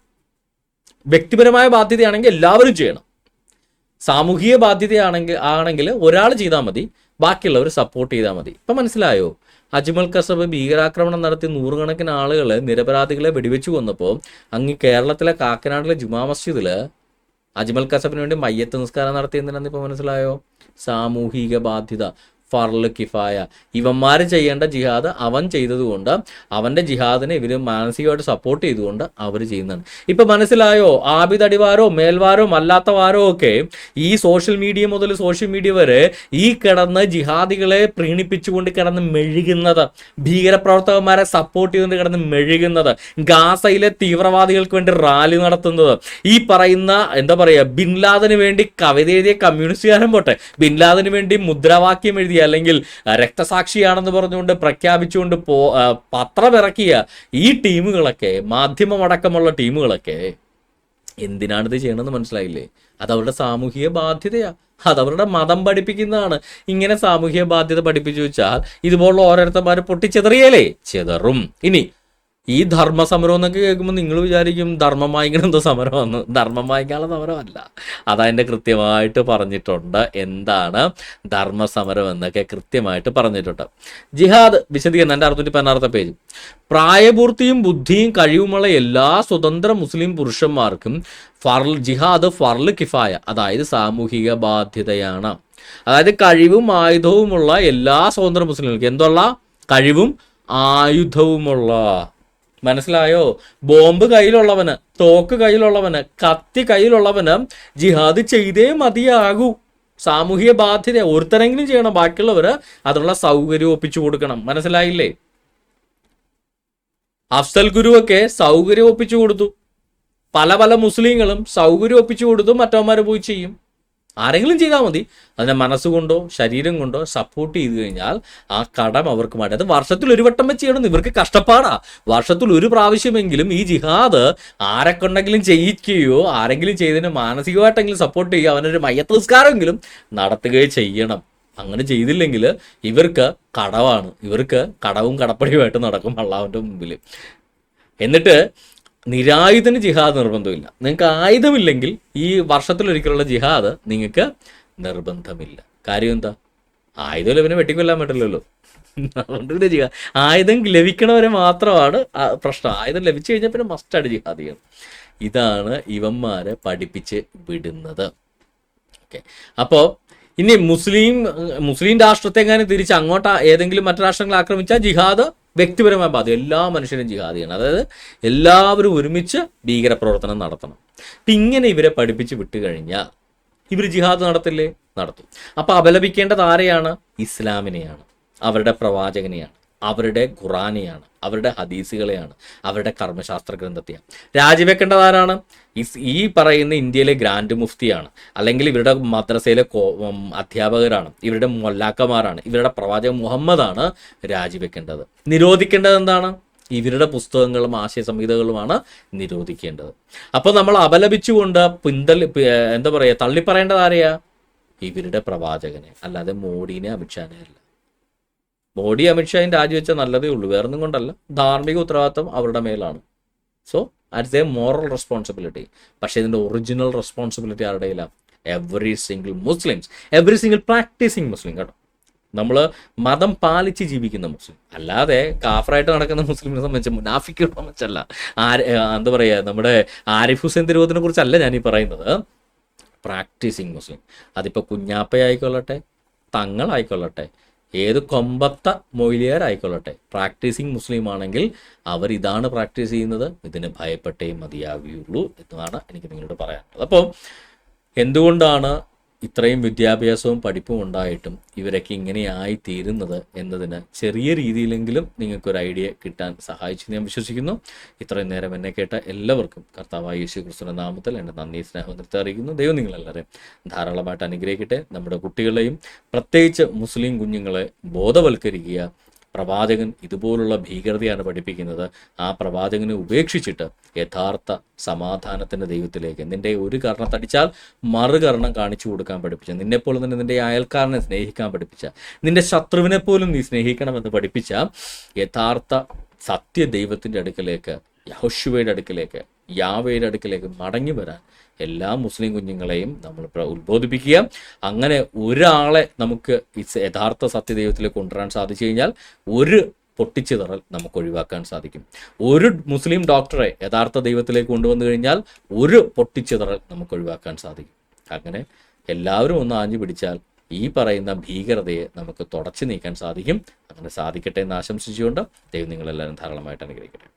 വ്യക്തിപരമായ ബാധ്യതയാണെങ്കിൽ എല്ലാവരും ചെയ്യണം. സാമൂഹിക ബാധ്യതയാണെങ്കിൽ ഒരാൾ ചെയ്താൽ മതി, ബാക്കിയുള്ളവർ സപ്പോർട്ട് ചെയ്താൽ മതി. ഇപ്പം മനസ്സിലായോ? അജ്മൽ കസബ് ഭീകരാക്രമണം നടത്തി 100 കണക്കിന് ആളുകൾ നിരപരാധികളെ വെടിവെച്ച് കൊന്നപ്പോൾ അങ്ങ് കേരളത്തിലെ കാക്കനാടിലെ ജുമാ മസ്ജിദിൽ അജ്മൽ കസബിന് വേണ്ടി മയ്യത്ത് നിസ്കാരം നടത്തിയെന്തിനാന്ന് ഇപ്പോൾ മനസ്സിലായോ? സാമൂഹിക ബാധ്യത, ഫർള് കിഫായ. ഇവന്മാർ ചെയ്യേണ്ട ജിഹാദ് അവൻ ചെയ്തതുകൊണ്ട് അവൻ്റെ ജിഹാദിനെ ഇവർ മാനസികമായിട്ട് സപ്പോർട്ട് ചെയ്തുകൊണ്ട് അവർ ചെയ്യുന്നതാണ്. ഇപ്പം മനസ്സിലായോ? ആബിദടിവാരോ മേൽവാരോ അല്ലാത്തവാരോ ഒക്കെ ഈ സോഷ്യൽ മീഡിയ മുതൽ സോഷ്യൽ മീഡിയ വരെ ഈ കിടന്ന് ജിഹാദികളെ പ്രീണിപ്പിച്ചുകൊണ്ട് കിടന്ന് മെഴുകുന്നത്, ഭീകരപ്രവർത്തകന്മാരെ സപ്പോർട്ട് ചെയ്തുകൊണ്ട് കിടന്ന് മെഴുകുന്നത്, ഗാസയിലെ തീവ്രവാദികൾക്ക് വേണ്ടി റാലി നടത്തുന്നത്, ഈ പറയുന്ന എന്താ പറയുക ബിൻ ലാദന് വേണ്ടി കവിത എഴുതിയ കമ്മ്യൂണിസ്റ്റുകാരൻ പോട്ടെ, ബിൻ ലാദന് വേണ്ടി മുദ്രാവാക്യം എഴുതിയ അല്ലെങ്കിൽ രക്തസാക്ഷിയാണെന്ന് പറഞ്ഞുകൊണ്ട് പ്രഖ്യാപിച്ചുകൊണ്ട് പത്രമിറക്കിയ ഈ ടീമുകളൊക്കെ, മാധ്യമമടക്കമുള്ള ടീമുകളൊക്കെ എന്തിനാണിത് ചെയ്യണമെന്ന് മനസ്സിലായില്ലേ? അതവരുടെ സാമൂഹിക ബാധ്യതയാണ്. അതവരുടെ മതം പഠിപ്പിക്കുന്നതാണ്. ഇങ്ങനെ സാമൂഹിക ബാധ്യത പഠിപ്പിച്ചു വെച്ചാൽ ഇതുപോലുള്ള ഓരോരുത്തന്മാർ പൊട്ടിച്ചെതറിയല്ലേ? ചെതറും. ഇനി ഈ ധർമ്മസമരം എന്നൊക്കെ കേൾക്കുമ്പോൾ നിങ്ങൾ വിചാരിക്കും ധർമ്മം വാങ്ങിക്കണം എന്തോ സമരമാണ്. ധർമ്മം വാങ്ങിക്കാനുള്ള സമരമല്ല. അതതിൻ്റെ കൃത്യമായിട്ട് പറഞ്ഞിട്ടുണ്ട് എന്താണ് ധർമ്മസമരം എന്നൊക്കെ കൃത്യമായിട്ട് പറഞ്ഞിട്ടുണ്ട്. ജിഹാദ് വിശദീകരണം എൻ്റെ 616 പേജ്. പ്രായപൂർത്തിയും ബുദ്ധിയും കഴിവുമുള്ള എല്ലാ സ്വതന്ത്ര മുസ്ലിം പുരുഷന്മാർക്കും ജിഹാദ് ഫർള് കിഫായ, അതായത് സാമൂഹിക ബാധ്യതയാണ്. അതായത് കഴിവും ആയുധവുമുള്ള എല്ലാ സ്വതന്ത്ര മുസ്ലിങ്ങൾക്ക്, എന്തുള്ള കഴിവും ആയുധവുമുള്ള, മനസ്സിലായോ? ബോംബ് കയ്യിലുള്ളവന്, തോക്ക് കയ്യിലുള്ളവന്, കത്തി കയ്യിലുള്ളവന് ജിഹാദ് ചെയ്തേ മതിയാകൂ. സാമൂഹിക ബാധ്യത ഒരുത്തരെങ്കിലും ചെയ്യണം, ബാക്കിയുള്ളവര് അതിനുള്ള സൗകര്യം ഒപ്പിച്ചു കൊടുക്കണം. മനസ്സിലായില്ലേ? അഫ്സൽ ഗുരുവൊക്കെ സൗകര്യം ഒപ്പിച്ചു കൊടുത്തു. പല മുസ്ലിങ്ങളും സൗകര്യം ഒപ്പിച്ചു കൊടുത്തു, മറ്റവന്മാർ പോയി ചെയ്യും. ആരെങ്കിലും ചെയ്താൽ മതി. അതിനെ മനസ്സുകൊണ്ടോ ശരീരം കൊണ്ടോ സപ്പോർട്ട് ചെയ്ത് കഴിഞ്ഞാൽ ആ കടം അവർക്ക് മാറ്റി. അത് വർഷത്തിൽ ഒരു വട്ടം വെച്ച് ചെയ്യണം. ഇവർക്ക് കഷ്ടപ്പാടാ. വർഷത്തിൽ ഒരു പ്രാവശ്യമെങ്കിലും ഈ ജിഹാദ് ആരെക്കൊണ്ടെങ്കിലും ചെയ്യിക്കുകയോ ആരെങ്കിലും ചെയ്തതിന് മാനസികമായിട്ടെങ്കിലും സപ്പോർട്ട് ചെയ്യുക, അവനൊരു മയ്യത്ത് നിസ്കാരമെങ്കിലും നടത്തുകയോ ചെയ്യണം. അങ്ങനെ ചെയ്തില്ലെങ്കിൽ ഇവർക്ക് കടവാണ്. ഇവർക്ക് കടവും കടപ്പടിയുമായിട്ട് നടക്കും അള്ളാഹുവിൻ്റെ മുമ്പിൽ. എന്നിട്ട് നിരായുധന് ജിഹാദ് നിർബന്ധമില്ല. നിങ്ങൾക്ക് ആയുധമില്ലെങ്കിൽ ഈ വർഷത്തിലൊരിക്കലുള്ള ജിഹാദ് നിങ്ങൾക്ക് നിർബന്ധമില്ല. കാര്യം എന്താ? ആയുധം ഇവനെ വെട്ടിക്കൊല്ലാൻ പറ്റില്ലല്ലോ. അതുകൊണ്ട് പിന്നെ ജിഹാദ് ആയുധം ലഭിക്കണവരെ മാത്രമാണ് പ്രശ്നം. ആയുധം ലഭിച്ചു കഴിഞ്ഞാൽ പിന്നെ മസ്റ്റായിട്ട് ജിഹാദ് ചെയ്യണം. ഇതാണ് ഇവന്മാരെ പഠിപ്പിച്ച് വിടുന്നത്. ഓക്കെ, അപ്പോൾ ഇനി മുസ്ലിം രാഷ്ട്രത്തെ എങ്ങാനും തിരിച്ച് അങ്ങോട്ട് ഏതെങ്കിലും മറ്റു രാഷ്ട്രങ്ങൾ ആക്രമിച്ചാൽ ജിഹാദ് വ്യക്തിപരമായ ബാധ്യത. എല്ലാ മനുഷ്യരും ജിഹാദ് ചെയ്യണം. അതായത് എല്ലാവരും ഒരുമിച്ച് ഭീകരപ്രവർത്തനം നടത്തണം. അപ്പം ഇങ്ങനെ ഇവരെ പഠിപ്പിച്ച് വിട്ട് കഴിഞ്ഞാൽ ഇവർ ജിഹാദ് നടത്തില്ലേ? നടത്തും. അപ്പം അപലപിക്കേണ്ടത് ആരെയാണ്? ഇസ്ലാമിനെയാണ്, അവരുടെ പ്രവാചകനെയാണ്, അവരുടെ ഖുറാനെയാണ്, അവരുടെ ഹദീസുകളെയാണ്, അവരുടെ കർമ്മശാസ്ത്ര ഗ്രന്ഥത്തെയാണ്. രാജിവെക്കേണ്ടത് ആരാണ്? ഈ പറയുന്ന ഇന്ത്യയിലെ ഗ്രാൻഡ് മുഫ്തിയാണ്, അല്ലെങ്കിൽ ഇവരുടെ മദ്രസയിലെ അധ്യാപകരാണ്, ഇവരുടെ മൊല്ലാക്കമാരാണ്, ഇവരുടെ പ്രവാചകൻ മുഹമ്മദാണ് രാജിവെക്കേണ്ടത്. നിരോധിക്കേണ്ടത് എന്താണ്? ഇവരുടെ പുസ്തകങ്ങളും ആശയ സംഹിതകളുമാണ് നിരോധിക്കേണ്ടത്. അപ്പോൾ നമ്മൾ അപലപിച്ചുകൊണ്ട് എന്താ പറയുക, തള്ളിപ്പറയേണ്ടത് ആരെയാ? ഇവരുടെ പ്രവാചകനെ, അല്ലാതെ മോഡിനെ അമിത്ഷാനെ അല്ല. മോഡി അമിത്ഷായും രാജിവെച്ചാൽ നല്ലതേ ഉള്ളൂ, വേറൊന്നും കൊണ്ടല്ല. ധാർമ്മിക ഉത്തരവാദിത്വം അവരുടെ മേലാണ്. So it's a moral responsibility. പക്ഷേ ഇതിൻ്റെ ഒറിജിനൽ റെസ്പോൺസിബിലിറ്റി ആരുടെ കയ്യിലാണ്? Every single practising Muslim. കേട്ടോ, നമ്മൾ മതം പാലിച്ച് ജീവിക്കുന്ന മുസ്ലിം, അല്ലാതെ കാഫറായിട്ട് നടക്കുന്ന മുസ്ലിമിനെ സംബന്ധിച്ച് മുനാഫിക്കുകളെ സംബന്ധിച്ചല്ല. എന്താ പറയുക, നമ്മുടെ ആരിഫ് ഹുസൈൻ തിരുവോത്തിനെ കുറിച്ചല്ല ഞാനീ പറയുന്നത്. പ്രാക്ടീസിങ് മുസ്ലിം, അതിപ്പോൾ കുഞ്ഞാപ്പയായിക്കൊള്ളട്ടെ, തങ്ങളായിക്കൊള്ളട്ടെ, ഏത് കൊമ്പത്ത മൊയ്ലിയാരായിക്കൊള്ളട്ടെ, പ്രാക്ടീസിങ് മുസ്ലിം ആണെങ്കിൽ അവർ ഇതാണ് പ്രാക്ടീസ് ചെയ്യുന്നത്. ഇതിന് ഭയപ്പെട്ടേ മതിയാവുകയുള്ളൂ എന്നാണ് എനിക്ക് നിങ്ങളോട് പറയാനുള്ളത്. അപ്പോൾ എന്തുകൊണ്ടാണ് ഇത്രയും വിദ്യാഭ്യാസവും പഠിപ്പും ഉണ്ടായിട്ടും ഇവരൊക്കെ ഇങ്ങനെയായി തീരുന്നത് എന്നതിന് ചെറിയ രീതിയിലെങ്കിലും നിങ്ങൾക്കൊരു ഐഡിയ കിട്ടാൻ സഹായിച്ചു ഞാൻ വിശ്വസിക്കുന്നു. ഇത്രയും നേരം എന്നെ കേട്ട എല്ലാവർക്കും കർത്താവായ യേശു ക്രിസ്തുവിന്റെ നാമത്തിൽ എൻ്റെ നന്ദി സ്നേഹം നിർത്തി അറിയിക്കുന്നു. ദൈവം നിങ്ങളെല്ലാവരെയും ധാരാളമായിട്ട് അനുഗ്രഹിക്കട്ടെ. നമ്മുടെ കുട്ടികളെയും പ്രത്യേകിച്ച് മുസ്ലിം കുഞ്ഞുങ്ങളെ ബോധവൽക്കരിക്കുക. പ്രവാചകൻ ഇതുപോലുള്ള ഭീകരതയാണ് പഠിപ്പിക്കുന്നത്. ആ പ്രവാചകനെ ഉപേക്ഷിച്ചിട്ട് യഥാർത്ഥ സമാധാനത്തിൻ്റെ ദൈവത്തിലേക്ക്, നിന്റെ ഒരു കർണത്തടിച്ചാൽ മറുകർണം കാണിച്ചു കൊടുക്കാൻ പഠിപ്പിച്ച, നിന്നെപ്പോലെ തന്നെ നിന്റെ അയൽക്കാരനെ സ്നേഹിക്കാൻ പഠിപ്പിച്ച, നിന്റെ ശത്രുവിനെ പോലും നീ സ്നേഹിക്കണമെന്ന് പഠിപ്പിച്ച യഥാർത്ഥ സത്യ ദൈവത്തിൻ്റെ അടുക്കലേക്ക്, യഹോശുവയുടെ അടുക്കലേക്ക്, യാവയുടെ അടുക്കലേക്ക് മടങ്ങി വരാൻ എല്ലാ മുസ്ലിം കുഞ്ഞുങ്ങളെയും നമ്മൾ ഉത്ബോധിപ്പിക്കുക. അങ്ങനെ ഒരാളെ നമുക്ക് യഥാർത്ഥ സത്യദൈവത്തിലേക്ക് കൊണ്ടുവരാൻ സാധിച്ചു കഴിഞ്ഞാൽ ഒരു പൊട്ടിച്ചിതറൽ നമുക്ക് ഒഴിവാക്കാൻ സാധിക്കും. ഒരു മുസ്ലിം ഡോക്ടറെ യഥാർത്ഥ ദൈവത്തിലേക്ക് കൊണ്ടുവന്നു കഴിഞ്ഞാൽ ഒരു പൊട്ടിച്ചിതറൽ നമുക്ക് ഒഴിവാക്കാൻ സാധിക്കും. അങ്ങനെ എല്ലാവരും ഒന്ന് ആഞ്ഞു പിടിച്ചാൽ ഈ പറയുന്ന ഭീകരതയെ നമുക്ക് തുടച്ചു നീക്കാൻ സാധിക്കും. അങ്ങനെ സാധിക്കട്ടെ എന്ന് ആശംസിച്ചുകൊണ്ട് ദൈവം നിങ്ങളെല്ലാവരും ധാരാളമായിട്ട് അനുഗ്രഹിക്കട്ടെ.